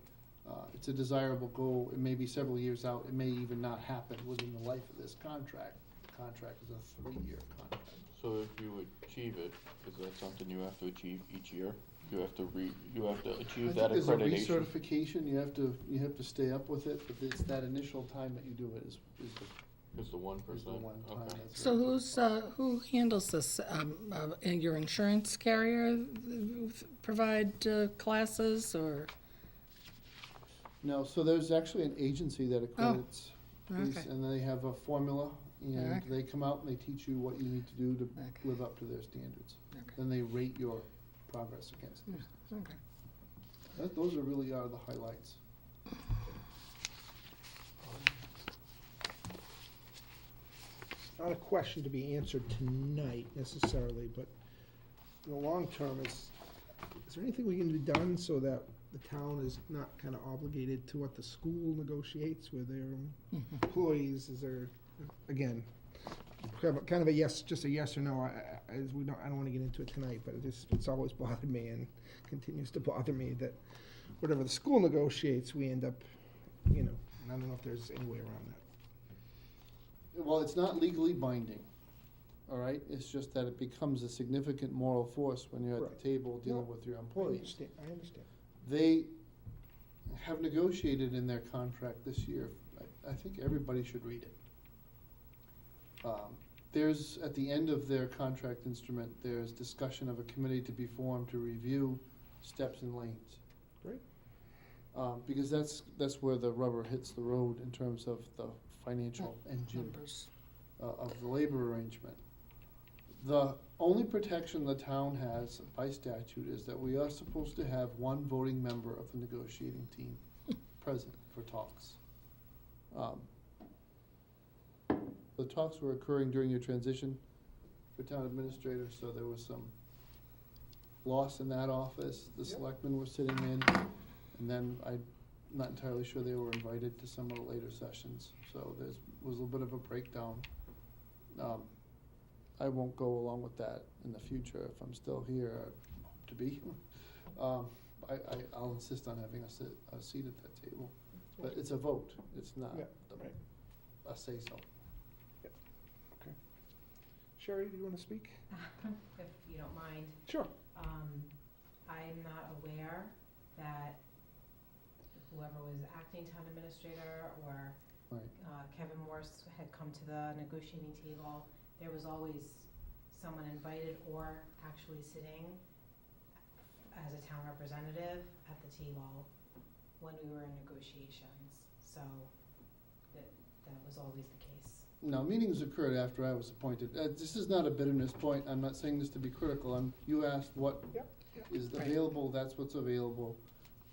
Speaker 2: it's a desirable goal. It may be several years out. It may even not happen within the life of this contract. The contract is a 3-year contract.
Speaker 5: So if you achieve it, is that something you have to achieve each year? You have to achieve that
Speaker 2: I think
Speaker 5: accreditation?
Speaker 2: there's a recertification. You have to stay up with it, but it's that initial time that you do it is
Speaker 5: Is the 1%?
Speaker 2: the one time.
Speaker 5: Okay.
Speaker 2: That's
Speaker 6: So
Speaker 2: right.
Speaker 6: who handles this? Your insurance carrier provide classes or?
Speaker 2: No, so there's actually an agency that accredits police,
Speaker 6: okay.
Speaker 2: and they have a formula, and
Speaker 6: Okay.
Speaker 2: they come out and they teach you what you need to do to
Speaker 6: Okay.
Speaker 2: live up to their standards.
Speaker 6: Okay.
Speaker 2: Then they rate your progress against those.
Speaker 6: Okay.
Speaker 2: Those are really are the highlights.
Speaker 1: Not a question to be answered tonight necessarily, but in the long term, is there anything we can do done so that the town is not kind of obligated to what the school negotiates with their employees? Is there, again, kind of a yes, just a yes or no? I don't want to get into it tonight, but it's always bothered me and continues to bother me that whatever the school negotiates, we end up, and I don't know if there's any way around that.
Speaker 2: Well, it's not legally binding, all right? It's just that it becomes a significant moral force when you're at
Speaker 1: Right.
Speaker 2: the table dealing
Speaker 1: No,
Speaker 2: with your
Speaker 1: I
Speaker 2: employees.
Speaker 1: understand.
Speaker 2: They have negotiated in their contract this year. I think everybody should read it. There's, at the end of their contract instrument, there's discussion of a committee to be formed to review steps and lanes.
Speaker 1: Great.
Speaker 2: Because that's where the rubber hits the road in terms of the financial engine
Speaker 6: Numbers.
Speaker 2: of the labor arrangement. The only protection the town has by statute is that we are supposed to have one voting member of the negotiating team present for talks. The talks were occurring during your transition for town administrator, so there was some loss in that office. The selectmen were sitting in, and then I'm not entirely sure they were invited to some of the later sessions, so was a little bit of a breakdown. I won't go along with that in the future if I'm still here to be. I'll insist on having a seat at that table, but it's a vote, it's not a say-so.
Speaker 1: Okay. Sherry, do you wanna speak?
Speaker 14: If you don't mind.
Speaker 1: Sure.
Speaker 14: I'm not aware that whoever was acting town administrator or Kevin Morse had come to the negotiating table. There was always someone invited or actually sitting as a town representative at the table when we were in negotiations. So that was always the case.
Speaker 2: No, meetings occurred after I was appointed. This is not a bitterness point. I'm not saying this to be critical. You asked what is available, that's what's available.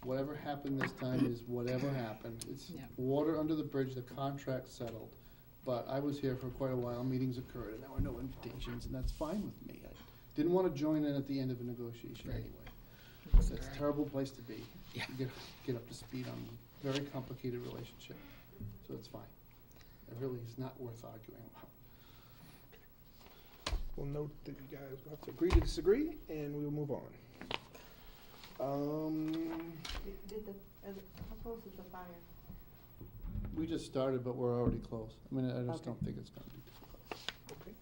Speaker 2: Whatever happened this time is whatever happened. It's water under the bridge, the contract settled. But I was here for quite a while, meetings occurred, and there were no invitations, and that's fine with me. I didn't want to join in at the end of a negotiation anyway. It's a terrible place to be. You get up to speed on a very complicated relationship, so it's fine. It really is not worth arguing about.
Speaker 1: We'll note that you guys will have to agree to disagree, and we'll move on.
Speaker 3: How close is the fire?
Speaker 2: We just started, but we're already close. I mean, I just don't think it's gonna be too
Speaker 1: Okay.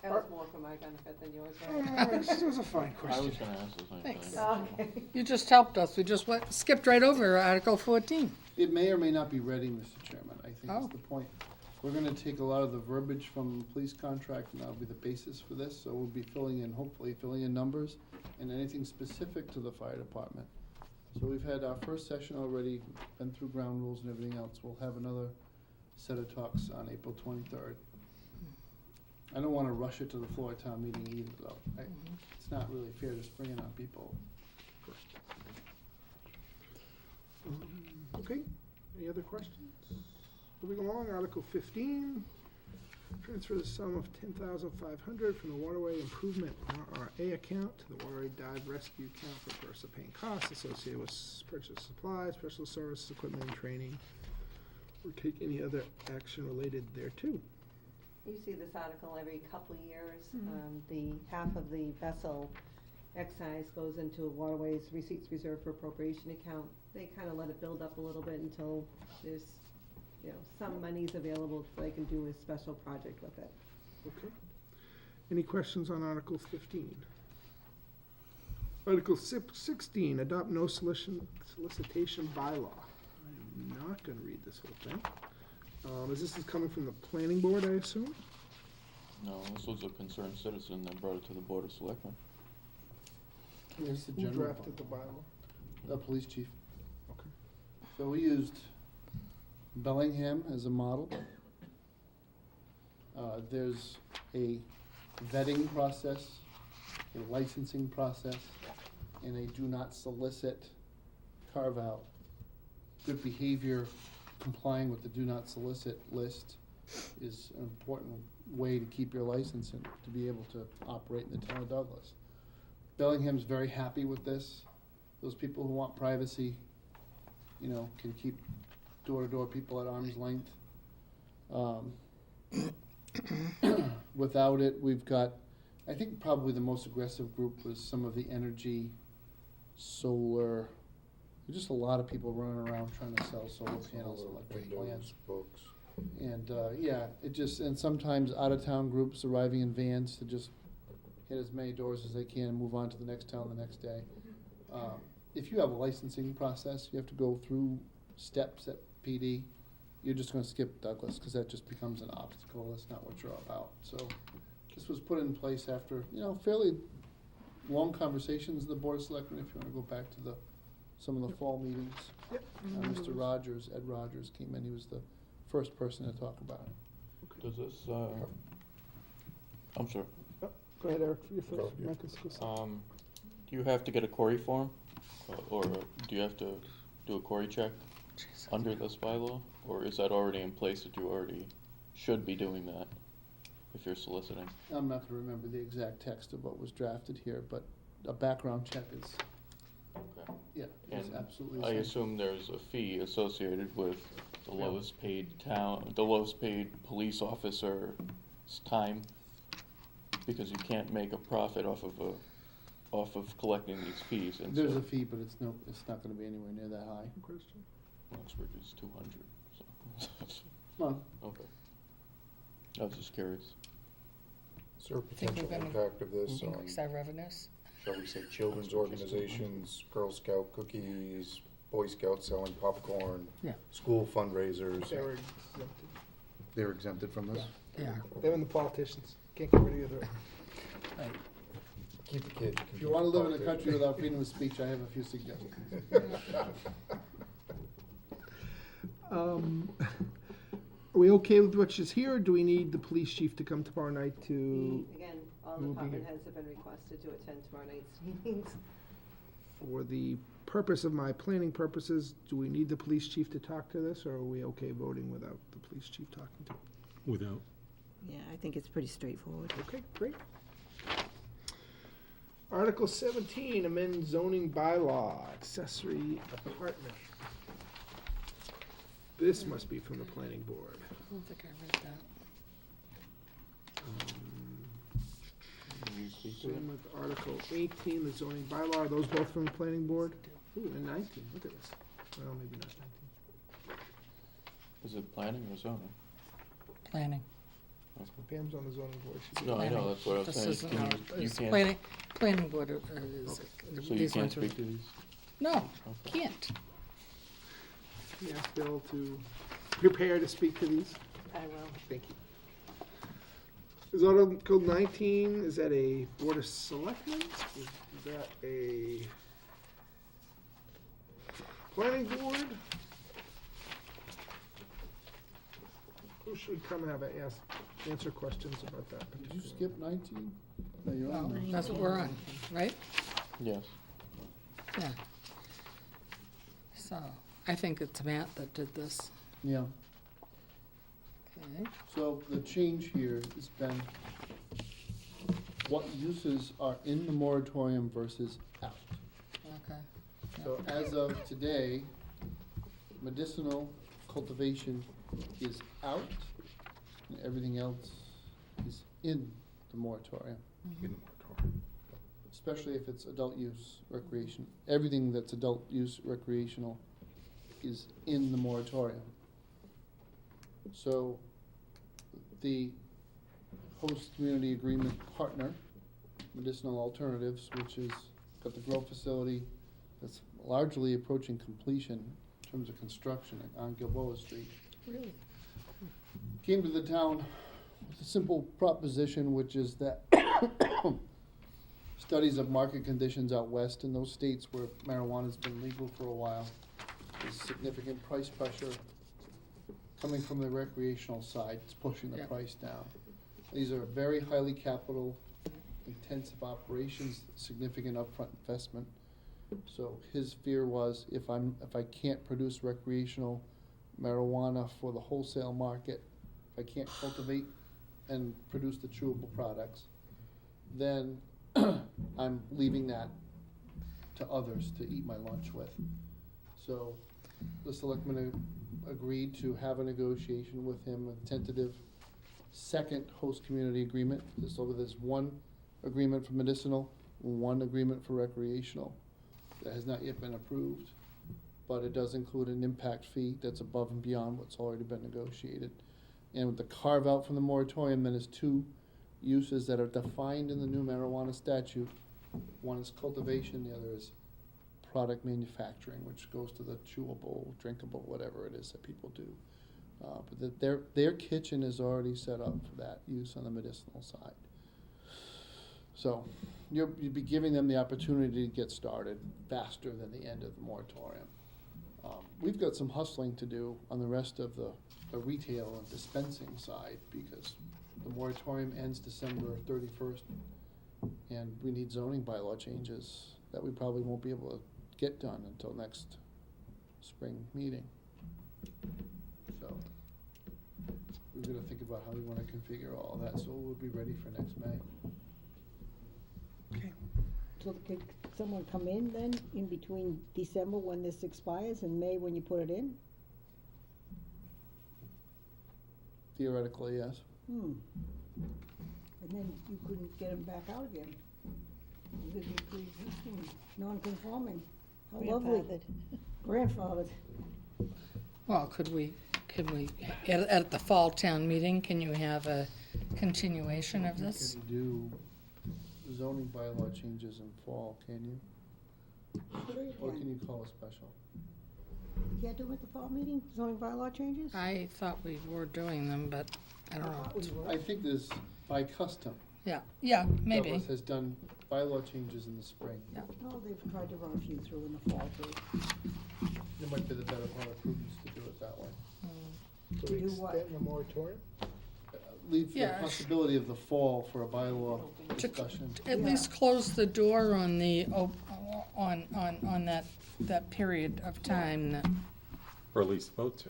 Speaker 3: That was more for my benefit than yours, right?
Speaker 1: This was a fine
Speaker 5: I
Speaker 1: question.
Speaker 5: was gonna ask the same
Speaker 6: Thanks.
Speaker 5: thing.
Speaker 3: Okay.
Speaker 6: You just helped us. We just skipped right over Article 14.
Speaker 2: It may or may not be ready, Mr. Chairman, I think
Speaker 6: Oh.
Speaker 2: is the point. We're gonna take a lot of the verbiage from the police contract, and that'll be the basis for this, so we'll be hopefully filling in numbers and anything specific to the fire department. So we've had our first session already, been through ground rules and everything else. We'll have another set of talks on April 23rd. I don't wanna rush it to the floor town meeting either, though. It's not really fair to spring it on people.
Speaker 1: Okay, any other questions? Moving along, Article 15, transfer the sum of $10,500 from the Waterway Improvement RRA account to the Waterway Dive Rescue account for person paying costs associated with purchase of supplies, special services, equipment, and training, or take any other action related thereto.
Speaker 3: You see this article every couple of years. The half of the vessel excise goes into a waterways receipts reserved for appropriation account. They kind of let it build up a little bit until there's, some money's available so they can do a special project with it.
Speaker 1: Okay. Any questions on Article 15? Article 16, adopt no solicitation bylaw. I'm not gonna read this whole thing. This is coming from the planning board, I assume?
Speaker 5: No, this was a concerned citizen that brought it to the Board of Selectmen.
Speaker 2: Here's the
Speaker 1: Who
Speaker 2: general
Speaker 1: drafted the bylaw?
Speaker 2: The police chief.
Speaker 1: Okay.
Speaker 2: So we used Bellingham as a model. There's a vetting process, a licensing process, and a do not solicit carve-out. Good behavior, complying with the do not solicit list is an important way to keep your license and to be able to operate in the town of Douglas. Bellingham's very happy with this. Those people who want privacy, can keep door-to-door people at arm's length. Without it, we've got, I think probably the most aggressive group was some of the energy, solar, there's just a lot of people running around trying to sell solar panels and electric plants.
Speaker 13: Books.
Speaker 2: And, and sometimes out-of-town groups arriving in vans to just hit as many doors as they can and move on to the next town the next day. If you have a licensing process, you have to go through steps at PD. You're just gonna skip Douglas, cause that just becomes an obstacle, that's not what you're about. So, this was put in place after, fairly long conversations with the Board of Selectmen, if you wanna go back to some of the fall meetings.
Speaker 1: Yep.
Speaker 2: Mr. Rogers, Ed Rogers came in, he was the first person to talk about it.
Speaker 5: Does this, I'm sorry,
Speaker 1: Go ahead, Eric, you're
Speaker 13: Go,
Speaker 1: first.
Speaker 13: yeah.
Speaker 1: Michael's go second.
Speaker 5: do you have to get a query form? Or do you have to do a query check under this bylaw? Or is that already in place that you already should be doing that if you're soliciting?
Speaker 2: I'm not gonna remember the exact text of what was drafted here, but a background check is,
Speaker 5: Okay.
Speaker 2: yeah, is
Speaker 5: And
Speaker 2: absolutely
Speaker 5: I
Speaker 2: essential.
Speaker 5: assume there's a fee associated with the lowest paid the lowest paid police officer's time, because you can't make a profit off of collecting these fees, and
Speaker 2: There's
Speaker 5: so
Speaker 2: a fee, but it's not gonna be anywhere near that high.
Speaker 1: Question?
Speaker 5: Oxford is 200, so.
Speaker 2: Well,
Speaker 5: Okay. I was just curious.
Speaker 13: Is there a
Speaker 6: Think we're
Speaker 13: potential
Speaker 6: gonna
Speaker 13: impact of this on,
Speaker 6: Increase our revenues?
Speaker 13: shall we say, children's organizations, Girl Scout cookies, Boy Scouts selling popcorn?
Speaker 6: Yeah.
Speaker 13: School fundraisers?
Speaker 1: They're exempted.
Speaker 13: They're exempted from this?
Speaker 6: Yeah.
Speaker 1: Them and the politicians. Can't get rid of either.
Speaker 6: Right.
Speaker 13: Keep the kids.
Speaker 2: if you wanna live in a country without freedom of speech, I have a few suggestions.
Speaker 1: Are we okay with which is here, or do we need the police chief to come tomorrow night to,
Speaker 3: Again, all
Speaker 1: We'll be
Speaker 3: department
Speaker 1: here.
Speaker 3: heads have been requested to attend tomorrow night's meetings.
Speaker 1: for the purpose of my planning purposes, do we need the police chief to talk to this, or are we okay voting without the police chief talking to it?
Speaker 9: Without.
Speaker 8: Yeah, I think it's pretty straightforward.
Speaker 1: Okay, great. Article 17, amend zoning bylaw, accessory apartment. This must be from the planning board.
Speaker 6: I don't think I read that.
Speaker 1: Same with Article 18, the zoning bylaw, are those both from the planning board? Ooh, and 19, look at this. Well, maybe not 19.
Speaker 5: Is it planning or zoning?
Speaker 6: Planning.
Speaker 1: Pam's on the zoning board. She
Speaker 5: No, I
Speaker 6: Planning.
Speaker 5: know, that's what I was
Speaker 6: This
Speaker 5: saying.
Speaker 6: isn't
Speaker 5: Can
Speaker 6: our-
Speaker 5: you
Speaker 6: it's
Speaker 5: can't,
Speaker 6: planning board is,
Speaker 5: so you
Speaker 6: these
Speaker 5: can't
Speaker 6: ones are.
Speaker 5: speak to these?
Speaker 6: No, can't.
Speaker 1: Can you ask Bill to prepare to speak to these?
Speaker 3: I will.
Speaker 1: Thank you. Is Article 19, is that a Board of Selectmen? Is that a planning board? Who should come and answer questions about that
Speaker 2: Did
Speaker 1: particular?
Speaker 2: you skip 19? No, you're
Speaker 6: No,
Speaker 2: on there.
Speaker 6: that's what we're on, right?
Speaker 5: Yes.
Speaker 6: Yeah. So, I think it's Matt that did this.
Speaker 2: Yeah,
Speaker 6: Okay.
Speaker 2: so the change here has been what uses are in the moratorium versus out.
Speaker 6: Okay.
Speaker 2: So as of today, medicinal cultivation is out, and everything else is in the moratorium.
Speaker 13: In the moratorium.
Speaker 2: Especially if it's adult use, recreation. Everything that's adult use recreational is in the moratorium. So the host community agreement partner, Medicinal Alternatives, which is got the grow facility that's largely approaching completion in terms of construction on Gilboa Street,
Speaker 6: Really?
Speaker 2: came to the town with a simple proposition, which is that studies of market conditions out west in those states where marijuana's been legal for a while, there's significant price pressure coming from the recreational side, it's pushing the
Speaker 6: Yeah.
Speaker 2: price down. These are very highly capital intensive operations, significant upfront investment. So his fear was, if I can't produce recreational marijuana for the wholesale market, if I can't cultivate and produce the chewable products, then I'm leaving that to others to eat my lunch with. So the selectmen agreed to have a negotiation with him, a tentative second host community agreement. So there's one agreement for medicinal, one agreement for recreational that has not yet been approved, but it does include an impact fee that's above and beyond what's already been negotiated. And with the carve out from the moratorium, then is two uses that are defined in the new marijuana statute. One is cultivation, the other is product manufacturing, which goes to the chewable, drinkable, whatever it is that people do. But their kitchen is already set up for that use on the medicinal side. So you'd be giving them the opportunity to get started faster than the end of the moratorium. We've got some hustling to do on the rest of the retail and dispensing side, because the moratorium ends December 31st, and we need zoning bylaw changes that we probably won't be able to get done until next spring meeting. we're gonna think about how we wanna configure all that, so we'll be ready for next May.
Speaker 7: So could someone come in then, in between December when this expires and May when you put it in?
Speaker 2: Theoretically, yes.
Speaker 7: And then you couldn't get them back out again. You could be pre-existing, non-conforming. How lovely. Grandfathered.
Speaker 6: Well, could we, at the fall town meeting, can you have a continuation of this?
Speaker 2: You can do zoning bylaw changes in fall, can you? Or can you call a special?
Speaker 7: You can't do them at the fall meeting, zoning bylaw changes?
Speaker 6: I thought we were doing them, but I don't know.
Speaker 2: I think there's, by custom.
Speaker 6: Yeah, maybe.
Speaker 2: Douglas has done bylaw changes in the spring.
Speaker 6: Yeah.
Speaker 7: No, they've tried to run a few through in the fall too.
Speaker 2: It might be the better part of prudence to do it that way.
Speaker 1: Do we
Speaker 7: Do what?
Speaker 1: extend the moratorium?
Speaker 2: Leave the
Speaker 6: Yeah.
Speaker 2: possibility of the fall for a bylaw discussion.
Speaker 6: At least close the door on the, on that period of time that,
Speaker 9: Or at least vote to,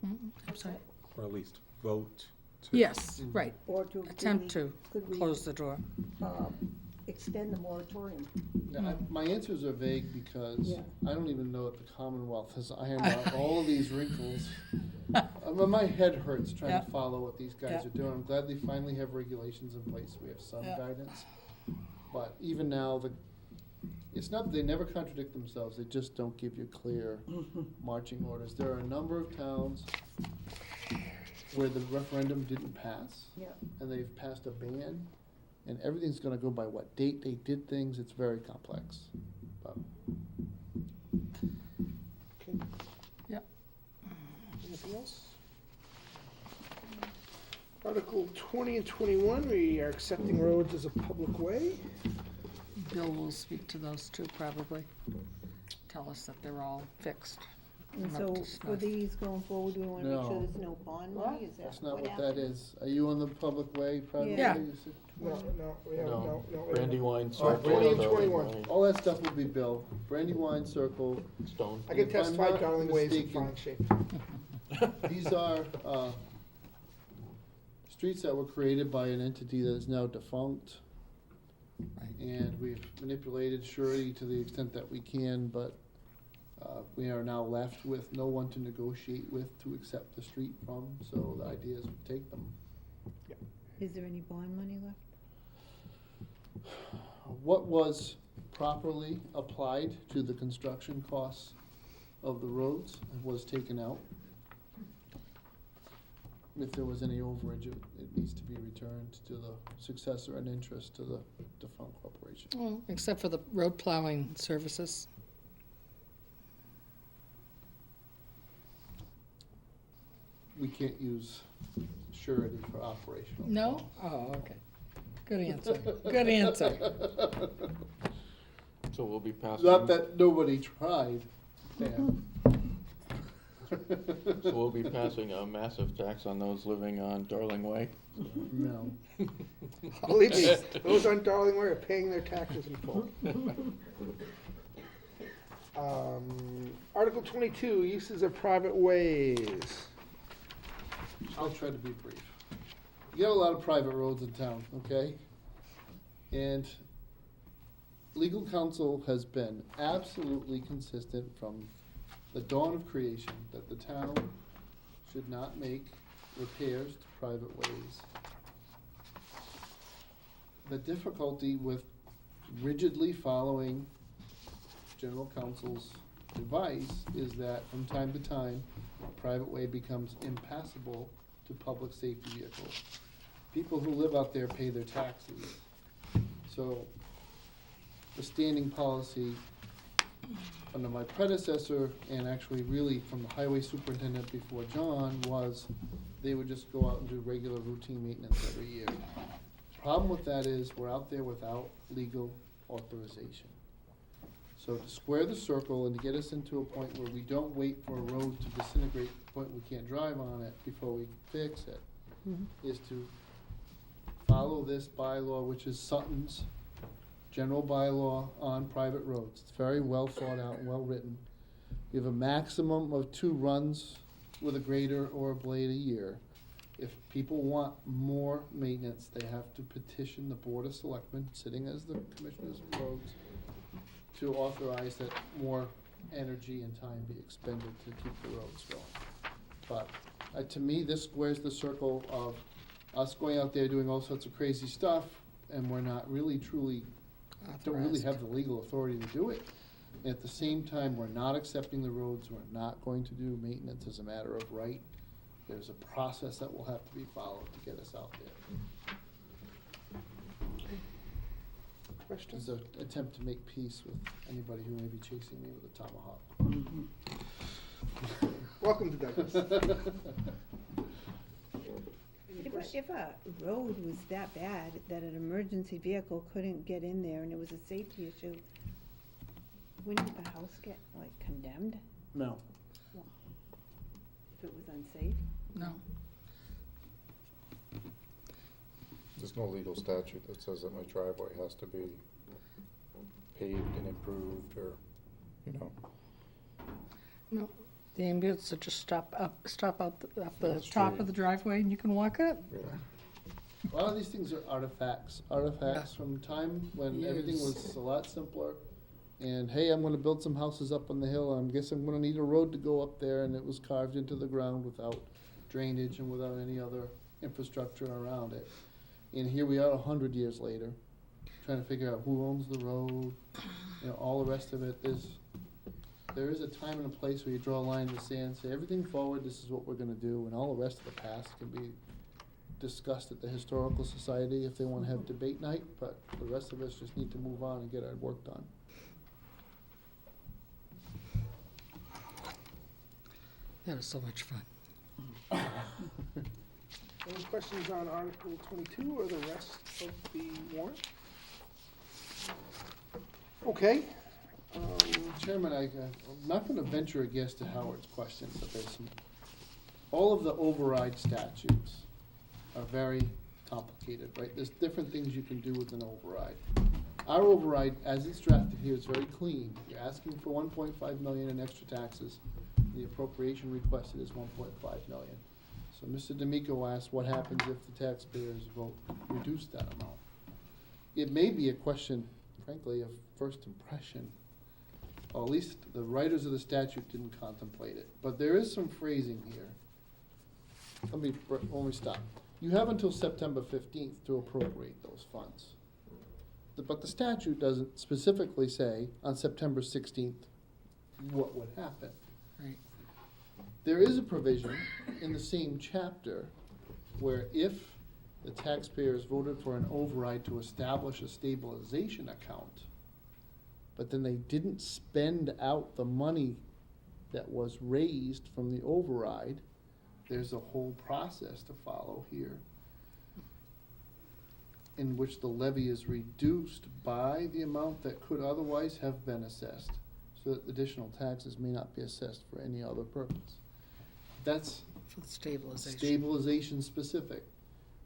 Speaker 6: I'm sorry.
Speaker 9: or at least vote to.
Speaker 6: Yes, right.
Speaker 7: Or to.
Speaker 6: Attempt to
Speaker 7: could we,
Speaker 6: close the door.
Speaker 7: extend the moratorium?
Speaker 2: My answers are vague because
Speaker 7: Yeah.
Speaker 2: I don't even know that the Commonwealth has ironed out all of these wrinkles. My head hurts trying
Speaker 6: Yeah.
Speaker 2: to follow what these guys
Speaker 6: Yeah.
Speaker 2: are doing. I'm glad they finally have regulations in place. We have some
Speaker 6: Yeah.
Speaker 2: guidance. But even now, it's not, they never contradict themselves. They just don't give you clear marching orders. There are a number of towns where the referendum didn't pass.
Speaker 7: Yeah.
Speaker 2: And they've passed a ban, and everything's gonna go by what date they did things. It's very complex. But
Speaker 1: Okay.
Speaker 6: Yep.
Speaker 1: Anything else? Article 20 and 21, we are accepting roads as a public way.
Speaker 6: Bill will speak to those two probably. Tell us that they're all fixed.
Speaker 8: And
Speaker 6: up
Speaker 8: so
Speaker 6: to
Speaker 8: for
Speaker 6: snuff.
Speaker 8: these going forward, do we wanna make sure
Speaker 2: No.
Speaker 8: there's no bond money, is that
Speaker 2: that's not what
Speaker 8: happens?
Speaker 2: that is. Are you on the public way, private
Speaker 8: Yeah.
Speaker 2: way? You said?
Speaker 1: No, we have, no.
Speaker 5: Brandywine
Speaker 2: All right,
Speaker 5: Circle.
Speaker 1: 20 and
Speaker 5: Darling
Speaker 1: 21.
Speaker 5: Way,
Speaker 2: All that stuff will be Bill. Brandywine Circle.
Speaker 5: Stone.
Speaker 1: I can
Speaker 2: If I'm
Speaker 1: testify
Speaker 2: not
Speaker 1: Darling Way's in
Speaker 2: mistaken,
Speaker 1: fine shape.
Speaker 2: These are streets that were created by an entity that is now defunct. And we've manipulated surety to the extent that we can, but we are now left with no one to negotiate with to accept the street from, so the idea is to take them.
Speaker 8: Is there any bond money left?
Speaker 2: What was properly applied to the construction costs of the roads was taken out. If there was any overage, it needs to be returned to the successor in interest to the defunct corporation.
Speaker 6: Well, except for the road plowing services.
Speaker 2: We can't use surety for operational.
Speaker 6: No?
Speaker 2: costs.
Speaker 6: Oh, okay. Good answer. Good answer.
Speaker 5: So we'll be passing,
Speaker 2: Not that nobody tried, Dan.
Speaker 5: so we'll be passing a massive tax on those living on Darling Way.
Speaker 2: No.
Speaker 1: Believe me, those on Darling Way are paying their taxes in full. Article 22, uses of private ways.
Speaker 2: I'll try to be brief. You got a lot of private roads in town, okay? And legal counsel has been absolutely consistent from the dawn of creation that the town should not make repairs to private ways. The difficulty with rigidly following general counsel's advice is that from time to time, a private way becomes impassable to public safety vehicles. People who live out there pay their taxes. So the standing policy under my predecessor, and actually really from the highway superintendent before John, was they would just go out and do regular routine maintenance every year. Problem with that is we're out there without legal authorization. So to square the circle and to get us into a point where we don't wait for a road to disintegrate to the point we can't drive on it before we fix it, is to follow this bylaw, which is Sutton's general bylaw on private roads. It's very well thought out and well written. We have a maximum of 2 runs with a grader or a blade a year. If people want more maintenance, they have to petition the Board of Selectmen, sitting as the Commissioners of Roads, to authorize that more energy and time be expended to keep the roads going. But, to me, this squares the circle of us going out there doing all sorts of crazy stuff, and we're not really truly, don't really
Speaker 6: Authorized.
Speaker 2: have the legal authority to do it. At the same time, we're not accepting the roads, we're not going to do maintenance as a matter of right. There's a process that will have to be followed to get us out there.
Speaker 1: Questions?
Speaker 2: It's an attempt to make peace with anybody who may be chasing me with a tomahawk.
Speaker 1: Welcome to Douglas.
Speaker 8: If a road was that bad that an emergency vehicle couldn't get in there and it was a safety issue, wouldn't the house get like condemned
Speaker 2: No.
Speaker 8: if it was unsafe?
Speaker 6: No.
Speaker 13: There's no legal statute that says that my driveway has to be paved and improved or, you know.
Speaker 6: No. The ambulance will just stop up the
Speaker 13: That's
Speaker 6: top
Speaker 13: true.
Speaker 6: of the driveway and you can walk up.
Speaker 13: Yeah.
Speaker 2: A lot of these things are artifacts from time when everything was a lot simpler. And hey, I'm gonna build some houses up on the hill, and I guess I'm gonna need a road to go up there, and it was carved into the ground without drainage and without any other infrastructure around it. And here we are 100 years later, trying to figure out who owns the road, you know, all the rest of it. There is a time and a place where you draw a line in the sand, say everything forward, this is what we're gonna do, and all the rest of the past can be discussed at the Historical Society if they wanna have debate night, but the rest of us just need to move on and get our work done.
Speaker 6: That was so much fun.
Speaker 1: Any questions on Article 22 or the rest of the warrant? Okay.
Speaker 2: Chairman, I'm not gonna venture a guess to Howard's question, but all of the override statutes are very complicated, right? There's different things you can do with an override. Our override, as it's drafted here, is very clean. You're asking for 1.5 million in extra taxes. The appropriation requested is 1.5 million. So Mr. D'Amico asked what happens if the taxpayers vote reduce that amount. It may be a question, frankly, of first impression. Or at least the writers of the statute didn't contemplate it. But there is some phrasing here. Let me stop. You have until September 15th to appropriate those funds. But the statute doesn't specifically say on September 16th what would happen.
Speaker 6: Right.
Speaker 2: There is a provision in the same chapter where if the taxpayers voted for an override to establish a stabilization account, but then they didn't spend out the money that was raised from the override, there's a whole process to follow here in which the levy is reduced by the amount that could otherwise have been assessed, so that additional taxes may not be assessed for any other purpose. That's
Speaker 6: For the stabilization.
Speaker 2: stabilization specific.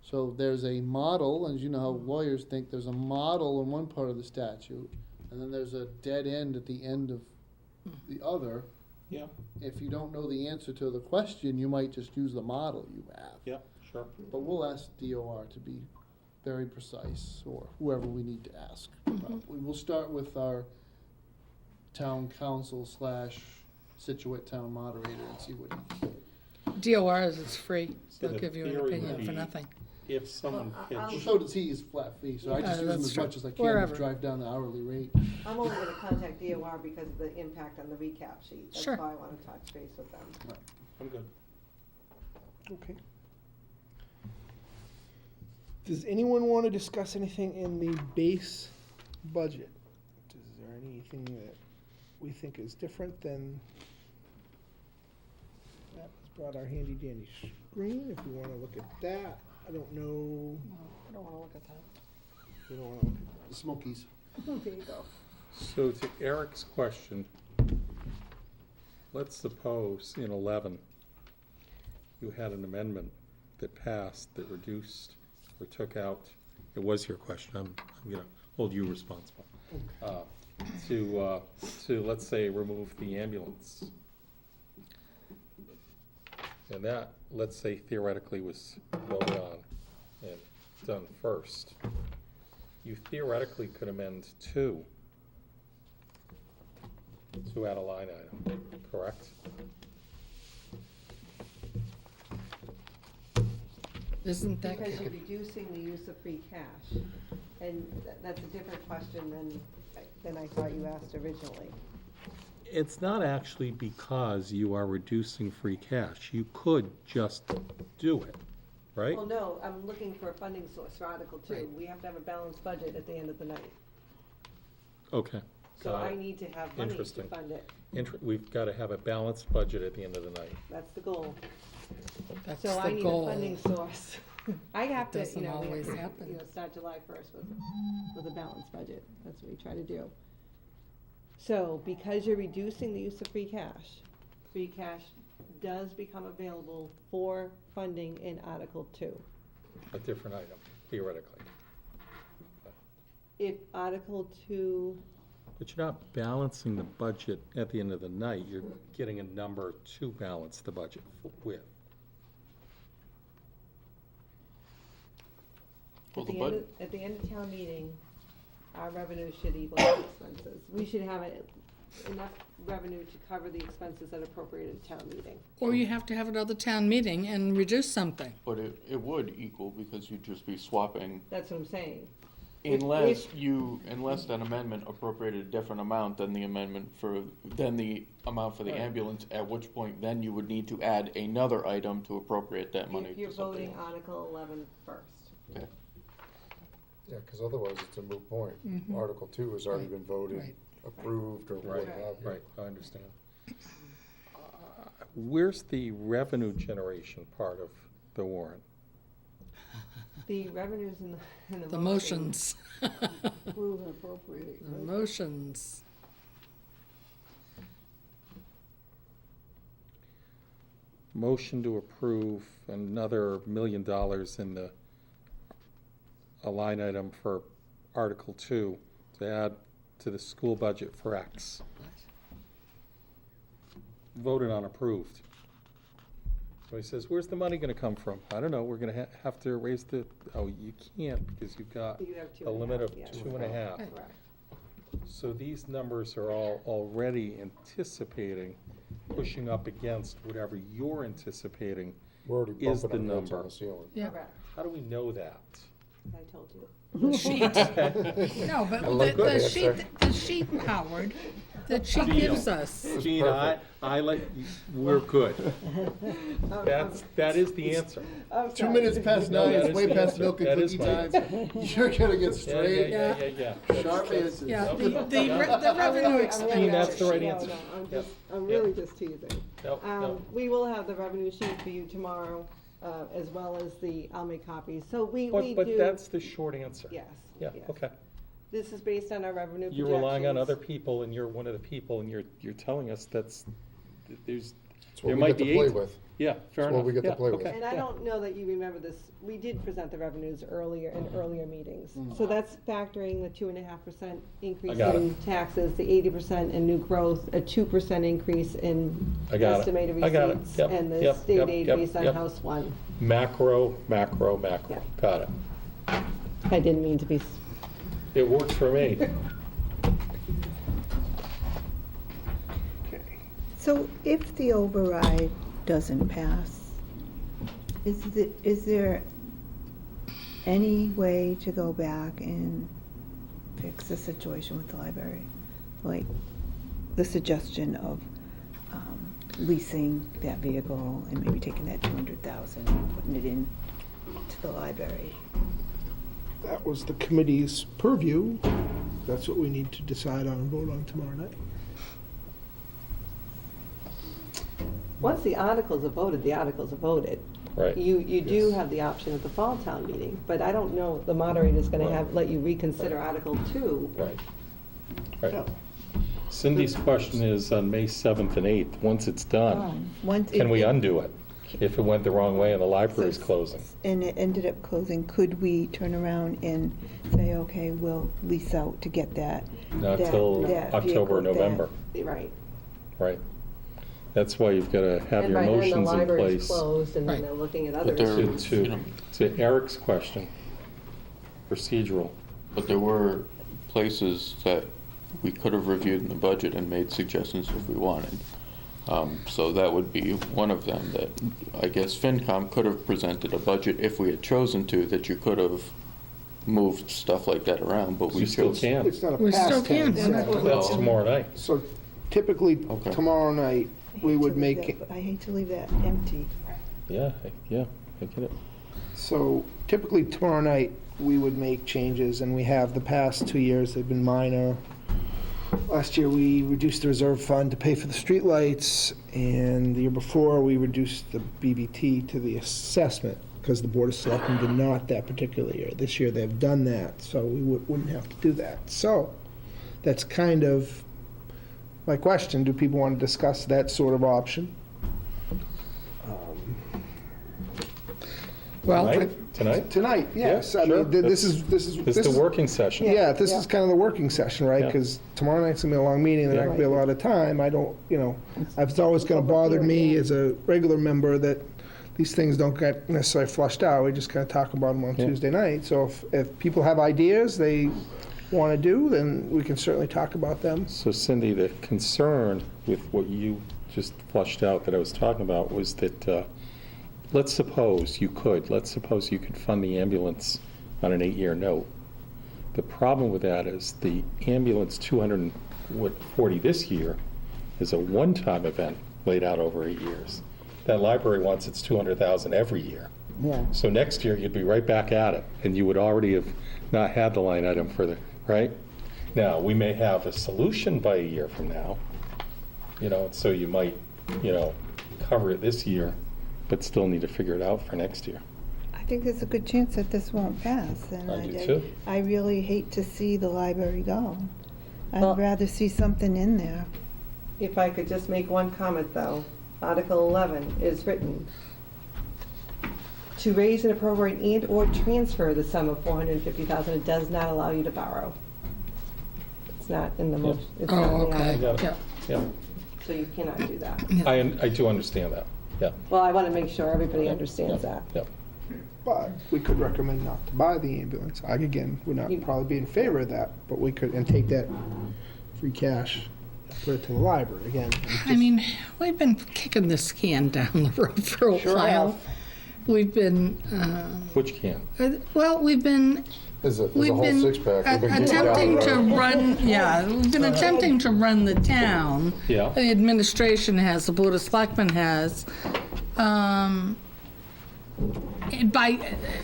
Speaker 2: So there's a model, and you know how lawyers think, there's a model in one part of the statute, and then there's a dead end at the end of the other.
Speaker 9: Yeah,
Speaker 2: If you don't know the answer to the question, you might just use the model you have.
Speaker 9: yeah, sure.
Speaker 2: But we'll ask DOR to be very precise, or whoever we need to ask. We will start with our town council / Situate town moderator and see what he.
Speaker 6: DOR is free.
Speaker 9: So
Speaker 6: They'll
Speaker 9: the
Speaker 6: give you an
Speaker 9: theory would
Speaker 6: opinion for
Speaker 9: be
Speaker 6: nothing.
Speaker 9: If someone
Speaker 2: Well,
Speaker 9: pitched,
Speaker 2: so does he, his flat fee, so I just use him
Speaker 6: that's
Speaker 2: as
Speaker 6: true.
Speaker 2: much as I can
Speaker 6: Wherever.
Speaker 2: to drive down the hourly rate.
Speaker 3: I'm only gonna contact DOR because of the impact on the recap sheet. That's
Speaker 6: Sure.
Speaker 3: why I wanna touch base with them.
Speaker 9: I'm good.
Speaker 1: Okay. Does anyone want to discuss anything in the base budget? Is there anything that we think is different than that? Let's brought our handy dandy screen, if we want to look at that. I don't know.
Speaker 6: I don't want to look at that.
Speaker 1: We don't want to look
Speaker 2: The Smokies.
Speaker 3: There you go.
Speaker 9: So to Eric's question, let's suppose in 11, you had an amendment that passed that reduced or took out, it was your question, I'm gonna hold you responsible. To let's say, remove the ambulance. and that, let's say theoretically was voted on and done first, you theoretically could amend two to add a line item, correct?
Speaker 6: Isn't that?
Speaker 3: Because you're reducing the use of free cash, and that's a different question than I thought you asked originally.
Speaker 9: It's not actually because you are reducing free cash. You could just do it, right?
Speaker 3: Well, no, I'm looking for a funding source for Article 2. We have to have a balanced budget at the end of the night.
Speaker 9: Okay.
Speaker 3: So
Speaker 9: got
Speaker 3: I
Speaker 9: it.
Speaker 3: need to have money to
Speaker 9: Interesting.
Speaker 3: fund it.
Speaker 9: We've got to have a balanced budget at the end of the night.
Speaker 3: That's the goal.
Speaker 6: That's
Speaker 3: So
Speaker 6: the
Speaker 3: I need
Speaker 6: goal.
Speaker 3: a funding source. I have to,
Speaker 6: Doesn't
Speaker 3: we have
Speaker 6: always
Speaker 3: to,
Speaker 6: happen.
Speaker 3: start July 1st with a balanced budget. That's what we try to do. So because you're reducing the use of free cash does become available for funding in Article 2.
Speaker 9: A different item, theoretically.
Speaker 3: If Article 2,
Speaker 9: But you're not balancing the budget at the end of the night. You're getting a number to balance the budget with.
Speaker 5: Well,
Speaker 3: at the end of town meeting, our revenue should equal the expenses. We should have enough revenue to cover the expenses that are appropriated at town meeting.
Speaker 6: Or you have to have another town meeting and reduce something.
Speaker 5: But it would equal, because you'd just be swapping,
Speaker 3: That's what I'm saying.
Speaker 5: unless that amendment appropriated a different amount than the amount for the ambulance, at which point then you would need to add another item to appropriate that money
Speaker 3: If
Speaker 5: to
Speaker 3: you're
Speaker 5: something
Speaker 3: voting
Speaker 5: else.
Speaker 3: Article 11 first.
Speaker 5: Okay.
Speaker 13: Yeah, because otherwise it's a moot point.
Speaker 6: Mhm.
Speaker 13: Article 2 has already
Speaker 6: Right,
Speaker 13: been voted,
Speaker 6: right.
Speaker 13: approved, or what
Speaker 5: Right.
Speaker 13: have you.
Speaker 9: Right, I understand. Where's the revenue generation part of the warrant?
Speaker 3: The revenues in the.
Speaker 6: The motions.
Speaker 7: Approve and appropriate.
Speaker 6: The motions.
Speaker 9: Motion to approve another $1 million in a line item for Article 2 to add to the school budget for X. Voted on, approved. So he says, where's the money gonna come from? I don't know, we're gonna have to raise you can't, because you've got
Speaker 3: You have
Speaker 9: a limit of
Speaker 3: 2.5, yeah.
Speaker 9: 2.5.
Speaker 3: Correct.
Speaker 9: So these numbers are all already anticipating, pushing up against whatever you're anticipating
Speaker 13: We're already
Speaker 9: is
Speaker 13: bumping
Speaker 9: the
Speaker 13: our heads on
Speaker 9: number.
Speaker 13: the ceiling.
Speaker 6: Yeah.
Speaker 3: Correct.
Speaker 9: How do we know that?
Speaker 3: I told you.
Speaker 6: The sheet. No, but
Speaker 13: I love
Speaker 6: the
Speaker 13: that
Speaker 6: sheet,
Speaker 13: answer.
Speaker 6: the sheet, Howard, that she gives us.
Speaker 9: Gene, I like, we're good. That is the answer.
Speaker 2: 2 minutes past
Speaker 9: No,
Speaker 2: 9,
Speaker 9: that
Speaker 2: it's
Speaker 9: is
Speaker 2: way
Speaker 9: the
Speaker 2: past
Speaker 9: answer.
Speaker 2: milk and
Speaker 9: That is
Speaker 2: cookie
Speaker 9: my
Speaker 2: time. You're gonna get straight,
Speaker 9: Yeah.
Speaker 2: sharp answers.
Speaker 6: Yeah, the revenue expenditure.
Speaker 9: Gene, that's the right
Speaker 3: No,
Speaker 9: answer.
Speaker 3: no, I'm really just teasing.
Speaker 9: No.
Speaker 3: We will have the revenue sheet for you tomorrow, as well as I'll make copies. So we do.
Speaker 9: But that's the short answer.
Speaker 3: Yes.
Speaker 9: Yeah,
Speaker 3: yes.
Speaker 9: okay.
Speaker 3: This is based on our revenue projections.
Speaker 9: You're relying on other people, and you're one of the people, and you're telling us
Speaker 13: It's
Speaker 9: there
Speaker 13: what we
Speaker 9: might
Speaker 13: get
Speaker 9: be
Speaker 13: to play
Speaker 9: 8.
Speaker 13: with.
Speaker 9: Yeah, fair
Speaker 13: It's
Speaker 9: enough.
Speaker 13: what we get to
Speaker 9: Yeah,
Speaker 13: play with.
Speaker 9: okay,
Speaker 3: And I
Speaker 9: yeah.
Speaker 3: don't know that you remember this, we did present the revenues in earlier meetings.
Speaker 9: Mm.
Speaker 3: So that's factoring the 2.5% increase
Speaker 9: got
Speaker 3: in taxes, the 80% in new growth, a 2% increase in
Speaker 9: I got it.
Speaker 3: estimated
Speaker 9: I got it.
Speaker 3: receipts,
Speaker 9: Yep,
Speaker 3: and the
Speaker 9: yep,
Speaker 3: state
Speaker 9: yep,
Speaker 3: aid
Speaker 9: yep,
Speaker 3: based on
Speaker 9: yep.
Speaker 3: House 1.
Speaker 9: Macro.
Speaker 3: Yeah.
Speaker 9: Got it.
Speaker 3: I didn't mean to be,
Speaker 9: It works for me.
Speaker 8: So if the override doesn't pass, is there any way to go back and fix the situation with the library? Like the suggestion of leasing that vehicle and maybe taking that 200,000 and putting it in to the library?
Speaker 1: That was the committee's purview. That's what we need to decide on and vote on tomorrow night.
Speaker 3: once the articles are voted, the articles are voted.
Speaker 9: Right.
Speaker 3: You do have the option at the fall town meeting, but I don't know if the moderator's gonna
Speaker 9: Right.
Speaker 3: let you reconsider Article 2.
Speaker 9: Right. Right. Cindy's question is on May 7th and 8th, once it's done,
Speaker 8: Once
Speaker 9: can we
Speaker 8: it-
Speaker 9: undo it? If it went the wrong way and the library's closing?
Speaker 8: And it ended up closing, could we turn around and say, okay, we'll lease out to get that?
Speaker 9: Not
Speaker 8: that-
Speaker 9: till
Speaker 8: that
Speaker 9: October or
Speaker 8: vehicle, that-
Speaker 9: November,
Speaker 3: Right.
Speaker 9: right? That's why you've got to have
Speaker 3: And
Speaker 9: your
Speaker 3: by then, the
Speaker 9: motions in
Speaker 3: library's
Speaker 9: place.
Speaker 3: closed, and then
Speaker 6: Right.
Speaker 3: they're looking at
Speaker 5: But
Speaker 3: other
Speaker 5: there-
Speaker 3: issues.
Speaker 9: To Eric's question, procedural.
Speaker 5: But there were places that we could have reviewed in the budget and made suggestions if we wanted. So that would be one of them that, I guess FinCom could have presented a budget if we had chosen to, that you could have moved stuff like that around, but we
Speaker 9: You still
Speaker 5: chose.
Speaker 9: can.
Speaker 1: It's not a
Speaker 6: We still
Speaker 1: past
Speaker 6: can.
Speaker 1: tense.
Speaker 9: That's tomorrow night.
Speaker 1: So typically,
Speaker 5: Okay.
Speaker 1: tomorrow night,
Speaker 8: I
Speaker 1: we
Speaker 8: hate
Speaker 1: would
Speaker 8: to leave
Speaker 1: make,
Speaker 8: that- but I hate to leave that empty.
Speaker 9: Yeah, I get it.
Speaker 1: so typically tomorrow night, we would make changes, and we have the past 2 years, they've been minor. Last year, we reduced the reserve fund to pay for the streetlights, and the year before, we reduced the BBT to the assessment, because the Board of Selectmen did not that particular year. This year, they've done that, so we wouldn't have to do that. So, that's kind of my question, do people want to discuss that sort of option?
Speaker 6: Well,
Speaker 9: Tonight?
Speaker 1: Tonight, yes. I
Speaker 9: sure.
Speaker 1: mean, this is.
Speaker 9: It's the working session.
Speaker 1: Yeah, this is kind of the working session, right?
Speaker 9: Yeah.
Speaker 1: Because tomorrow night's gonna be a long meeting, and there's not gonna be a lot of time. I don't, it's always gonna bother me as a regular member that these things don't get necessarily flushed out. We just kind of talk about them on
Speaker 9: Yeah.
Speaker 1: Tuesday night. So if people have ideas they want to do, then we can certainly talk about them.
Speaker 9: So Cindy, the concern with what you just flushed out that I was talking about was that, let's suppose you could fund the ambulance on an 8-year note. The problem with that is the ambulance 240 this year is a one-time event laid out over 8 years. That library wants its 200,000 every year.
Speaker 7: Yeah.
Speaker 9: So next year, you'd be right back at it, and you would already have not had the line item for the, right? Now, we may have a solution by a year from now, so you might, cover it this year, but still need to figure it out for next year.
Speaker 8: I think there's a good chance that this won't pass, and
Speaker 9: I do too.
Speaker 8: I really hate to see the library go.
Speaker 3: Well-
Speaker 8: I'd rather see something in there.
Speaker 3: If I could just make one comment, though. Article 11 is written to raise and appropriate and/or transfer the sum of $450,000. It does not allow you to borrow. It's not in the motion. It's not in
Speaker 6: oh,
Speaker 3: the
Speaker 6: okay,
Speaker 3: article,
Speaker 9: Yeah.
Speaker 6: yeah.
Speaker 3: so you cannot do that.
Speaker 9: I do understand that, yeah.
Speaker 3: Well, I want to make sure everybody understands that.
Speaker 9: Yep.
Speaker 1: But we could recommend not to buy the ambulance. Again, would not probably be in favor of that, but we could, and take that free cash, put it to the library again.
Speaker 6: I mean, we've been kicking this can down the road for a
Speaker 1: Sure
Speaker 6: while.
Speaker 1: have.
Speaker 6: We've been,
Speaker 9: Which can?
Speaker 6: we've been
Speaker 13: There's a
Speaker 6: We've
Speaker 13: whole
Speaker 6: been
Speaker 13: six-pack. We've been kicking down the
Speaker 6: attempting to
Speaker 13: road.
Speaker 6: run, we've been attempting to run the town.
Speaker 9: Yeah.
Speaker 6: The administration has, the Board of Selectmen has,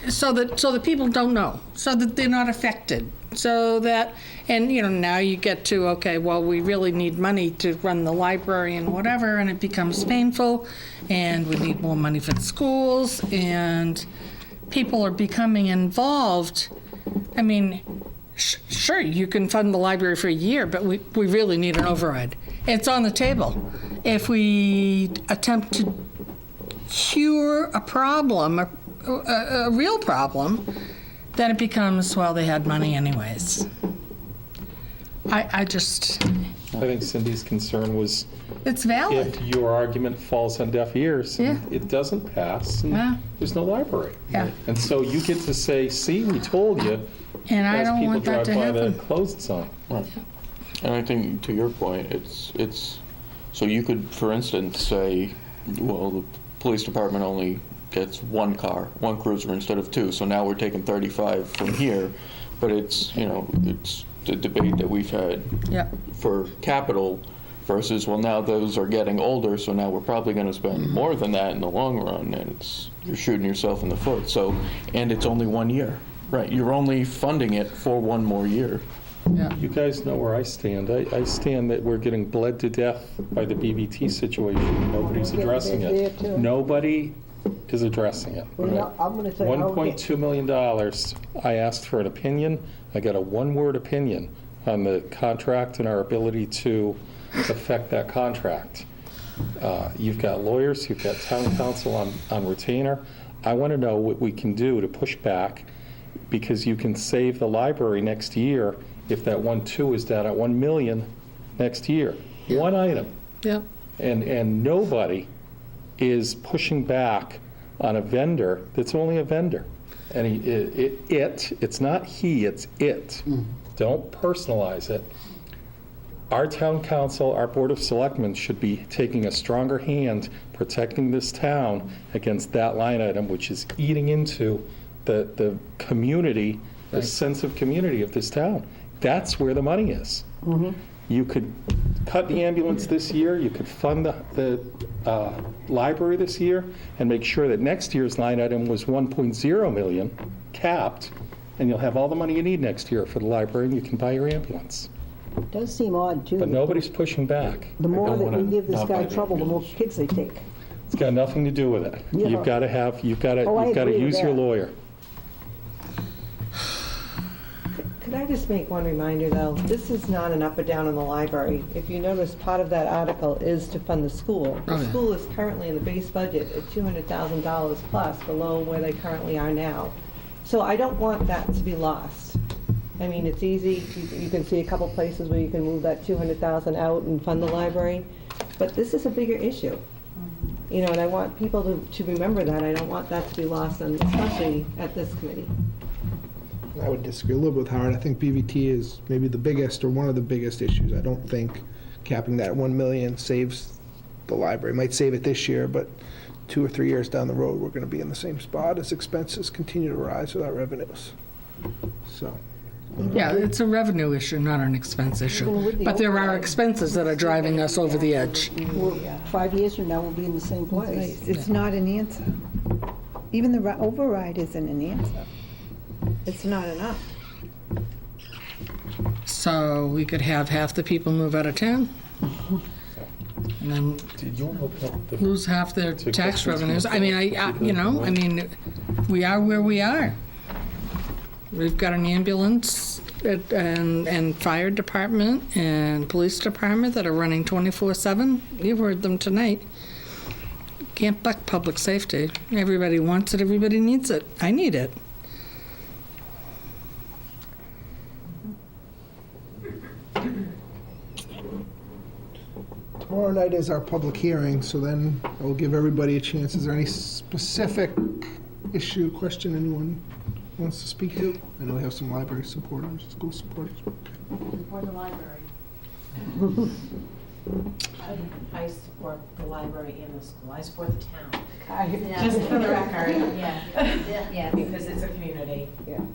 Speaker 6: so that people don't know, so that they're not affected. So that, and now you get to, okay, well, we really need money to run the library and whatever, and it becomes painful, and we need more money for the schools, and people are becoming involved. I mean, sure, you can fund the library for a year, but we really need an override. It's on the table. If we attempt to cure a problem, a real problem, then it becomes, well, they had money anyways. I
Speaker 9: think Cindy's concern was
Speaker 6: it's valid.
Speaker 9: if your argument falls on deaf ears, and it doesn't pass, and
Speaker 6: Yeah.
Speaker 9: there's no library.
Speaker 6: Yeah.
Speaker 9: And so you get to say, see, we told you,
Speaker 6: And I
Speaker 9: as
Speaker 6: don't
Speaker 9: people
Speaker 6: want that
Speaker 9: drive
Speaker 6: to
Speaker 9: by the
Speaker 6: happen.
Speaker 9: closed sign.
Speaker 5: Right. And I think, to your point, it's, so you could, for instance, say, well, the police department only gets one car, one cruiser instead of two, so now we're taking 35 from here, but it's, it's the debate that we've had
Speaker 6: Yeah.
Speaker 5: for capital versus, well, now those are getting older, so now we're probably gonna spend more than that in the long run, and you're shooting yourself in the foot, so, and it's only 1 year. Right, you're only funding it for 1 more year.
Speaker 6: Yeah.
Speaker 9: You guys know where I stand. I stand that we're getting bled to death by the BBT situation. Nobody's addressing it. Nobody is addressing it.
Speaker 7: Well, I'm gonna tell you, I don't get-
Speaker 9: $1.2 million. I asked for an opinion. I got a one-word opinion on the contract and our ability to affect that contract. You've got lawyers, you've got town council on retainer. I want to know what we can do to push back, because you can save the library next year if that 1.2 is down at 1 million next year. One item.
Speaker 6: Yep.
Speaker 9: And nobody is pushing back on a vendor that's only a vendor. And it's not he, it's it. Don't personalize it. Our town council, our board of selectmen should be taking a stronger hand protecting this town against that line item, which is eating into the community, the sense of community of this town. That's where the money is. You could cut the ambulance this year, you could fund the library this year, and make sure that next year's line item was 1.0 million, capped, and you'll have all the money you need next year for the library, and you can buy your ambulance.
Speaker 7: It does seem odd, too.
Speaker 9: But nobody's pushing back.
Speaker 7: The more
Speaker 9: They don't
Speaker 7: that we
Speaker 9: wanna
Speaker 7: give this
Speaker 9: not
Speaker 7: guy
Speaker 9: buy the
Speaker 7: trouble, the more
Speaker 9: ambulance.
Speaker 7: kids they take.
Speaker 9: It's got nothing to do with it.
Speaker 7: Yeah.
Speaker 9: You've got to
Speaker 7: Oh, I agree with
Speaker 9: use your
Speaker 7: that.
Speaker 9: lawyer.
Speaker 3: Could I just make one reminder, though? This is not an up or down in the library. If you notice, part of that article is to fund the school.
Speaker 6: Oh,
Speaker 3: The
Speaker 6: yeah.
Speaker 3: school is currently in the base budget at $200,000 plus below where they currently are now. So I don't want that to be lost. I mean, it's easy, you can see a couple places where you can move that 200,000 out and fund the library, but this is a bigger issue. You know, and I want people to remember that. I don't want that to be lost, and especially at this committee.
Speaker 1: I would disagree a little bit with Howard. I think BVT is maybe the biggest or one of the biggest issues. I don't think capping that 1 million saves the library. Might save it this year, but 2 or 3 years down the road, we're gonna be in the same spot as expenses continue to rise without revenues. So,
Speaker 6: Yeah, it's a revenue issue, not an expense issue. But there are expenses that are driving us over the edge.
Speaker 7: We're- 5 years from now, we'll be in the same place.
Speaker 8: It's not an answer. Even the override isn't an answer. It's not enough.
Speaker 6: So we could have half the people move out of town, and then
Speaker 9: Did you open up the?
Speaker 6: lose half their
Speaker 9: Two
Speaker 6: tax
Speaker 9: questions
Speaker 6: revenues. I
Speaker 9: from
Speaker 6: mean, I mean, we are where we are. We've got an ambulance and fire department and police department that are running 24/7. You've heard them tonight. Can't buck public safety. Everybody wants it, everybody needs it. I need it.
Speaker 1: tomorrow night is our public hearing, so then I'll give everybody a chance. Is there any specific issue, question anyone wants to speak to? I know we have some library supporters, school supporters.
Speaker 14: For the library. I support the library and the school. I support the town. Just for the record. Yeah, because it's a community.
Speaker 6: You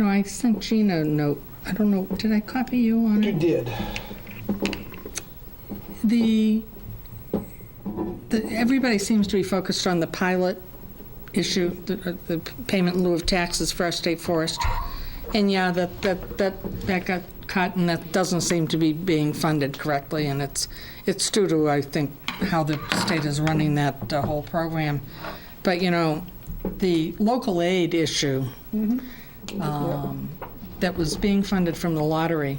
Speaker 6: know, I sent Gina a note. I don't know, did I copy you on
Speaker 1: You
Speaker 6: it?
Speaker 1: did.
Speaker 6: Everybody seems to be focused on the pilot issue, the payment in lieu of taxes for our state forest. And yeah, that got cut, and that doesn't seem to be being funded correctly, and it's due to, I think, how the state is running that whole program. But, you know, the local aid issue that was being funded from the lottery,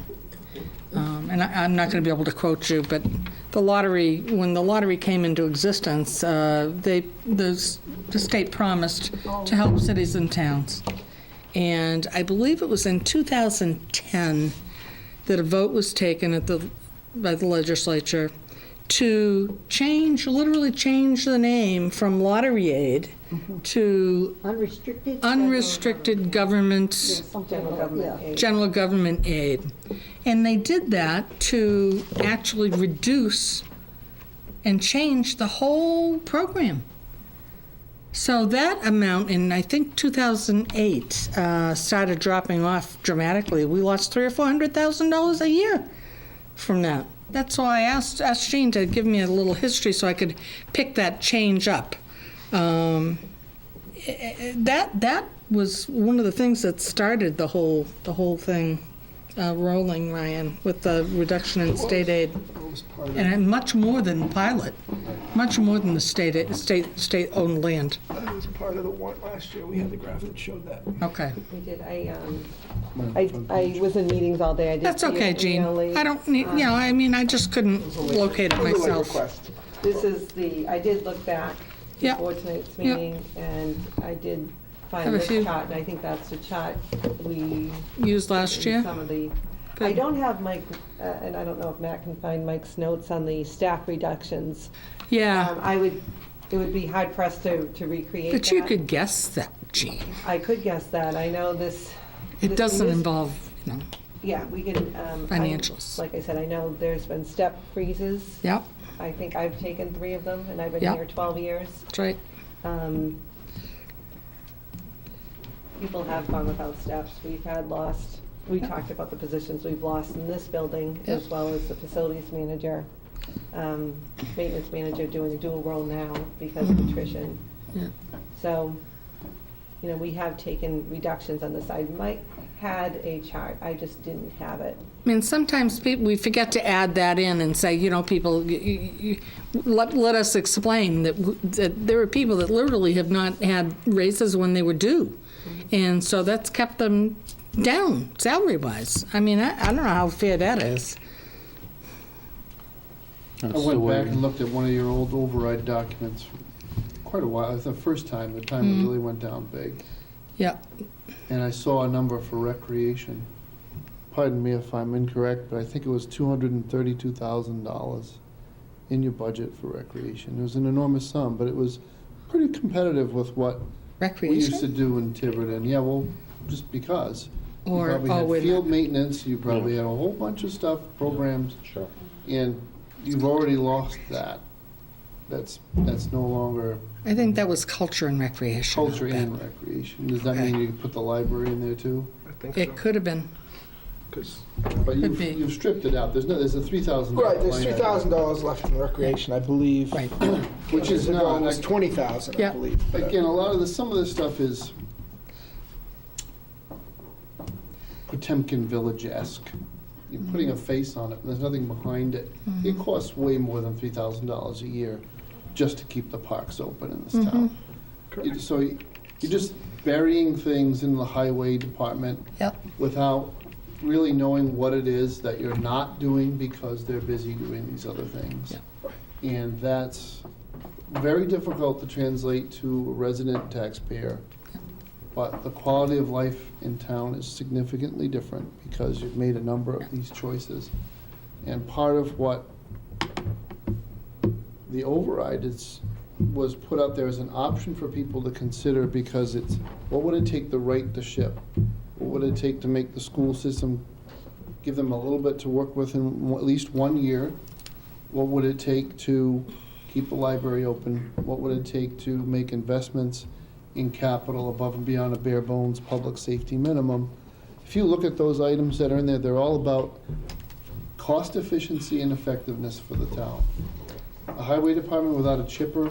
Speaker 6: and I'm not going to be able to quote you, but the lottery, when the lottery came into existence, the state promised to help cities and towns. And I believe it was in 2010 that a vote was taken by the legislature to literally change the name from lottery aid to unrestricted government, general government aid. And they did that to actually reduce and change the whole program. So that amount in, I think, 2008 started dropping off dramatically. We lost $300,000 or $400,000 a year from that. That's why I asked Jean to give me a little history so I could pick that change up. That was one of the things that started the whole thing rolling, Ryan, with the reduction in state aid. And much more than pilot, much more than the state-owned land.
Speaker 1: That was part of the warrant last year. We had the graph that showed that.
Speaker 6: Okay.
Speaker 3: We did, I was in meetings all day. I did
Speaker 6: That's
Speaker 3: see it
Speaker 6: okay, Jean.
Speaker 3: emailed.
Speaker 6: I don't need, you know, I mean, I just couldn't locate it myself.
Speaker 3: This is I did look back
Speaker 6: Yeah.
Speaker 3: before tonight's
Speaker 6: Yeah.
Speaker 3: meeting, and I did
Speaker 6: Have
Speaker 3: find
Speaker 6: a
Speaker 3: this
Speaker 6: few.
Speaker 3: chart, and I think that's the chart we
Speaker 6: Used last
Speaker 3: in
Speaker 6: year?
Speaker 3: some of the I don't have Mike, and I don't know if Matt can find Mike's notes on the staff reductions.
Speaker 6: Yeah,
Speaker 3: It would be hard pressed to recreate that.
Speaker 6: but you could guess that, Jean.
Speaker 3: I could guess that. I know this.
Speaker 6: It doesn't involve,
Speaker 3: Yeah, we can.
Speaker 6: Financials.
Speaker 3: Like I said, I know there's been step freezes.
Speaker 6: Yep,
Speaker 3: I think I've taken 3 of them, and I've been
Speaker 6: Yep.
Speaker 3: here 12 years.
Speaker 6: that's right.
Speaker 3: People have gone without steps. We talked about the positions we've lost in this building, as well as the facilities manager, maintenance manager doing a dual role now because of attrition.
Speaker 6: Yeah.
Speaker 3: So, we have taken reductions on the side. Mike had a chart, I just didn't have it.
Speaker 6: I mean, sometimes we forget to add that in and say, people, let us explain that there are people that literally have not had raises when they were due. And so that's kept them down, salary-wise. I mean, I don't know how fair that is.
Speaker 2: I went back and looked at one of your old override documents quite a while. It's the first time, the time it really went down big.
Speaker 6: Yeah.
Speaker 2: And I saw a number for recreation. Pardon me if I'm incorrect, but I think it was $232,000 in your budget for recreation. It was an enormous sum, but it was pretty competitive with what we used to
Speaker 6: Recreation?
Speaker 2: do in Tiverton. Yeah, well, just because. You
Speaker 6: Or,
Speaker 2: probably
Speaker 6: oh,
Speaker 2: had
Speaker 6: wait a
Speaker 2: field
Speaker 6: minute.
Speaker 2: maintenance, you probably had a whole bunch of stuff, programs,
Speaker 9: Sure.
Speaker 2: and you've already lost that. That's no longer
Speaker 6: I think that was culture and recreation.
Speaker 2: culture and recreation. Does that mean you could put the library in there too?
Speaker 1: I think
Speaker 6: It could have been.
Speaker 2: But
Speaker 6: Could be.
Speaker 2: you've stripped it out. There's a $3,000
Speaker 1: Right, there's
Speaker 2: line item.
Speaker 1: $3,000 left in recreation, I believe.
Speaker 6: Right.
Speaker 2: Which is
Speaker 1: Years ago,
Speaker 2: not,
Speaker 1: it was 20,000, I
Speaker 6: Yeah.
Speaker 1: believe. but,
Speaker 2: again, some of this stuff is Potemkin Village-esque. You're putting a face on it, and there's nothing behind it. It costs way more than $3,000 a year just to keep the parks open in this town. So you're just burying things in the highway department
Speaker 6: Yep.
Speaker 2: without really knowing what it is that you're not doing because they're busy doing these other things. And that's very difficult to translate to a resident taxpayer. But the quality of life in town is significantly different because you've made a number of these choices. And part of what the override was put out there as an option for people to consider because it's, what would it take to right the ship? What would it take to make the school system, give them a little bit to work with in at least 1 year? What would it take to keep the library open? What would it take to make investments in capital above and beyond a bare bones public safety minimum? If you look at those items that are in there, they're all about cost efficiency and effectiveness for the town. A highway department without a chipper,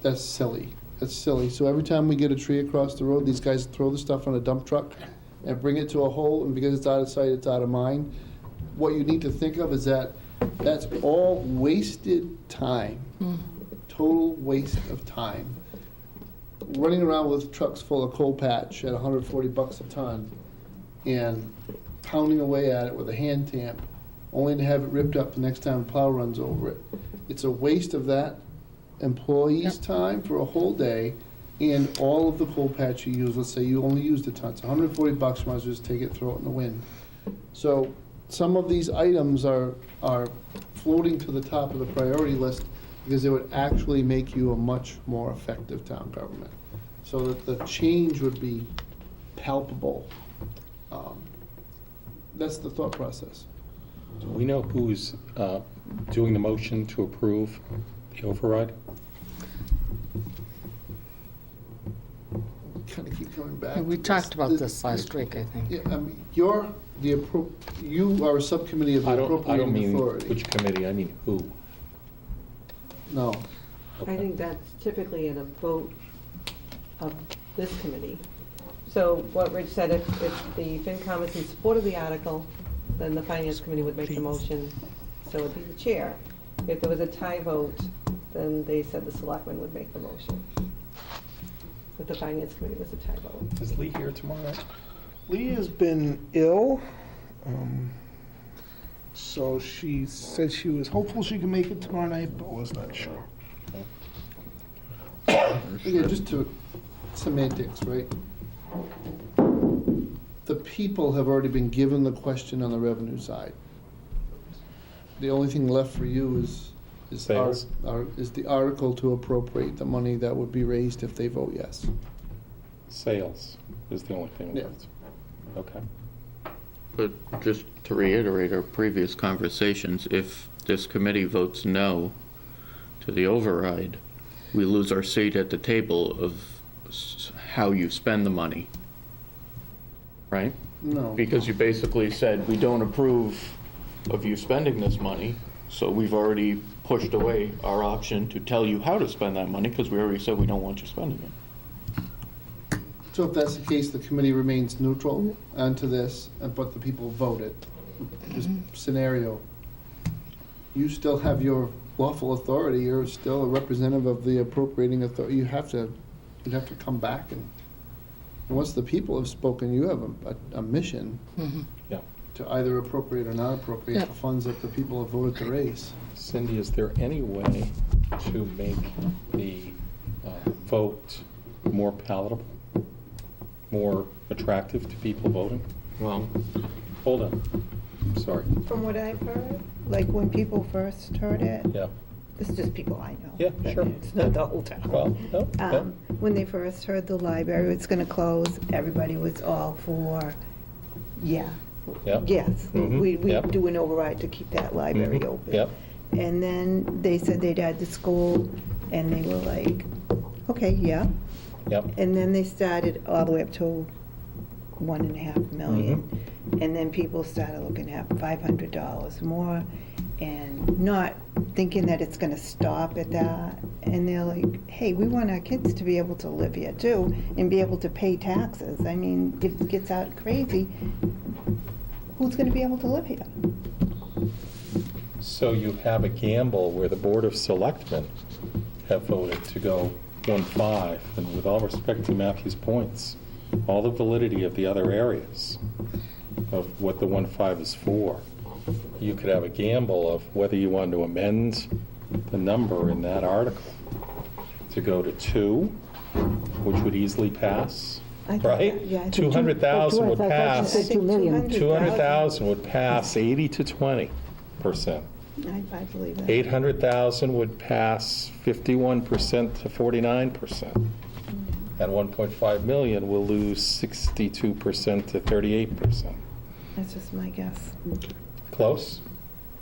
Speaker 2: that's silly. That's silly. So every time we get a tree across the road, these guys throw the stuff on a dump truck and bring it to a hole, and because it's out of sight, it's out of mind. What you need to think of is that that's all wasted time. Total waste of time. Running around with trucks full of coal patch at $140 a ton and pounding away at it with a hand tamp, only to have it ripped up the next time a plow runs over it. It's a waste of that employee's time for a whole day and all of the coal patch you use. Let's say you only used a ton, it's $140, you might as well just take it, throw it in the wind. So some of these items are floating to the top of the priority list because it would actually make you a much more effective town government. So that the change would be palpable. That's the thought process.
Speaker 9: Do we know who's doing the motion to approve the override?
Speaker 2: Kind of keep coming back.
Speaker 6: We
Speaker 2: to
Speaker 6: talked about this last week, I think.
Speaker 2: Yeah, you are a subcommittee of the
Speaker 9: I don't
Speaker 2: appropriating
Speaker 9: mean
Speaker 2: authority.
Speaker 9: which committee, I mean who.
Speaker 2: No.
Speaker 3: I think that's typically in a vote of this committee. So what Rich said, if the FinCom is in support of the article, then the Finance Committee would make the motion, so it'd be the chair. If there was a tie vote, then they said the selectman would make the motion. If the Finance Committee was a tie vote.
Speaker 9: Is Lee here tomorrow night?
Speaker 1: Lee has been ill, so she said she was hopeful she could make it tomorrow night, but was not sure.
Speaker 2: Again, just to semantics, right? the people have already been given the question on the revenue side. The only thing left for you is
Speaker 9: Sales.
Speaker 2: is the article to appropriate the money that would be raised if they vote yes.
Speaker 9: Sales is the only thing
Speaker 2: Yeah.
Speaker 9: left. Okay.
Speaker 5: But just to reiterate our previous conversations, if this committee votes no to the override, we lose our seat at the table of how you spend the money, right?
Speaker 2: No.
Speaker 5: Because you basically said, we don't approve of you spending this money, so we've already pushed away our option to tell you how to spend that money, because we already said we don't want you spending it.
Speaker 2: So if that's the case, the committee remains neutral onto this, but the people voted. This scenario, you still have your lawful authority, you're still a representative of the appropriating authority, you'd have to come back and once the people have spoken, you have a mission
Speaker 9: Yeah.
Speaker 2: to either appropriate or not appropriate
Speaker 6: Yeah.
Speaker 2: the funds that the people have voted to raise.
Speaker 9: Cindy, is there any way to make the vote more palatable, more attractive to people voting?
Speaker 5: Well,
Speaker 9: Hold on, sorry.
Speaker 8: From what I've heard, like when people first heard it,
Speaker 9: Yeah,
Speaker 8: this is just people I know.
Speaker 9: Yeah,
Speaker 8: but
Speaker 9: sure.
Speaker 8: It's not the whole town.
Speaker 9: well, no, yeah.
Speaker 8: When they first heard the library was gonna close, everybody was all for, yeah,
Speaker 9: Yep.
Speaker 8: yes,
Speaker 9: Mhm.
Speaker 8: we
Speaker 9: Yep.
Speaker 8: do an override to keep that library
Speaker 9: Mhm.
Speaker 8: open.
Speaker 9: Yep.
Speaker 8: And then they said they'd add the school, and they were like, okay, yeah.
Speaker 9: Yep.
Speaker 8: And then they started all the way up to 1.5 million. And then people started looking at $500 more and not thinking that it's gonna stop at that. And they're like, hey, we want our kids to be able to live here too and be able to pay taxes. I mean, if it gets out crazy, who's gonna be able to live here?
Speaker 9: So you have a gamble where the Board of Selectmen have voted to go 1.5, and with all respect to Matthew's points, all the validity of the other areas of what the 1.5 is for, you could have a gamble of whether you want to amend the number in that article to go to 2, which would easily pass,
Speaker 8: I think
Speaker 9: right?
Speaker 8: that- yeah, I think
Speaker 9: 200,000 would
Speaker 7: I thought you
Speaker 9: pass,
Speaker 7: said 2 million.
Speaker 9: 200,000 would pass 80 to 20%.
Speaker 8: I believe that.
Speaker 9: 800,000 would pass 51% to 49%. And 1.5 million will lose 62% to 38%.
Speaker 8: That's just my guess.
Speaker 9: Close?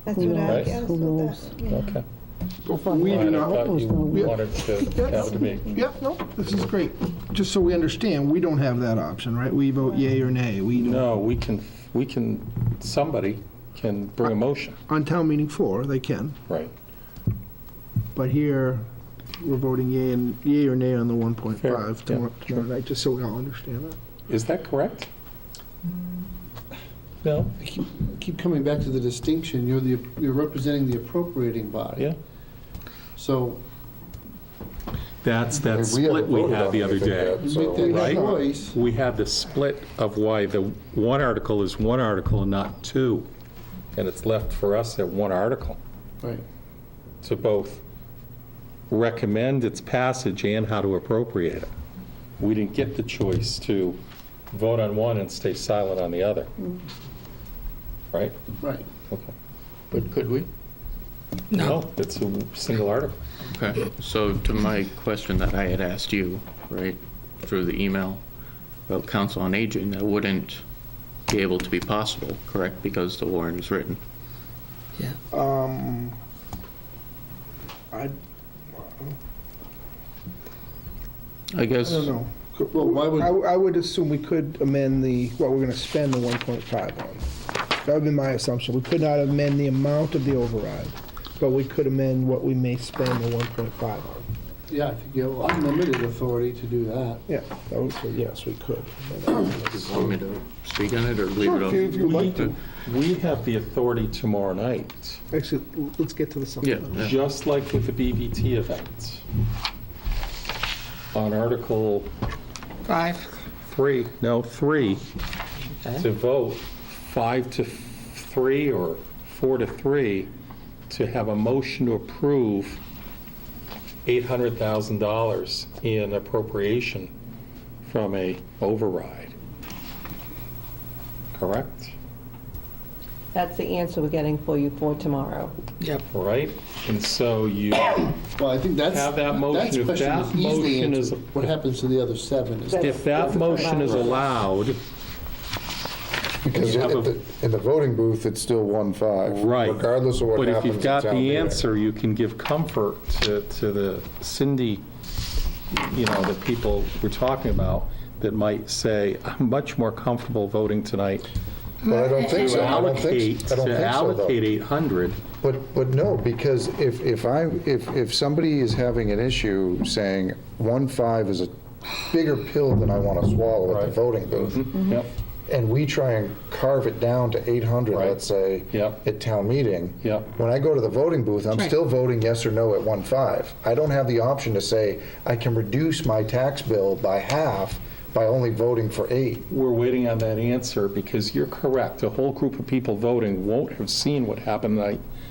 Speaker 8: That's
Speaker 7: Who
Speaker 8: what I
Speaker 9: knows?
Speaker 8: guess.
Speaker 7: Who
Speaker 8: with
Speaker 7: knows?
Speaker 8: that, yeah.
Speaker 9: Okay.
Speaker 1: We do
Speaker 9: Fine, I
Speaker 1: not.
Speaker 9: thought you
Speaker 1: Yeah.
Speaker 9: wanted to have a debate.
Speaker 1: Yeah, no, this is great. Just so we understand, we don't have that option, right? We vote yea or nay. We don't.
Speaker 9: No, we can, somebody can bring a motion,
Speaker 1: On town meeting floor, they can,
Speaker 9: right?
Speaker 1: but here, we're voting yea or nay on the 1.5
Speaker 9: Fair, yeah,
Speaker 1: tomorrow night, just so we all understand that.
Speaker 9: Is that correct? No?
Speaker 2: I keep coming back to the distinction, you're representing the appropriating body.
Speaker 9: Yeah.
Speaker 2: So,
Speaker 9: That's that
Speaker 13: We haven't
Speaker 9: split we
Speaker 13: voted
Speaker 9: had
Speaker 13: on
Speaker 9: the other
Speaker 13: anything
Speaker 9: day.
Speaker 13: yet,
Speaker 2: you
Speaker 13: so-
Speaker 2: make that
Speaker 9: Right.
Speaker 2: choice.
Speaker 9: We had the split of why the one article is one article and not 2. And it's left for us at one article
Speaker 2: Right.
Speaker 9: to both recommend its passage and how to appropriate it. We didn't get the choice to vote on one and stay silent on the other. Right?
Speaker 2: Right.
Speaker 9: Okay.
Speaker 5: but could we?
Speaker 6: No.
Speaker 9: It's a single article.
Speaker 5: Okay, so to my question that I had asked you, right, through the email about Council on Aging, that wouldn't be able to be possible, correct, because the warrant is written? I
Speaker 1: I
Speaker 5: guess,
Speaker 1: don't know.
Speaker 2: Well, why would,
Speaker 1: I would assume we could amend what we're gonna spend the 1.5 on. That would be my assumption. We could not amend the amount of the override, but we could amend what we may spend the 1.5 on.
Speaker 2: yeah, I think you have unlimited authority to do that.
Speaker 1: Yeah, that would, so yes, we could.
Speaker 5: do you want me to speak on it or leave it
Speaker 1: Sure,
Speaker 5: off?
Speaker 1: if you'd like to.
Speaker 9: We have the authority tomorrow night,
Speaker 1: Actually, let's get to the supplemental.
Speaker 5: Yeah.
Speaker 9: just like with the BVT event. On Article
Speaker 6: 5.
Speaker 9: 3, to vote 5 to 3 or 4 to 3, to have a motion to approve $800,000 in appropriation from a override. correct?
Speaker 3: That's the answer we're getting for you for tomorrow.
Speaker 6: Yep.
Speaker 9: Right? And so you
Speaker 2: Well, I think that's,
Speaker 9: have that motion. If
Speaker 2: question
Speaker 9: that
Speaker 2: is easily
Speaker 9: motion is,
Speaker 2: answered. What happens to the other 7 is.
Speaker 9: if that motion is allowed,
Speaker 13: Because
Speaker 9: You have
Speaker 13: in the voting booth, it's still 1-5.
Speaker 9: right.
Speaker 13: Regardless of what
Speaker 9: But
Speaker 13: happens
Speaker 9: if you've
Speaker 13: at
Speaker 9: got
Speaker 13: town
Speaker 9: the
Speaker 13: meeting.
Speaker 9: answer, you can give comfort to the Cindy, the people we're talking about, that might say, I'm much more comfortable voting tonight
Speaker 13: But I don't think
Speaker 9: to
Speaker 13: so. I don't think
Speaker 9: allocate,
Speaker 13: so, though.
Speaker 9: to allocate 800.
Speaker 13: But no, because if somebody is having an issue saying 1-5 is a bigger pill than I want to swallow at the
Speaker 9: Right.
Speaker 13: voting booth,
Speaker 9: Yep,
Speaker 13: and we try and carve it down to 800,
Speaker 9: Right.
Speaker 13: let's say,
Speaker 9: Yep.
Speaker 13: at town meeting,
Speaker 9: yep.
Speaker 13: when I go to the voting booth, I'm
Speaker 6: Right.
Speaker 13: still voting yes or no at 1-5. I don't have the option to say, I can reduce my tax bill by half by only voting for 8.
Speaker 9: We're waiting on that answer because you're correct. A whole group of people voting won't have seen what happened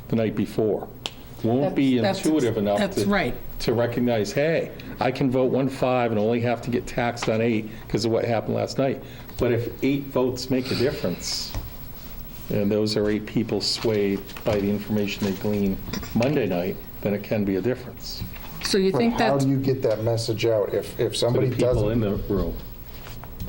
Speaker 9: the night before. Won't be
Speaker 6: That's-
Speaker 9: intuitive enough
Speaker 6: That's
Speaker 9: to,
Speaker 6: right.
Speaker 9: to recognize, hey, I can vote 1-5 and only have to get taxed on 8 because of what happened last night. But if 8 votes make a difference, and those are 8 people swayed by the information they gleaned Monday night, then it can be a difference
Speaker 6: So you
Speaker 13: But
Speaker 6: think
Speaker 13: how
Speaker 6: that's,
Speaker 13: do you get that message out if
Speaker 9: to the
Speaker 13: somebody
Speaker 9: people
Speaker 13: doesn't?
Speaker 9: in the room.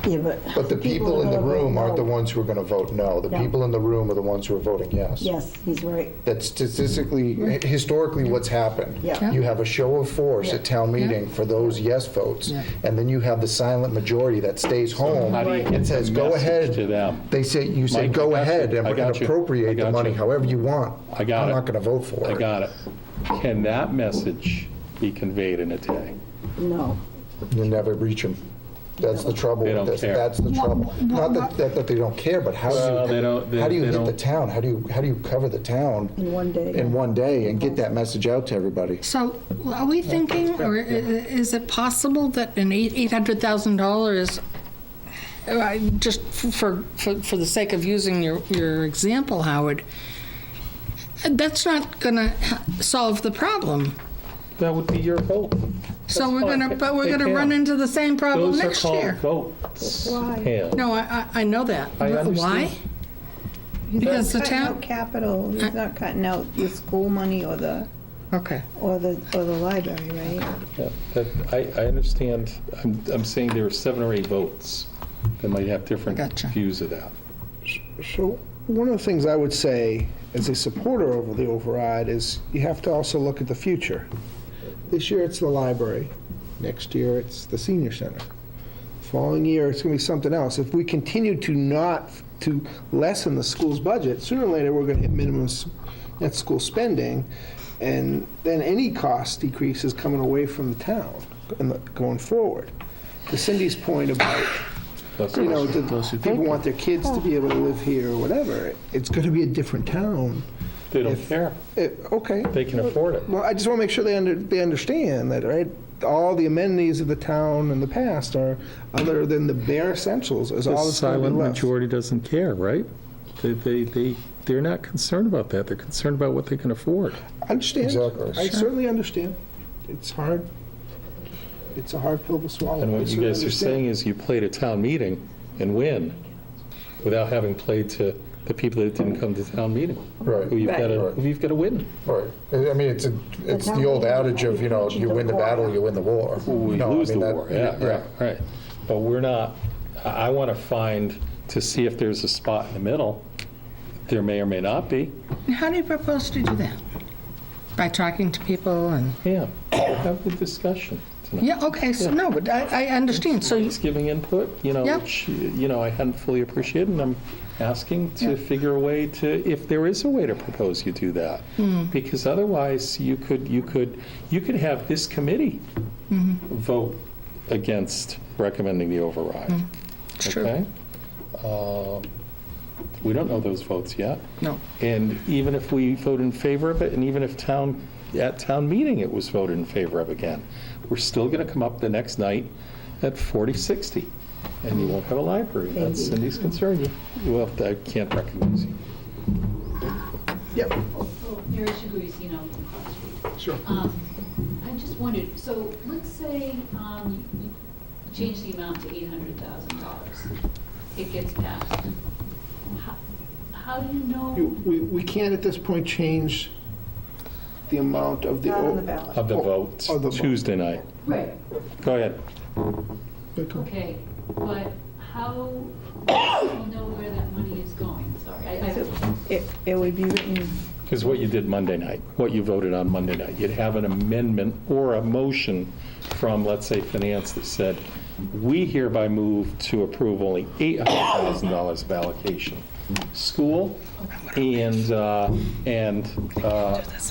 Speaker 7: Yeah, but.
Speaker 13: But the people in the
Speaker 7: who are gonna
Speaker 13: room
Speaker 7: vote
Speaker 13: aren't the
Speaker 7: no.
Speaker 13: ones who are going to vote no. The
Speaker 7: No.
Speaker 13: people in the room are the ones who are voting yes.
Speaker 7: Yes, he's right.
Speaker 13: That's statistically, historically what's happened.
Speaker 7: Yeah.
Speaker 13: You have a show of force at town
Speaker 6: Yeah.
Speaker 13: meeting for those yes votes,
Speaker 6: Yeah.
Speaker 13: and then you have the silent majority that stays home
Speaker 9: How do you get
Speaker 13: and says,
Speaker 9: the
Speaker 13: go
Speaker 9: message
Speaker 13: ahead.
Speaker 9: to them?
Speaker 13: They say, you say,
Speaker 9: Mike, I
Speaker 13: go
Speaker 9: got you.
Speaker 13: ahead and
Speaker 9: I
Speaker 13: we're going
Speaker 9: got
Speaker 13: to
Speaker 9: you. I
Speaker 13: appropriate the
Speaker 9: got
Speaker 13: money
Speaker 9: you.
Speaker 13: however you want.
Speaker 9: I got
Speaker 13: I'm
Speaker 9: it.
Speaker 13: not going to vote for
Speaker 9: I
Speaker 13: it.
Speaker 9: got it. Can that message be conveyed in a day?
Speaker 7: No.
Speaker 13: You never reach them. That's the trouble
Speaker 9: They
Speaker 13: with
Speaker 9: don't
Speaker 13: this.
Speaker 9: care.
Speaker 13: That's the trouble. Not that they don't care, but how
Speaker 9: Well,
Speaker 13: do
Speaker 9: they
Speaker 13: you,
Speaker 9: don't- they-
Speaker 13: how do you
Speaker 9: they
Speaker 13: hit the
Speaker 9: don't-
Speaker 13: town? How do you cover the town
Speaker 7: In one day.
Speaker 13: in one day and get that message out to everybody?
Speaker 6: so are we thinking, or is it possible that an $800,000, just for the sake of using your example, Howard, that's not gonna solve the problem.
Speaker 9: That would be your vote.
Speaker 6: So
Speaker 9: That's
Speaker 6: we're
Speaker 9: fine.
Speaker 6: gonna, but we're
Speaker 9: They
Speaker 6: gonna
Speaker 9: can.
Speaker 6: run into the same problem
Speaker 9: Those are
Speaker 6: next
Speaker 9: called
Speaker 6: year.
Speaker 9: votes.
Speaker 8: Why?
Speaker 9: Pam.
Speaker 6: No, I know that.
Speaker 9: I
Speaker 6: Why?
Speaker 9: understand.
Speaker 8: He's
Speaker 6: Because the
Speaker 8: not cutting
Speaker 6: town-
Speaker 8: out capital, he's not cutting out the school money or the
Speaker 6: Okay.
Speaker 8: library, right?
Speaker 9: Yeah, I understand. I'm saying there are 7 or 8 votes that might have different
Speaker 6: Gotcha.
Speaker 9: views of that.
Speaker 1: So, one of the things I would say as a supporter of the override is you have to also look at the future. This year, it's the library. Next year, it's the senior center. Following year, it's gonna be something else. If we continue to lessen the school's budget, sooner or later, we're gonna hit minimum net school spending, and then any cost decrease is coming away from the town going forward. To Cindy's point about people want their kids to be able to live here or whatever. It's going to be a different town.
Speaker 9: They don't care.
Speaker 1: Okay.
Speaker 9: They can afford it.
Speaker 1: Well, I just want to make sure they understand that, right? All the amenities of the town in the past are, other than the bare essentials, is
Speaker 9: The
Speaker 1: all that's going to be
Speaker 9: silent
Speaker 1: left.
Speaker 9: majority doesn't care, right? They're not concerned about that. They're concerned about what they can afford.
Speaker 1: I understand.
Speaker 13: Exactly.
Speaker 1: I certainly understand. It's hard. It's a hard pill to swallow.
Speaker 9: And
Speaker 1: I
Speaker 9: what you
Speaker 1: certainly
Speaker 9: guys are
Speaker 1: understand.
Speaker 9: saying is you played a town meeting and win without having played to the people that didn't come to town meeting.
Speaker 13: Right.
Speaker 9: Who you've got to win.
Speaker 13: Right. I mean, it's the old adage of, you win the battle, you win the war.
Speaker 9: We
Speaker 13: No, I
Speaker 9: lose the
Speaker 13: mean, that-
Speaker 9: war, yeah, right. But we're not, I want to find, to see if there's a spot in the middle. There may or may not be.
Speaker 6: How do you propose to do that? By talking to people and,
Speaker 9: Yeah, have the discussion tonight.
Speaker 6: yeah, okay, so, no, but I understand, so,
Speaker 9: It's giving input,
Speaker 6: Yep.
Speaker 9: which, I hadn't fully appreciated, and I'm asking to figure a way to, if there is a way to propose you do that. Because otherwise, you could have this committee vote against recommending the override.
Speaker 6: it's true.
Speaker 9: Okay? We don't know those votes yet.
Speaker 6: No.
Speaker 9: And even if we vote in favor of it, and even if at town meeting it was voted in favor of again, we're still going to come up the next night at 40-60, and you won't have a library. That's Cindy's concern. Well, I can't recognize you.
Speaker 1: Yep.
Speaker 15: Oh, Mary Shiguri, you know, from Cross Street.
Speaker 1: Sure.
Speaker 15: I just wondered, so let's say you change the amount to $800,000. It gets passed. how do you know?
Speaker 1: We can't at this point change the amount of the.
Speaker 3: Not on the ballot.
Speaker 9: Of the votes,
Speaker 1: Of the vote.
Speaker 9: Tuesday night.
Speaker 15: Right,
Speaker 9: Go ahead.
Speaker 15: okay, but how do you know where that money is going? Sorry,
Speaker 8: It would be written,
Speaker 9: Is what you did Monday night, what you voted on Monday night. You'd have an amendment or a motion from, let's say, Finance that said, we hereby move to approve only $800,000 of allocation. School and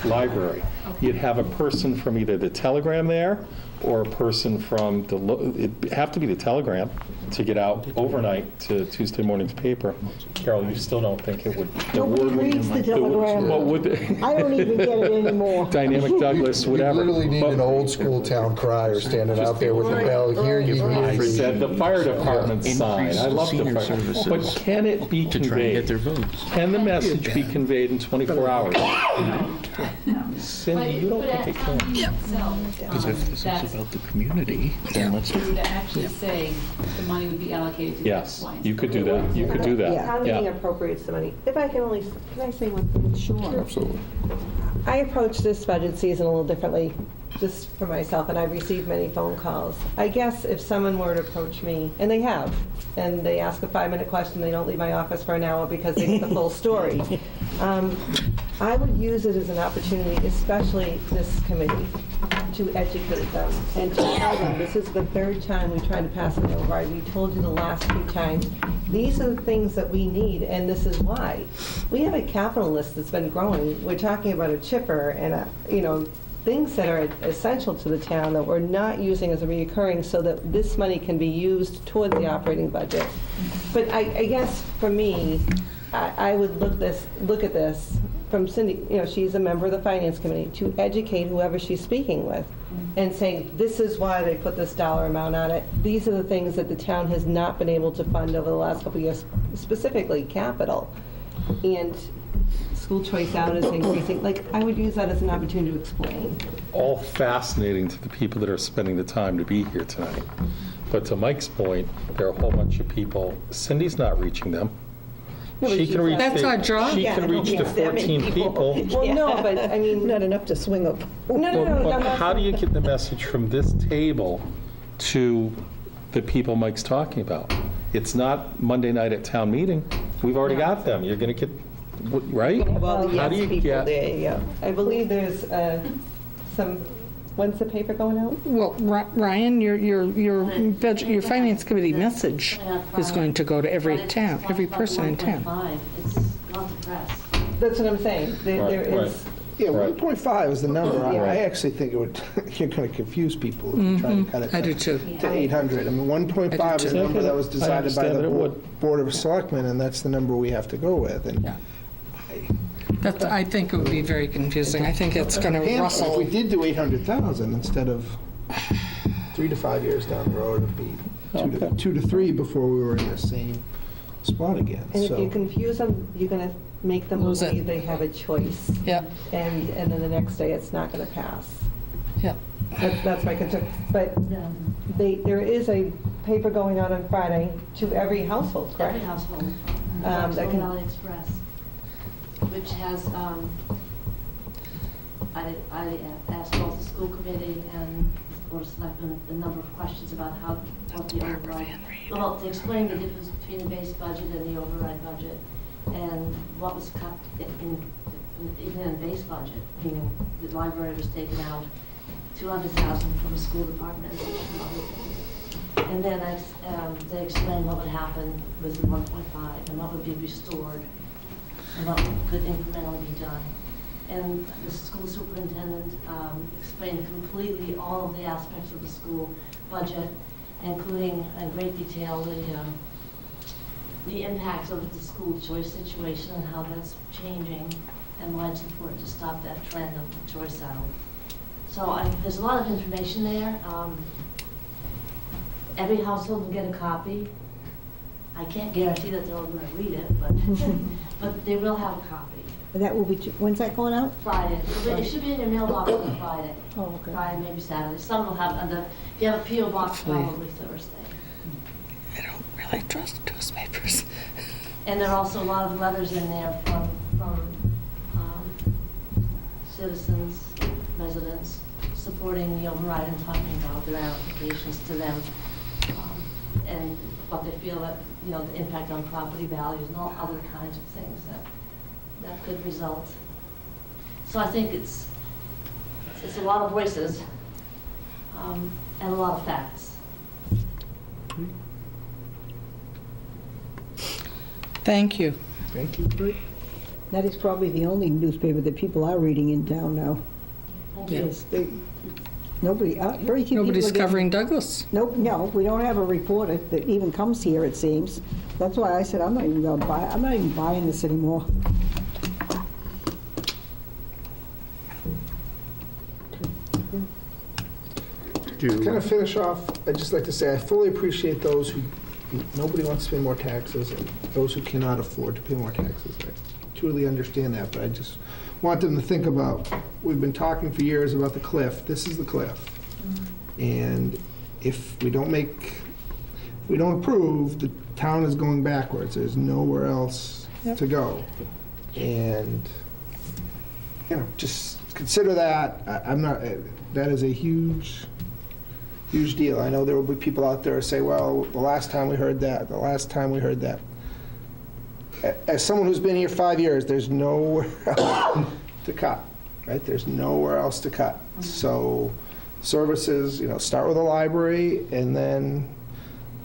Speaker 9: library. You'd have a person from either the Telegram there or a person from it'd have to be the Telegram to get out overnight to Tuesday morning's paper. Carol, you still don't think it would?
Speaker 7: Nobody reads the Telegram.
Speaker 9: What would
Speaker 7: I don't even get it anymore.
Speaker 9: Dynamic Douglas, whatever.
Speaker 13: You literally need
Speaker 9: But-
Speaker 13: an old school town crier standing out there with a bell, here you
Speaker 9: I
Speaker 13: go.
Speaker 9: said the fire department sign, I love the
Speaker 5: senior
Speaker 9: fire.
Speaker 5: services
Speaker 9: But can it be
Speaker 5: to try and get their
Speaker 9: conveyed?
Speaker 5: votes.
Speaker 9: Can the message be conveyed in 24 hours? Cindy, you don't think it can?
Speaker 5: Because if this is about the community, then let's.
Speaker 15: to actually say the money would be allocated to X,
Speaker 9: Yes,
Speaker 15: Y, and
Speaker 9: you
Speaker 15: Z.
Speaker 9: could do that, you could do that,
Speaker 3: Town meeting
Speaker 9: yeah.
Speaker 3: appropriates the money. If I can only, can I say one thing?
Speaker 7: Sure.
Speaker 13: Absolutely.
Speaker 3: I approach this budget season a little differently, just for myself, and I've received many phone calls. I guess if someone were to approach me, and they have, and they ask a 5-minute question, they don't leave my office for an hour because they get the full story. I would use it as an opportunity, especially this committee, to educate them and to tell them, this is the third time we tried to pass an override. We told you the last 2 times. These are the things that we need, and this is why. We have a capital list that's been growing. We're talking about a chipper and things that are essential to the town that we're not using as a reoccurring so that this money can be used toward the operating budget. But I guess for me, I would look at this from Cindy, she's a member of the Finance Committee, to educate whoever she's speaking with and saying, this is why they put this dollar amount on it. These are the things that the town has not been able to fund over the last couple of years, specifically capital. And school choice out is increasing. I would use that as an opportunity to explain.
Speaker 9: All fascinating to the people that are spending the time to be here tonight. But to Mike's point, there are a whole bunch of people, Cindy's not reaching them. She can reach
Speaker 6: That's our job.
Speaker 9: She can reach the 14 people.
Speaker 3: Well, no, but I mean.
Speaker 7: Not enough to swing up.
Speaker 9: But how do you get the message from this table to the people Mike's talking about? It's not Monday night at town meeting. We've already got them. You're going to get, right? How do you get?
Speaker 3: I believe there's some, when's the paper going out?
Speaker 6: Well, Ryan, your budget, your finance committee message is going to go to every town, every person in town.
Speaker 15: It's not the press.
Speaker 3: That's what I'm saying. There
Speaker 9: Right.
Speaker 3: is,
Speaker 1: Yeah,
Speaker 9: Right.
Speaker 1: 1.5 is the number. I
Speaker 9: Right.
Speaker 1: actually think it would, you're going to confuse people if you try to cut it
Speaker 6: I do too.
Speaker 1: to 800. I mean, 1.5 is the
Speaker 9: too.
Speaker 1: number that was
Speaker 9: I
Speaker 1: decided by
Speaker 9: understand
Speaker 1: the
Speaker 9: that it would.
Speaker 1: Board of Selectmen, and that's the number we have to go with. And
Speaker 6: Yeah. I think it would be very confusing. I think it's going to
Speaker 1: If
Speaker 6: rustle.
Speaker 1: we did do 800,000 instead of 3 to 5 years down the road, it'd be 2 to 3 before we were in the same spot again.
Speaker 3: and if you
Speaker 1: So
Speaker 3: confuse them, you're gonna make them
Speaker 6: Lose it.
Speaker 3: believe they have a choice.
Speaker 6: Yep.
Speaker 3: And then the next day, it's not gonna pass.
Speaker 6: Yep.
Speaker 3: That's my concern. But there is a paper going out on Friday to every household, correct?
Speaker 15: Every household,
Speaker 3: That
Speaker 15: Foxborough
Speaker 3: can-
Speaker 15: Valley Express, which has, I asked both the school committee and the board of selectmen a number of questions about what the override, well, to explain the difference between the base budget and the override budget, and what was cut even in the base budget, meaning the library was taken out, 200,000 from the school department and some other things. And then they explained what would happen with the 1.5 and what would be restored and what could incrementally be done. And the school superintendent explained completely all of the aspects of the school budget, including in great detail the impacts of the school choice situation and how that's changing and why it's important to stop that trend of the choice out. So there's a lot of information there. Every household will get a copy. I can't guarantee that they're all going to read it, but they will have a copy.
Speaker 7: That will be, when's that going out?
Speaker 15: Friday. It should be in your mailbox on Friday.
Speaker 7: Oh, okay.
Speaker 15: Friday, maybe Saturday. Some will have, if you have a P.O. box,
Speaker 6: Hopefully.
Speaker 15: probably Thursday.
Speaker 6: I don't really trust newspapers.
Speaker 15: And there are also a lot of letters in there from citizens, residents, supporting the override and talking about their applications to them, and what they feel that, the impact on property values and all other kinds of things that could result. So I think it's a lot of voices, and a lot of facts.
Speaker 6: Thank you.
Speaker 1: Thank you, Bree.
Speaker 7: That is probably the only newspaper that people are reading in town now.
Speaker 6: Yeah.
Speaker 7: Yes, nobody, very few people.
Speaker 6: Nobody's
Speaker 7: are getting-
Speaker 6: covering Douglas.
Speaker 7: Nope, no, we don't have a reporter that even comes here, it seems. That's why I said, I'm not even buying this anymore.
Speaker 1: To kind of finish off, I'd just like to say, I fully appreciate those who, nobody wants to pay more taxes, and those who cannot afford to pay more taxes. I truly understand that, but I just want them to think about, we've been talking for years about the cliff. This is the cliff. And if we don't approve, the town is going backwards. There's nowhere else to go. And, just consider that. I'm not, that is a huge deal. I know there will be people out there who say, well, the last time we heard that. As someone who's been here 5 years, there's nowhere else to cut, right? There's nowhere else to cut. So services, start with a library, and then,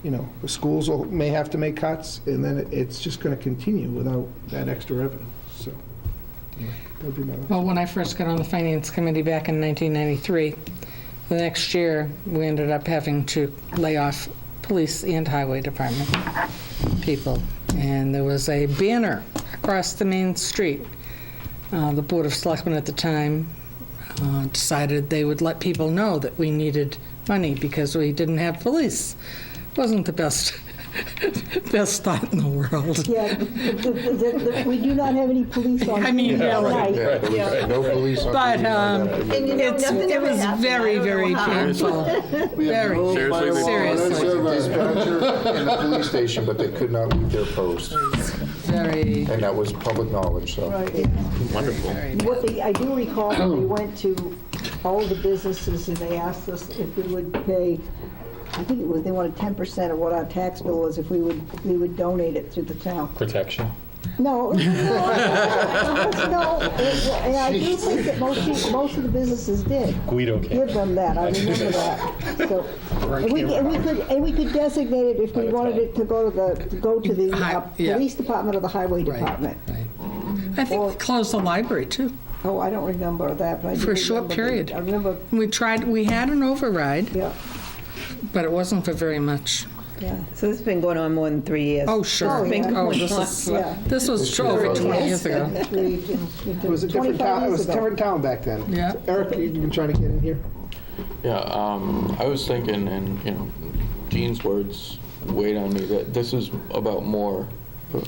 Speaker 1: the schools may have to make cuts, and then it's just going to continue without that extra revenue. So that would be my last.
Speaker 6: Well, when I first got on the Finance Committee back in 1993, the next year, we ended up having to lay off police and highway department people. And there was a banner across the main street. The Board of Selectmen at the time decided they would let people know that we needed money because we didn't have police. Wasn't the best thought in the world.
Speaker 7: Yeah, we do not have any police on.
Speaker 6: Really.
Speaker 13: No police on.
Speaker 6: But
Speaker 8: And nothing
Speaker 6: it
Speaker 8: ever
Speaker 6: was
Speaker 8: happened.
Speaker 6: very, very painful. Very,
Speaker 13: Seriously.
Speaker 6: seriously.
Speaker 13: Dispatcher in the police station, but they could not leave their post.
Speaker 6: Very.
Speaker 13: And that was public knowledge, so.
Speaker 7: Right.
Speaker 5: Wonderful.
Speaker 7: I do recall when we went to all the businesses and they asked us if we would pay, I think it was, they wanted 10% of what our tax bill was if we would donate it to the town.
Speaker 9: Protection.
Speaker 7: No, and I do think that most of the businesses did.
Speaker 9: Guido can't.
Speaker 7: Give them that, I remember that. So, and we could designate it if we wanted it to go to the police department or the highway department.
Speaker 6: I think we closed the library, too.
Speaker 7: Oh, I don't remember that, but I do
Speaker 6: For a short
Speaker 7: remember
Speaker 6: period.
Speaker 7: that. I remember,
Speaker 6: We had an override,
Speaker 7: yeah,
Speaker 6: but it wasn't for very much.
Speaker 7: yeah.
Speaker 8: So this has been going on more than 3 years.
Speaker 6: Oh, sure.
Speaker 7: Oh, yeah.
Speaker 6: This was over 20 years ago.
Speaker 1: It was a different town, it was a different town back then.
Speaker 6: Yeah.
Speaker 1: Eric, you've been trying to get in here?
Speaker 5: Yeah, I was thinking, and Dean's words weighed on me, that this is about more.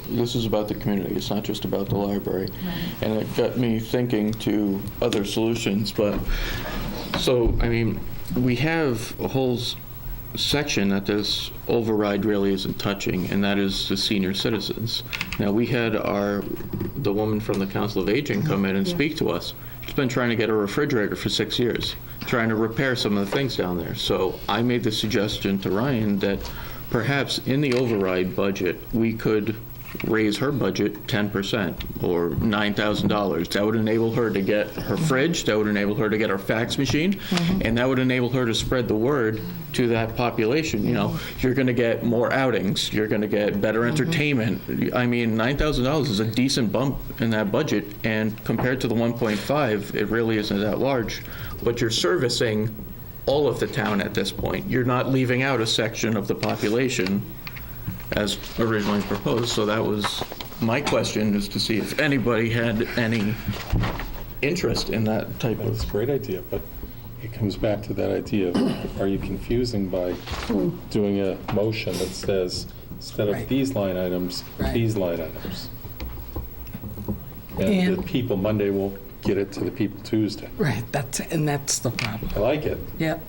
Speaker 5: This is about the community. It's not just about the library, and it got me thinking to other solutions. But so, we have a whole section that this override really isn't touching, and that is the senior citizens. Now, we had the woman from the Council of Aging come in and speak to us. She's been trying to get a refrigerator for 6 years, trying to repair some of the things down there. So I made the suggestion to Ryan that perhaps in the override budget, we could raise her budget 10% or $9,000. That would enable her to get her fridge, that would enable her to get her fax machine, and that would enable her to spread the word to that population. You're going to get more outings, you're going to get better entertainment. $9,000 is a decent bump in that budget, and compared to the 1.5, it really isn't that large. But you're servicing all of the town at this point. You're not leaving out a section of the population as originally proposed. So that was my question, is to see if anybody had any interest in that type of.
Speaker 9: It's a great idea, but it comes back to that idea of, are you confusing by doing a motion that says, instead of these line items, these line items? And the people Monday will get it to the people Tuesday.
Speaker 6: Right, that's the problem.
Speaker 9: I like it.
Speaker 6: Yep.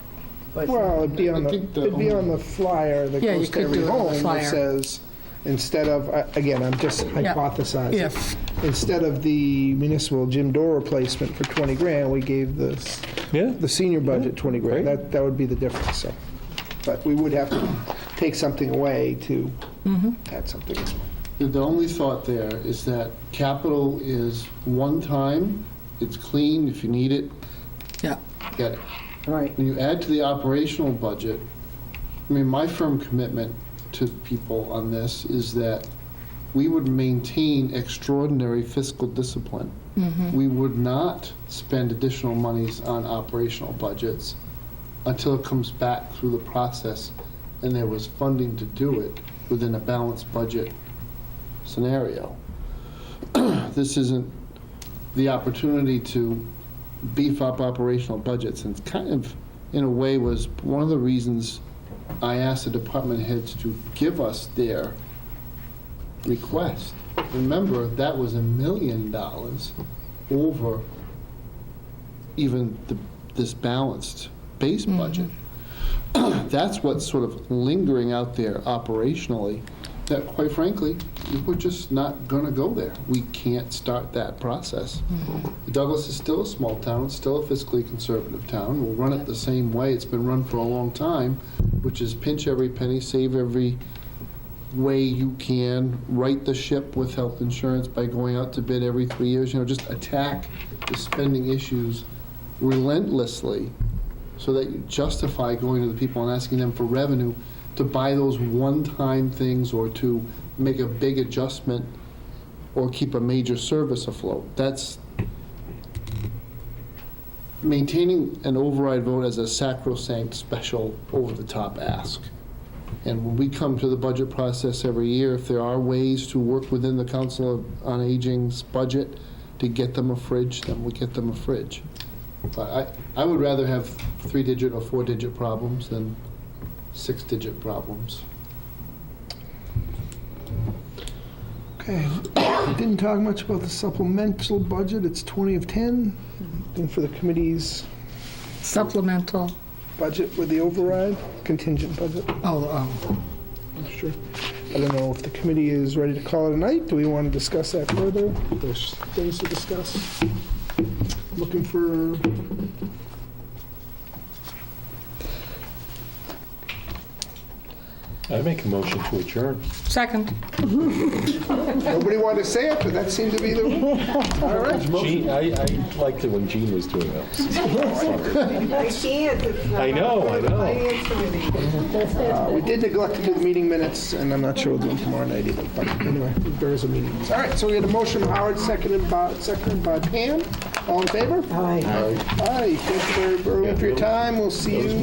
Speaker 1: Well, it'd be on the flyer that
Speaker 6: Yeah, you
Speaker 1: goes to
Speaker 6: could
Speaker 1: every
Speaker 6: do it on the
Speaker 1: home
Speaker 6: flyer.
Speaker 1: that says, instead of, again, I'm just
Speaker 6: Yeah.
Speaker 1: hypothesizing.
Speaker 6: If.
Speaker 1: Instead of the municipal gym door replacement for 20 grand, we gave the senior budget 20 grand. That would be the difference, so. But we would have to take something away to add something.
Speaker 2: The only thought there is that capital is one time, it's clean, if you need it,
Speaker 6: Yeah.
Speaker 2: get it.
Speaker 7: Right.
Speaker 2: When you add to the operational budget, I mean, my firm commitment to people on this is that we would maintain extraordinary fiscal discipline. We would not spend additional monies on operational budgets until it comes back through the process and there was funding to do it within a balanced budget scenario. This isn't the opportunity to beef up operational budgets, and it's kind of, in a way, was one of the reasons I asked the department heads to give us their request. Remember, that was $1 million over even this balanced base budget. That's what's sort of lingering out there operationally, that quite frankly, we're just not gonna go there. We can't start that process. Douglas is still a small town, it's still a fiscally conservative town. We'll run it the same way it's been run for a long time, which is pinch every penny, save every way you can, right the ship with health insurance by going out to bid every 3 years, just attack the spending issues relentlessly so that you justify going to the people and asking them for revenue to buy those one-time things or to make a big adjustment or keep a major service afloat. That's maintaining an override vote as a sacrosanct, special, over-the-top ask. And when we come to the budget process every year, if there are ways to work within the Council on Aging's budget to get them a fridge, then we get them a fridge. But I would rather have 3-digit or 4-digit problems than 6-digit problems.
Speaker 1: Okay, didn't talk much about the supplemental budget. It's 20 of 10. And for the committee's
Speaker 6: Supplemental.
Speaker 1: budget with the override, contingent budget.
Speaker 6: Oh.
Speaker 1: Sure. I don't know if the committee is ready to call it a night. Do we want to discuss that further? There's things to discuss. Looking for,
Speaker 9: I make a motion to adjourn.
Speaker 6: Second.
Speaker 1: nobody wanted to say it, but that seemed to be the rule. All right.
Speaker 9: Gene, I liked it when Gene was doing those.
Speaker 3: I can't.
Speaker 9: I know.
Speaker 1: We did neglect to do the meeting minutes, and I'm not sure we'll do them tomorrow night either, but anyway, there is a meeting. All right, so we had a motion from Howard, seconded by Pam. All in favor?
Speaker 7: Aye.
Speaker 1: Aye. Thank you very much for your time. We'll see you.